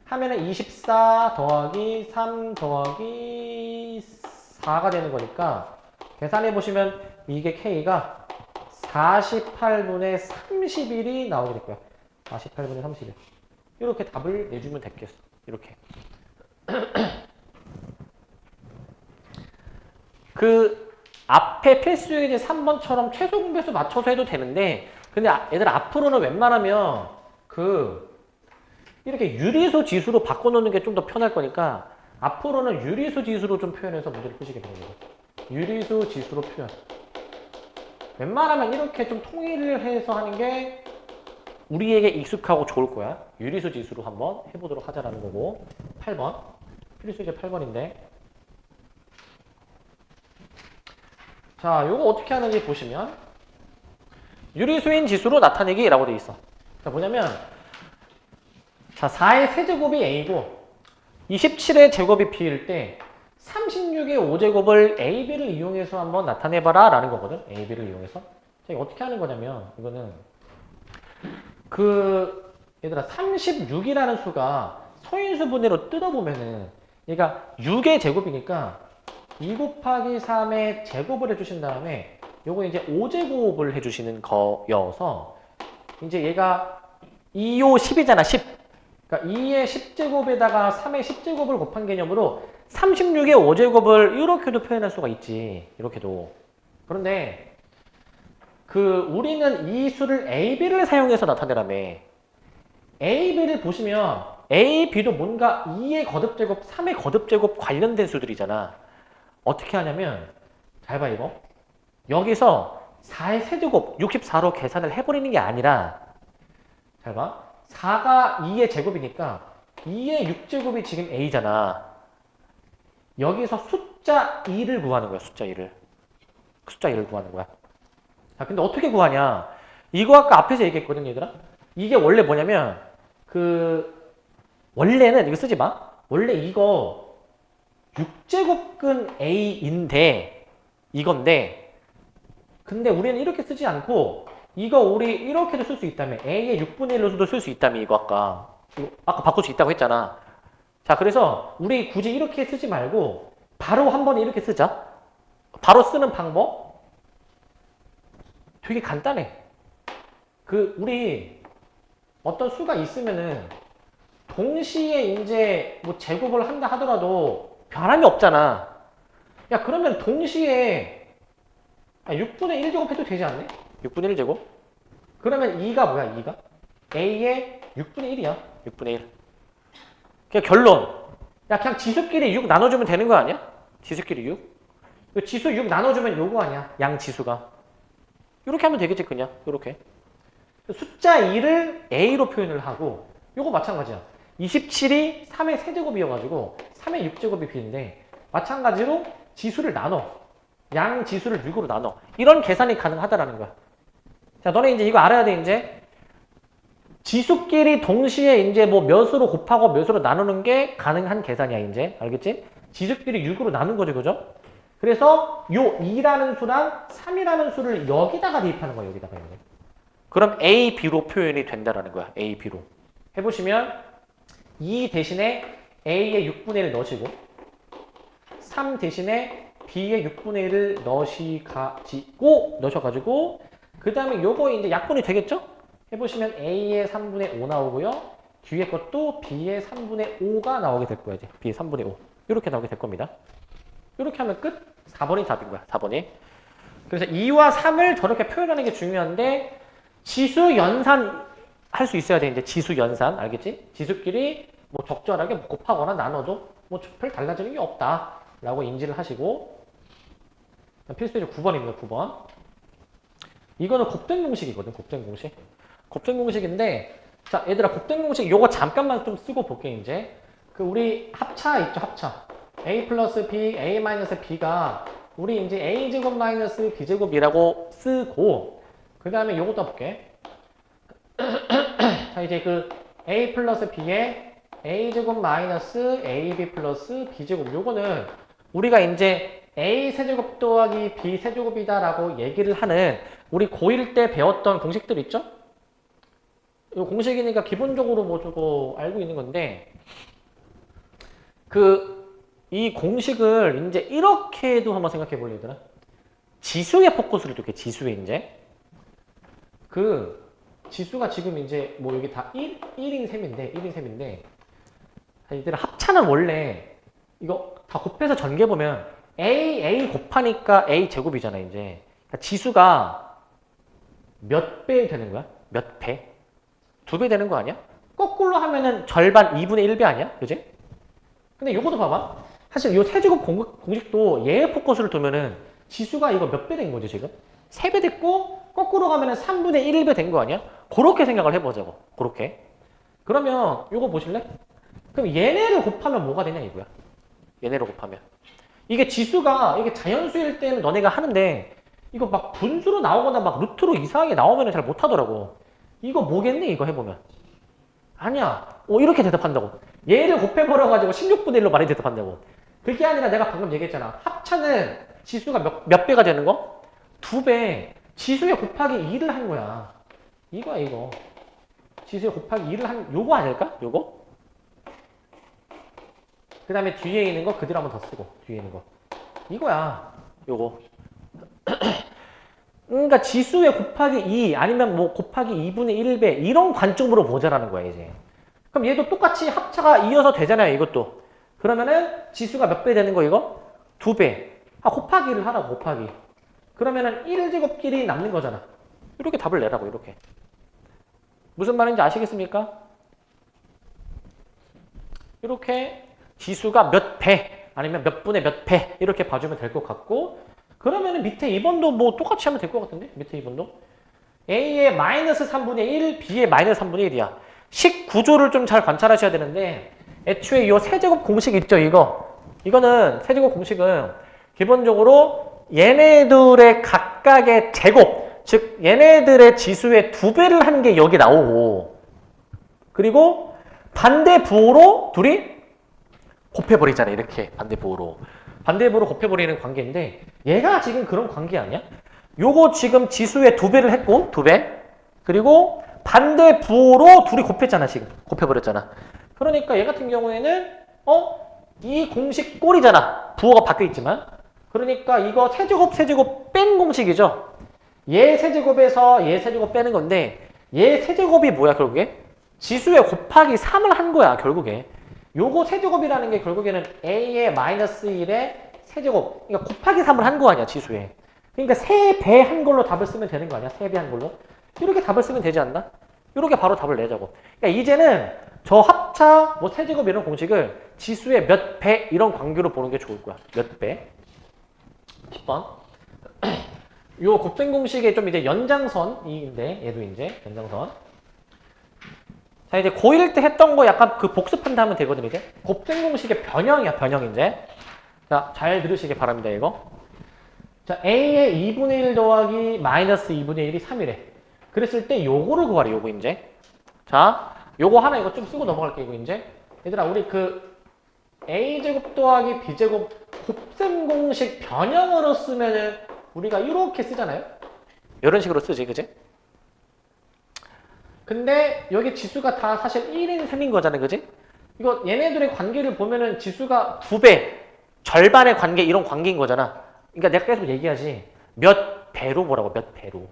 하면은 24 더하기 3 더하기 4가 되는 거니까 계산해보시면 이게 K가 48분의 31이 나오게 될 거야. 48분의 31. 이렇게 답을 내주면 됐겠어. 이렇게. 그 앞에 필수의 이제 3번처럼 최소 공배수 맞춰서 해도 되는데 근데 얘들 앞으로는 웬만하면 이렇게 유리수 지수로 바꿔놓는 게 좀 더 편할 거니까 앞으로는 유리수 지수로 좀 표현해서 문제를 푸시게 되는 거예요. 유리수 지수로 표현. 웬만하면 이렇게 좀 통일을 해서 하는 게 우리에게 익숙하고 좋을 거야. 유리수 지수로 한번 해보도록 하자라는 거고. 8번. 필수제 8번인데. 자, 요거 어떻게 하는지 보시면 유리수인 지수로 나타내기 라고 되어 있어. 자, 뭐냐면 자, 4의 세제곱이 A고 27의 제곱이 B일 때 36의 5제곱을 A, B를 이용해서 한번 나타내봐라 라는 거거든. A, B를 이용해서. 자, 이거 어떻게 하는 거냐면 이거는 얘들아 36이라는 수가 소인수 분해로 뜯어보면은 얘가 6의 제곱이니까 2 곱하기 3의 제곱을 해주신 다음에 요거 이제 5제곱을 해주시는 거여서 이제 얘가 2요 10이잖아 10. 그러니까 2의 10제곱에다가 3의 10제곱을 곱한 개념으로 36의 5제곱을 이렇게도 표현할 수가 있지. 이렇게도. 그런데 우리는 이 수를 A, B를 사용해서 나타내라며. A, B를 보시면 A, B도 뭔가 2의 거듭제곱, 3의 거듭제곱 관련된 수들이잖아. 어떻게 하냐면 잘 봐 이거. 여기서 4의 세제곱 64로 계산을 해버리는 게 아니라 잘 봐. 4가 2의 제곱이니까 2의 6제곱이 지금 A잖아. 여기서 숫자 2를 구하는 거야. 숫자 2를. 숫자 2를 구하는 거야. 자, 근데 어떻게 구하냐? 이거 아까 앞에서 얘기했거든, 얘들아. 이게 원래 뭐냐면 원래는 이거 쓰지 마. 원래 이거 6제곱근 A인데 이건데 근데 우리는 이렇게 쓰지 않고 이거 우리 이렇게도 쓸 수 있다며. A의 6분의 1로도 쓸 수 있다며. 이거 아까 바꿀 수 있다고 했잖아. 자, 그래서 우리 굳이 이렇게 쓰지 말고 바로 한 번에 이렇게 쓰자. 바로 쓰는 방법 되게 간단해. 우리 어떤 수가 있으면은 동시에 이제 뭐 제곱을 한다 하더라도 변함이 없잖아. 야, 그러면 동시에 6분의 1제곱 해도 되지 않네? 6분의 1제곱? 그러면 2가 뭐야, 2가? A의 6분의 1이야. 6분의 1. 그냥 결론. 야, 그냥 지수끼리 6 나눠주면 되는 거 아니야? 지수끼리 6? 지수 6 나눠주면 요거 아니야? 양 지수가. 이렇게 하면 되겠지, 그냥. 이렇게. 숫자 2를 A로 표현을 하고, 요거 마찬가지야. 27이 3의 세제곱이어가지고 3의 6제곱이 B인데, 마찬가지로 지수를 나눠. 양 지수를 6으로 나눠. 이런 계산이 가능하다라는 거야. 자, 너네 이제 이거 알아야 돼, 이제. 지수끼리 동시에 이제 뭐 몇으로 곱하고 몇으로 나누는 게 가능한 계산이야, 이제. 알겠지? 지수끼리 6으로 나눈 거죠, 그죠? 그래서 요 2라는 수랑 3이라는 수를 여기다가 대입하는 거야, 여기다가. 이제. 그럼 A, B로 표현이 된다라는 거야, A, B로. 해보시면 2 대신에 A의 6분의 1 넣으시고 3 대신에 B의 6분의 1을 넣으셔가지고 그 다음에 요거 이제 약분이 되겠죠? 해보시면 A의 3분의 5 나오고요. 뒤에 것도 B의 3분의 5가 나오게 될 거야, 이제. B의 3분의 5. 이렇게 나오게 될 겁니다. 이렇게 하면 끝. 4번이 답인 거야, 4번이. 그래서 2와 3을 저렇게 표현하는 게 중요한데, 지수 연산 할 수 있어야 돼, 이제. 지수 연산. 알겠지? 지수끼리 뭐 적절하게 뭐 곱하거나 나눠도 뭐 별 달라지는 게 없다. 라고 인지를 하시고, 필수제 9번입니다, 9번. 이거는 곱셈 공식이거든, 곱셈 공식. 곱셈 공식인데, 자, 얘들아, 곱셈 공식 요거 잠깐만 좀 쓰고 볼게, 이제. 우리 합차 있죠, 합차. A 플러스 B, A 마이너스 B가 우리 이제 A제곱 마이너스 B제곱이라고 쓰고, 그 다음에 요것도 볼게. 자, 이제 A 플러스 B에 A제곱 마이너스 AB 플러스 B제곱. 요거는 우리가 이제 A 세제곱 더하기 B 세제곱이다라고 얘기를 하는 우리 고1 때 배웠던 공식들 있죠? 이 공식이니까 기본적으로 뭐 저거 알고 있는 건데, 이 공식을 이제 이렇게도 한번 생각해 볼래, 얘들아. 지수에 포커스를 둘게, 지수에 이제. 지수가 지금 이제 뭐 여기 다 1인 셈인데, 얘들아, 합차는 원래 이거 다 곱해서 전개해보면 A 곱하니까 A 제곱이잖아, 이제. 그러니까 지수가 몇 배 되는 거야? 몇 배? 2배 되는 거 아니야? 거꾸로 하면은 절반 2분의 1배 아니야? 그지? 근데 요것도 봐봐. 사실 요 세제곱 공식도 얘의 포커스를 두면은 지수가 이거 몇 배 된 거지, 지금? 3배 됐고, 거꾸로 가면은 3분의 1배 된 거 아니야? 그렇게 생각을 해보자고. 그렇게. 그러면 요거 보실래? 그럼 얘네를 곱하면 뭐가 되냐, 이거야. 얘네를 곱하면. 이게 지수가, 이게 자연수일 때는 너네가 하는데, 이거 막 분수로 나오거나 막 루트로 이상하게 나오면 잘 못하더라고. 이거 뭐겠니, 이거 해보면. 아니야. 이렇게 대답한다고. 얘를 곱해버려가지고 16분의 1로 많이 대답한다고. 그게 아니라 내가 방금 얘기했잖아. 합차는 지수가 몇 배가 되는 거? 2배. 지수에 곱하기 2를 한 거야. 이거야, 이거. 지수에 곱하기 2를 한, 요거 아닐까? 요거? 그 다음에 뒤에 있는 거 그대로 한번 더 쓰고. 뒤에 있는 거. 이거야. 요거. 그러니까 지수에 곱하기 2 아니면 뭐 곱하기 2분의 1배 이런 관점으로 보자라는 거야, 이제. 그럼 얘도 똑같이 합차가 이어서 되잖아요, 이것도. 그러면은 지수가 몇 배 되는 거, 이거? 2배. 곱하기를 하라고, 곱하기. 그러면은 1제곱끼리 남는 거잖아. 이렇게 답을 내라고, 이렇게. 무슨 말인지 아시겠습니까? 이렇게 지수가 몇 배, 아니면 몇 분의 몇 배, 이렇게 봐주면 될 것 같고, 그러면은 밑에 2번도 뭐 똑같이 하면 될 것 같은데? 밑에 2번도. A의 마이너스 3분의 1, B의 마이너스 3분의 1이야. 식 구조를 좀 잘 관찰하셔야 되는데, 애초에 이 세제곱 공식 있죠, 이거. 이거는, 세제곱 공식은 기본적으로 얘네들의 각각의 제곱, 즉, 얘네들의 지수의 2배를 하는 게 여기 나오고, 그리고 반대 부호로 둘이 곱해버리잖아, 이렇게. 반대 부호로. 반대 부호로 곱해버리는 관계인데, 얘가 지금 그런 관계 아니야? 요거 지금 지수의 2배를 했고, 2배. 그리고 반대 부호로 둘이 곱했잖아, 지금. 곱해버렸잖아. 그러니까 얘 같은 경우에는 이 공식 꼴이잖아. 부호가 바뀌어 있지만. 그러니까 이거 세제곱 뺀 공식이죠. 얘 세제곱에서 얘 세제곱 빼는 건데 얘 세제곱이 뭐야 결국에? 지수에 곱하기 3을 한 거야 결국에. 요거 세제곱이라는 게 결국에는 a의 마이너스 1의 세제곱. 그러니까 곱하기 3을 한 거 아니야 지수에. 그러니까 3배 한 걸로 답을 쓰면 되는 거 아니야? 3배 한 걸로. 이렇게 답을 쓰면 되지 않나? 이렇게 바로 답을 내자고. 그러니까 이제는 저 합차, 뭐 세제곱 이런 공식을 지수의 몇 배 이런 관계로 보는 게 좋을 거야. 몇 배. 10번. 요 곱셈 공식의 좀 이제 연장선인데 얘도 이제 연장선. 자 이제 고1 때 했던 거 약간 그 복습한다 하면 되거든 이제. 곱셈 공식의 변형이야 변형 이제. 자 잘 들으시기 바랍니다 이거. 자 a의 2분의 1 더하기 마이너스 2분의 1이 3이래. 그랬을 때 요거를 구하래 요거 이제. 자 요거 하나 이거 좀 쓰고 넘어갈게 이거 이제. 얘들아 우리 그 a제곱 더하기 b제곱 곱셈 공식 변형으로 쓰면은 우리가 이렇게 쓰잖아요. 이런 식으로 쓰지 그지? 근데 여기 지수가 다 사실 1인 셈인 거잖아요 그지? 이거 얘네들의 관계를 보면은 지수가 2배 절반의 관계 이런 관계인 거잖아. 그러니까 내가 계속 얘기하지 몇 배로 보라고 몇 배로.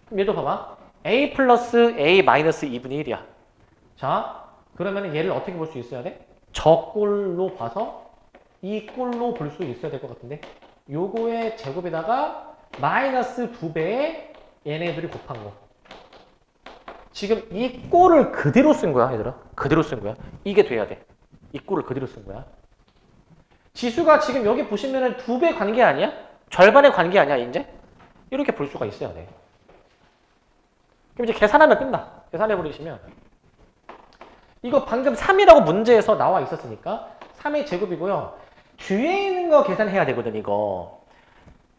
그럼 얘도 봐봐 a 플러스 a 마이너스 2분의 1이야. 자 그러면 얘를 어떻게 볼 수 있어야 돼? 저 꼴로 봐서 이 꼴로 볼 수 있어야 될 것 같은데 요거의 제곱에다가 마이너스 2배에 얘네들이 곱한 거. 지금 이 꼴을 그대로 쓴 거야 얘들아. 그대로 쓴 거야. 이게 돼야 돼. 이 꼴을 그대로 쓴 거야. 지수가 지금 여기 보시면은 2배 관계 아니야? 절반의 관계 아니야 이제? 이렇게 볼 수가 있어야 돼. 그럼 이제 계산하면 끝나. 계산해 버리시면 이거 방금 3이라고 문제에서 나와 있었으니까 3의 제곱이고요. 뒤에 있는 거 계산해야 되거든 이거.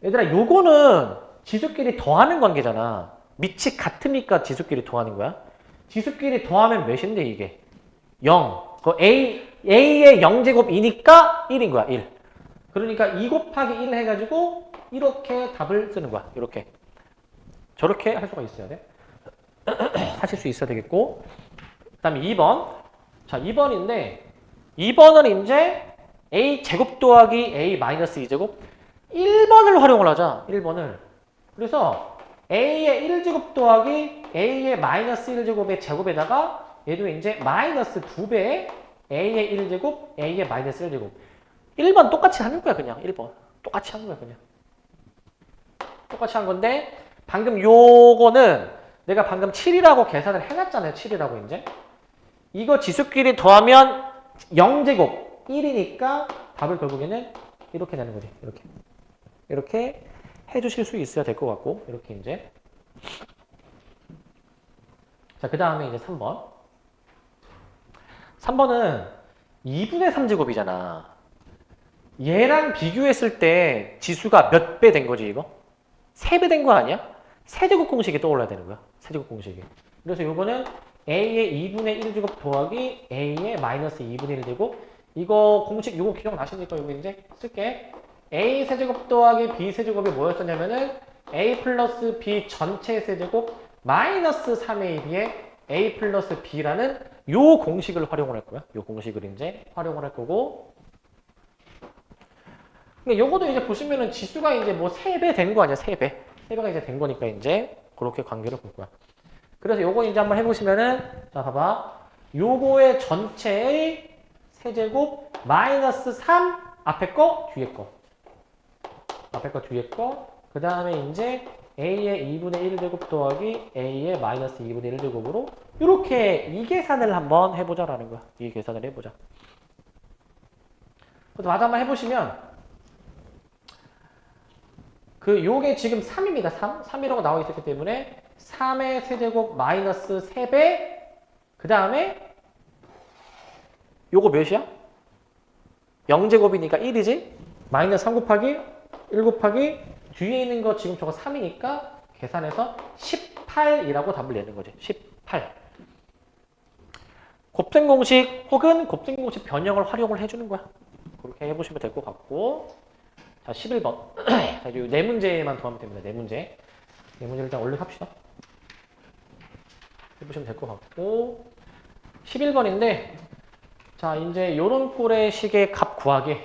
얘들아 요거는 지수끼리 더하는 관계잖아. 밑이 같으니까 지수끼리 더하는 거야. 지수끼리 더하면 몇인데 이게? 0. 그 a의 0제곱이니까 1인 거야 1. 그러니까 2 곱하기 1 해가지고 이렇게 답을 쓰는 거야. 이렇게. 저렇게 할 수가 있어야 돼. 하실 수 있어야 되겠고. 그 다음에 2번. 자, 2번인데, 2번은 이제 a 제곱 더하기 a 마이너스 2제곱. 1번을 활용을 하자. 1번을. 그래서 a의 1제곱 더하기 a의 마이너스 1제곱의 제곱에다가 얘도 이제 마이너스 2배의 a의 1제곱, a의 마이너스 1제곱. 1번 똑같이 하는 거야, 그냥. 1번. 똑같이 하는 거야, 그냥. 똑같이 한 건데, 방금 요거는 내가 방금 7이라고 계산을 해놨잖아요. 7이라고 이제. 이거 지수끼리 더하면 0제곱 1이니까 답을 결국에는 이렇게 되는 거지. 이렇게. 이렇게 해주실 수 있어야 될 것 같고 이렇게 이제. 자, 그 다음에 이제 3번. 3번은 2분의 3제곱이잖아. 얘랑 비교했을 때 지수가 몇 배 된 거지 이거? 3배 된 거 아니야? 세제곱 공식이 떠올라야 되는 거야. 세제곱 공식이. 그래서 요거는 a의 2분의 1제곱 더하기 a의 마이너스 2분의 1제곱. 이거 공식 요거 기억나십니까? 요거 이제 쓸게. a 세제곱 더하기 b 세제곱이 뭐였었냐면은 a 플러스 b 전체 세제곱 마이너스 3ab의 a 플러스 b라는 요 공식을 활용을 할 거야. 요 공식을 이제 활용을 할 거고. 근데 요거도 이제 보시면은 지수가 이제 뭐 3배 된 거 아니야? 3배. 3배가 이제 된 거니까 이제 그렇게 관계를 볼 거야. 그래서 요거 이제 한번 해보시면은, 자, 봐봐. 요거의 전체의 세제곱 마이너스 3 앞에 거, 뒤에 거. 앞에 거, 뒤에 거. 그 다음에 이제 a의 2분의 1제곱 더하기 a의 마이너스 2분의 1제곱으로 이렇게 이 계산을 한번 해보자라는 거야. 이 계산을 해보자. 그래서 마저 한번 해보시면 그 요게 지금 3입니다. 3이라고 나와 있었기 때문에 3의 세제곱 마이너스 3배 그 다음에 요거 몇이야? 0제곱이니까 1이지? 마이너스 3 곱하기 1 곱하기 뒤에 있는 거 지금 저거 3이니까 계산해서 18이라고 답을 내는 거지. 18. 곱셈 공식 혹은 곱셈 공식 변형을 활용을 해주는 거야. 그렇게 해보시면 될 것 같고. 자, 11번. 자, 이제 네 문제만 더 하면 됩니다. 네 문제. 네 문제 일단 얼른 합시다. 해보시면 될 것 같고. 11번인데, 자, 이제 요런 꼴의 식의 값 구하기.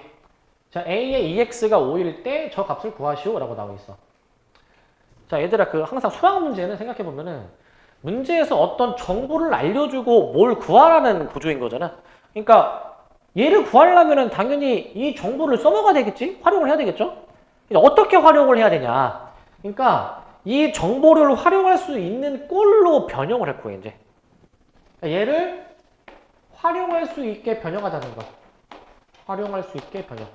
자, A의 EX가 5일 때 저 값을 구하시오 라고 나와 있어. 자, 얘들아, 그 항상 수학 문제는 생각해 보면은 문제에서 어떤 정보를 알려주고 뭘 구하라는 구조인 거잖아. 그러니까 얘를 구하려면은 당연히 이 정보를 써먹어야 되겠지? 활용을 해야 되겠죠? 어떻게 활용을 해야 되냐? 그러니까 이 정보를 활용할 수 있는 꼴로 변형을 할 거야, 이제. 그러니까 얘를 활용할 수 있게 변형하자는 거. 활용할 수 있게 변형.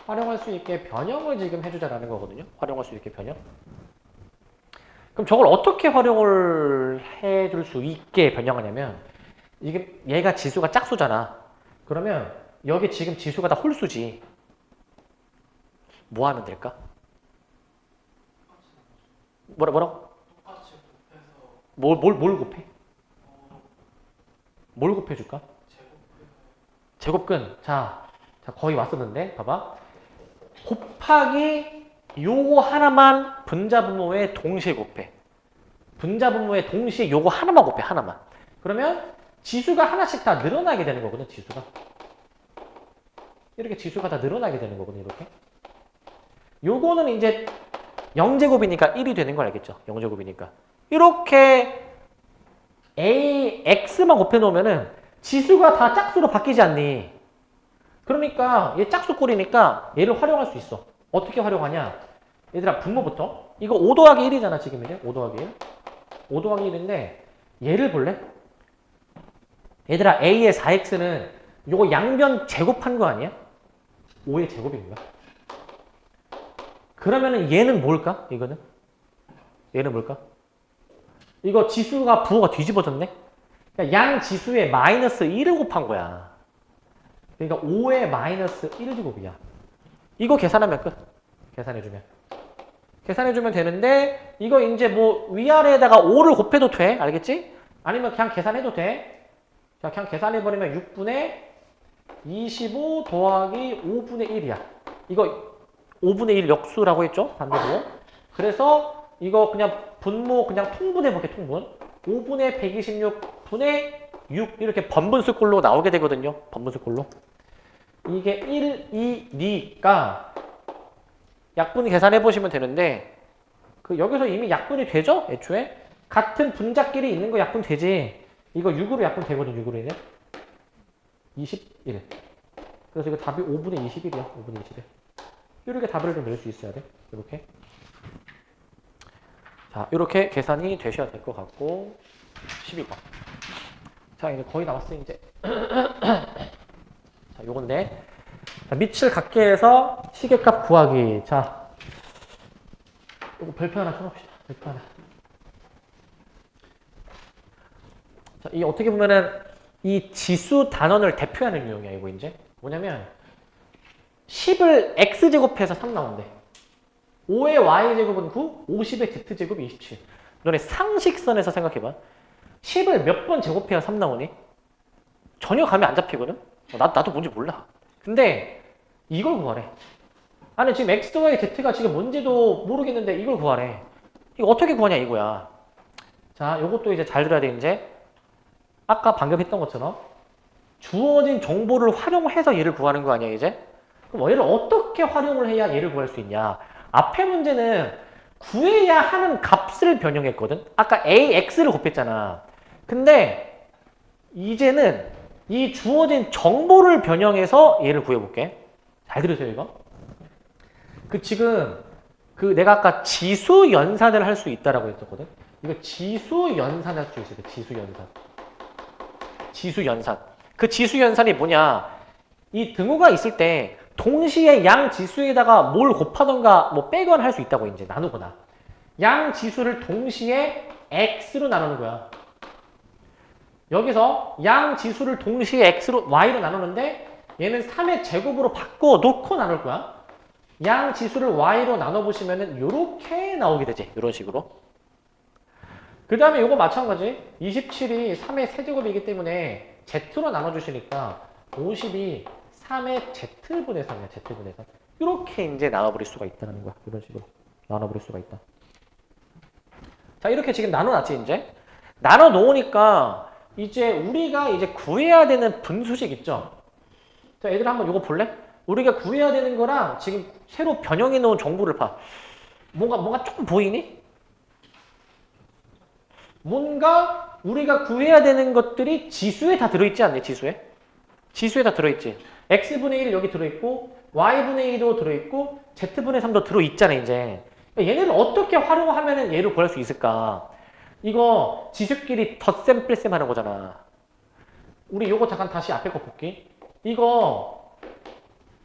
활용할 수 있게 변형을 지금 해주자라는 거거든요. 활용할 수 있게 변형. 그럼 저걸 어떻게 활용을 해줄 수 있게 변형하냐면 이게 얘가 지수가 짝수잖아. 그러면 여기 지금 지수가 다 홀수지. 뭐 하면 될까? 뭐라고? 뭘 곱해? 뭘 곱해줄까? 제곱근. 자, 거의 왔었는데 봐봐. 곱하기 요거 하나만 분자분모에 동시에 곱해. 분자분모에 동시에 요거 하나만 곱해. 하나만. 그러면 지수가 하나씩 다 늘어나게 되는 거거든. 지수가. 이렇게 지수가 다 늘어나게 되는 거거든. 이렇게. 요거는 이제 0제곱이니까 1이 되는 걸 알겠죠? 0제곱이니까. 이렇게 AX만 곱해 놓으면은 지수가 다 짝수로 바뀌지 않니? 그러니까 얘 짝수꼴이니까 얘를 활용할 수 있어. 어떻게 활용하냐? 얘들아, 분모부터. 이거 5 더하기 1이잖아, 지금 이제. 5 더하기 1. 5 더하기 1인데 얘를 볼래? 얘들아, A의 4X는 요거 양변 제곱한 거 아니야? 5의 제곱인가? 그러면은 얘는 뭘까? 이거는? 얘는 뭘까? 이거 지수가 부호가 뒤집어졌네? 그러니까 양 지수에 마이너스 1을 곱한 거야. 그러니까 5의 마이너스 1제곱이야. 이거 계산하면 끝. 계산해주면. 계산해주면 되는데 이거 이제 뭐 위아래에다가 5를 곱해도 돼. 알겠지? 아니면 그냥 계산해도 돼. 자, 그냥 계산해버리면 6분의 25 더하기 5분의 1이야. 이거 5분의 1 역수라고 했죠? 반대로. 그래서 이거 그냥 분모 그냥 통분해볼게, 통분. 5분의 126분의 6 이렇게 번분수꼴로 나오게 되거든요. 번분수꼴로. 이게 1, 2, 2가 약분 계산해보시면 되는데 그 여기서 이미 약분이 되죠? 애초에? 같은 분자끼리 있는 거 약분 되지. 이거 6으로 약분 되거든, 6으로 인해. 21. 그래서 이거 답이 5분의 21이야. 5분의 21. 이렇게 답을 좀 낼 수 있어야 돼. 이렇게. 자, 이렇게 계산이 되셔야 될 것 같고 12번. 자, 이제 거의 남았어, 이제. 자, 요건데. 자, 밑을 갖게 해서 시계값 구하기. 자, 요거 별표 하나 쳐놓읍시다. 별표 하나. 자, 이 어떻게 보면은 이 지수 단원을 대표하는 유형이야, 이거 이제. 뭐냐면 10을 x제곱해서 3 나온대. 5의 y제곱은 9, 50의 z제곱이 27. 너네 상식선에서 생각해봐. 10을 몇 번 제곱해야 3 나오니? 전혀 감이 안 잡히거든? 나도 뭔지 몰라. 근데 이걸 구하래. 아니 지금 x, y, z가 지금 뭔지도 모르겠는데 이걸 구하래. 이거 어떻게 구하냐 이거야. 자, 요것도 이제 잘 들어야 돼, 이제. 아까 방금 했던 것처럼 주어진 정보를 활용해서 얘를 구하는 거 아니야, 이제? 그럼 얘를 어떻게 활용을 해야 얘를 구할 수 있냐? 앞에 문제는 구해야 하는 값을 변형했거든? 아까 AX를 곱했잖아. 근데 이제는 이 주어진 정보를 변형해서 얘를 구해볼게. 잘 들으세요, 이거? 지금 내가 아까 지수 연산을 할 수 있다라고 했었거든? 이거 지수 연산할 수 있어요. 지수 연산. 지수 연산. 그 지수 연산이 뭐냐? 이 등호가 있을 때 동시에 양 지수에다가 뭘 곱하던가 뭐 빼거나 할 수 있다고, 이제 나누거나. 양 지수를 동시에 x로 나누는 거야. 여기서 양 지수를 동시에 x로 y로 나누는데 얘는 3의 제곱으로 바꿔 놓고 나눌 거야. 양 지수를 y로 나눠 보시면은 요렇게 나오게 되지. 이런 식으로. 그 다음에 요거 마찬가지. 27이 3의 세제곱이기 때문에 z로 나눠 주시니까 50이 3의 z분의 3이야. z분의 3. 이렇게 이제 나눠버릴 수가 있다는 거야. 이런 식으로 나눠버릴 수가 있다. 자, 이렇게 지금 나눠놨지, 이제. 나눠 놓으니까 이제 우리가 이제 구해야 되는 분수식 있죠? 자, 얘들 한번 이거 볼래? 우리가 구해야 되는 거랑 지금 새로 변형해 놓은 정보를 봐. 뭔가 조금 보이니? 뭔가 우리가 구해야 되는 것들이 지수에 다 들어있지 않니? 지수에? 지수에 다 들어있지. x분의 1 여기 들어있고 y분의 2도 들어있고 z분의 3도 들어있잖아 이제. 얘네를 어떻게 활용하면 얘를 구할 수 있을까? 이거 지수끼리 덧셈 하는 거잖아. 우리 요거 잠깐 다시 앞에 거 볼게. 이거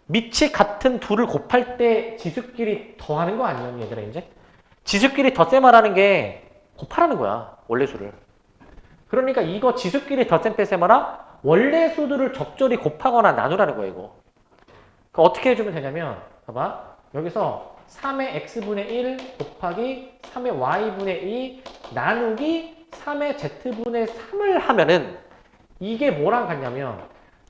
밑이 같은 둘을 곱할 때 지수끼리 더하는 거 아니야 얘들아 이제? 지수끼리 덧셈하라는 게 곱하라는 거야 원래 수를. 그러니까 이거 지수끼리 덧셈 하라 원래 수들을 적절히 곱하거나 나누라는 거야 이거. 그러니까 어떻게 해주면 되냐면 봐봐 여기서 3의 x분의 1 곱하기 3의 y분의 2 나누기 3의 z분의 3을 하면은 이게 뭐랑 같냐면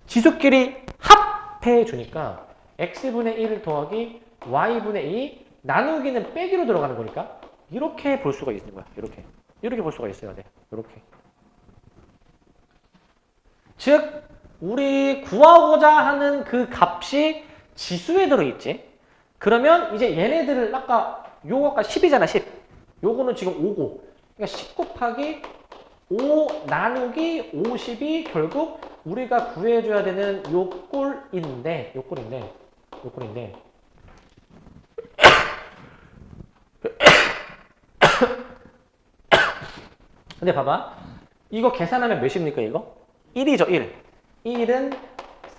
지수끼리 합해 주니까 x분의 1 더하기 y분의 2 나누기는 빼기로 들어가는 거니까 이렇게 볼 수가 있는 거야. 이렇게 볼 수가 있어야 돼. 이렇게. 즉 우리 구하고자 하는 그 값이 지수에 들어있지. 그러면 이제 얘네들을 아까 10이잖아 10. 요거는 지금 5고 그러니까 10 곱하기 5 나누기 50이 결국 우리가 구해줘야 되는 요 꼴인데 근데 봐봐 이거 계산하면 몇입니까 이거? 1이죠 1. 1은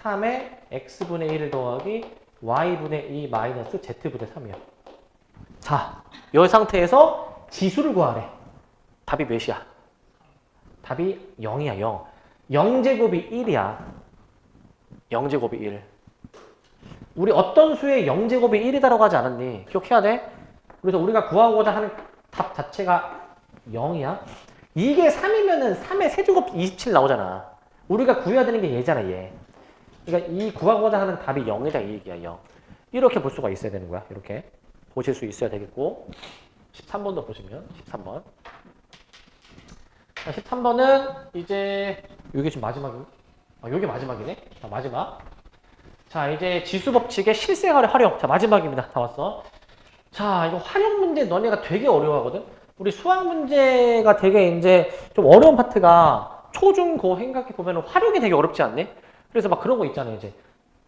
3의 x분의 1 더하기 y분의 2 마이너스 z분의 3이야. 자, 이 상태에서 지수를 구하래. 답이 몇이야? 답이 0이야 0. 0제곱이 1이야. 0제곱이 1. 우리 어떤 수의 0제곱이 1이다라고 하지 않았니? 기억해야 돼? 그래서 우리가 구하고자 하는 답 자체가 0이야. 이게 3이면은 3의 세제곱 27 나오잖아. 우리가 구해야 되는 게 얘잖아, 얘. 그러니까 이 구하고자 하는 답이 0이다, 이 얘기야, 0. 이렇게 볼 수가 있어야 되는 거야, 이렇게. 보실 수 있어야 되겠고. 13번도 보시면, 13번. 자, 13번은 이제, 이게 지금 마지막이네? 아, 이게 마지막이네? 자, 마지막. 자, 이제 지수 법칙의 실생활의 활용. 자, 마지막입니다. 다 왔어. 자, 이거 활용 문제 너네가 되게 어려워하거든? 우리 수학 문제가 되게 이제 좀 어려운 파트가 초중고 생각해보면 활용이 되게 어렵지 않니? 그래서 막 그런 거 있잖아요, 이제.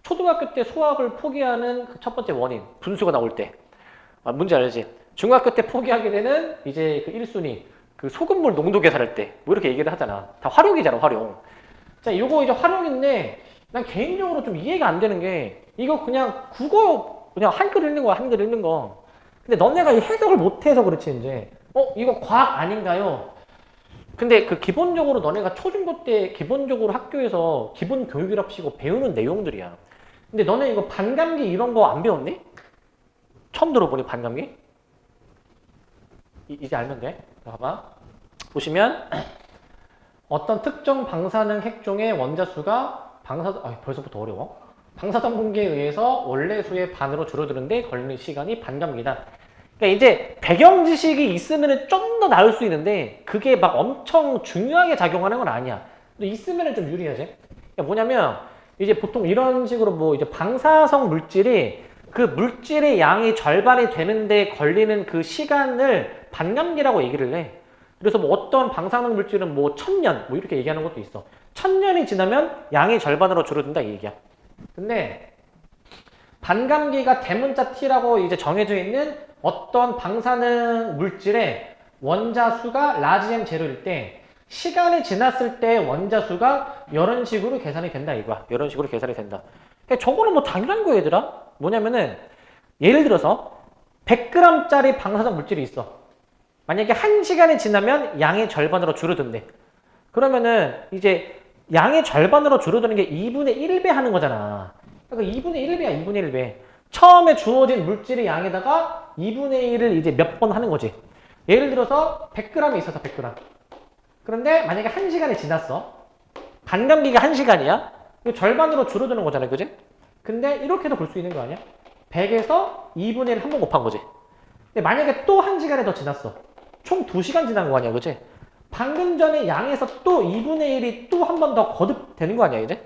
초등학교 때 수학을 포기하는 그 첫 번째 원인, 분수가 나올 때. 아, 문제 알지? 중학교 때 포기하게 되는 이제 그 1순위, 그 소금물 농도 계산할 때, 뭐 이렇게 얘기를 하잖아. 다 활용이잖아, 활용. 자, 요거 이제 활용인데, 난 개인적으로 좀 이해가 안 되는 게, 이거 그냥 국어, 그냥 한글 읽는 거야, 한글 읽는 거. 근데 너네가 이 해석을 못해서 그렇지, 이제. 이거 과학 아닌가요? 근데 그 기본적으로 너네가 초중고 때 기본적으로 학교에서 기본 교육이랍시고 배우는 내용들이야. 근데 너네 이거 반감기 이런 거 안 배웠니? 처음 들어보니 반감기? 이제 알면 돼. 봐봐. 보시면 어떤 특정 방사능 핵종의 원자수가 벌써부터 어려워. 방사성 공기에 의해서 원래 수의 반으로 줄어드는데 걸리는 시간이 반감기다. 그러니까 이제 배경 지식이 있으면 좀 더 나을 수 있는데 그게 막 엄청 중요하게 작용하는 건 아니야. 근데 있으면 좀 유리하지. 그러니까 뭐냐면 이제 보통 이런 식으로 뭐 이제 방사성 물질이 그 물질의 양이 절반이 되는데 걸리는 그 시간을 반감기라고 얘기를 해. 그래서 뭐 어떤 방사능 물질은 뭐 1000년 뭐 이렇게 얘기하는 것도 있어. 1000년이 지나면 양이 절반으로 줄어든다 이 얘기야. 근데 반감기가 대문자 T라고 이제 정해져 있는 어떤 방사능 물질의 원자수가 라지 M 제로일 때 시간이 지났을 때 원자수가 이런 식으로 계산이 된다 이거야. 이런 식으로 계산이 된다. 그러니까 저거는 뭐 당연한 거야 얘들아. 뭐냐면은 예를 들어서 100g짜리 방사성 물질이 있어. 만약에 1시간이 지나면 양의 절반으로 줄어든대. 그러면은 이제 양의 절반으로 줄어드는 게 2분의 1배 하는 거잖아. 그러니까 2분의 1배야 2분의 1배. 처음에 주어진 물질의 양에다가 2분의 1을 이제 몇 번 하는 거지. 예를 들어서 100g이 있어서 100g. 그런데 만약에 1시간이 지났어. 반감기가 1시간이야. 이거 절반으로 줄어드는 거잖아. 그지? 근데 이렇게도 볼 수 있는 거 아니야? 100에서 2분의 1 한 번 곱한 거지. 근데 만약에 또 1시간이 더 지났어. 총 2시간 지난 거 아니야. 그지? 방금 전에 양에서 또 2분의 1이 또 한 번 더 거듭되는 거 아니야, 이제?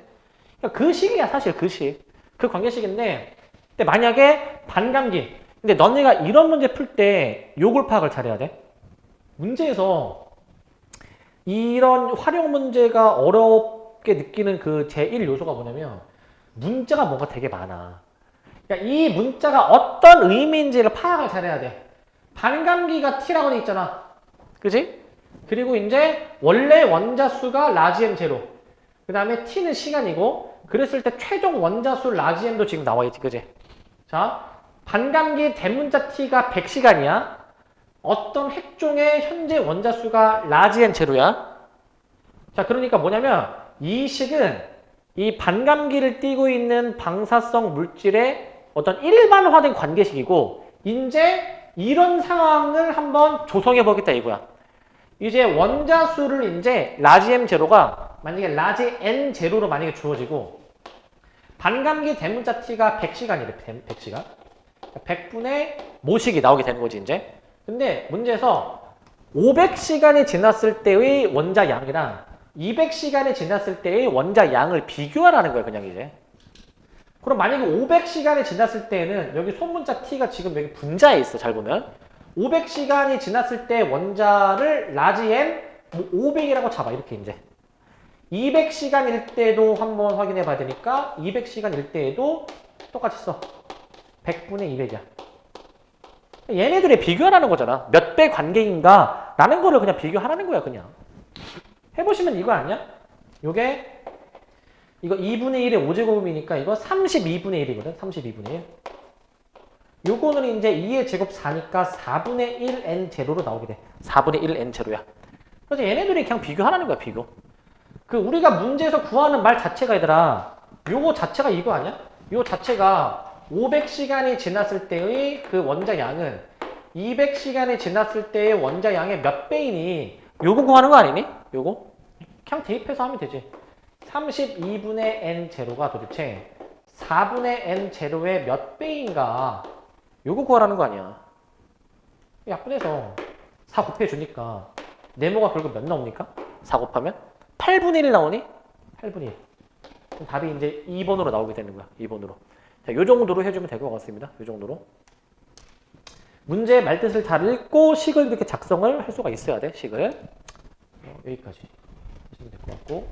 그러니까 그 식이야, 사실 그 식. 그 관계식인데, 근데 만약에 반감기. 근데 너네가 이런 문제 풀 때 요걸 파악을 잘해야 돼. 문제에서 이런 활용 문제가 어렵게 느끼는 그 제1 요소가 뭐냐면, 문자가 뭔가 되게 많아. 그러니까 이 문자가 어떤 의미인지를 파악을 잘해야 돼. 반감기가 t라고 돼 있잖아. 그지? 그리고 이제 원래 원자수가 라지 M 제로. 그 다음에 t는 시간이고, 그랬을 때 최종 원자수 라지 M도 지금 나와 있지, 그지? 자, 반감기 대문자 t가 100시간이야. 어떤 핵종의 현재 원자수가 라지 M 제로야. 자, 그러니까 뭐냐면 이 식은 이 반감기를 띠고 있는 방사성 물질의 어떤 일반화된 관계식이고, 이제 이런 상황을 한번 조성해 보겠다 이거야. 이제 원자수를 이제 라지 M 제로가 만약에 라지 N 제로로 만약에 주어지고, 반감기 대문자 t가 100시간이래, 100시간. 100분의 모식이 나오게 되는 거지, 이제. 근데 문제에서 500시간이 지났을 때의 원자 양이랑 200시간이 지났을 때의 원자 양을 비교하라는 거야, 그냥 이제. 그럼 만약에 500시간이 지났을 때는 여기 소문자 t가 지금 여기 분자에 있어, 잘 보면. 500시간이 지났을 때 원자를 라지 M 500이라고 잡아, 이렇게 이제. 200시간일 때도 한번 확인해 봐야 되니까 200시간일 때에도 똑같이 써. 100분의 200이야. 얘네들의 비교하라는 거잖아. 몇 배 관계인가 라는 거를 그냥 비교하라는 거야, 그냥. 해보시면 이거 아니야? 요게 이거 2분의 1의 5제곱이니까 이거 32분의 1이거든. 32분의 1. 요거는 이제 2의 제곱 4니까 4분의 1 n 제로로 나오게 돼. 4분의 1 n 제로야. 그래서 얘네들이 그냥 비교하라는 거야, 비교. 그 우리가 문제에서 구하는 말 자체가 얘들아, 요거 자체가 이거 아니야? 요 자체가 500시간이 지났을 때의 그 원자 양은 200시간이 지났을 때의 원자 양의 몇 배이니? 요거 구하는 거 아니니? 요거? 그냥 대입해서 하면 되지. 32분의 n 제로가 도대체 4분의 n 제로의 몇 배인가? 요거 구하라는 거 아니야. 약분해서 4 곱해주니까 네모가 결국 몇 나옵니까? 4 곱하면? 8분의 1 나오니? 8분의 1. 그럼 답이 이제 2번으로 나오게 되는 거야. 2번으로. 자, 요 정도로 해주면 될 것 같습니다. 요 정도로. 문제의 말뜻을 잘 읽고 식을 이렇게 작성을 할 수가 있어야 돼, 식을. 여기까지 하시면 될 것 같고.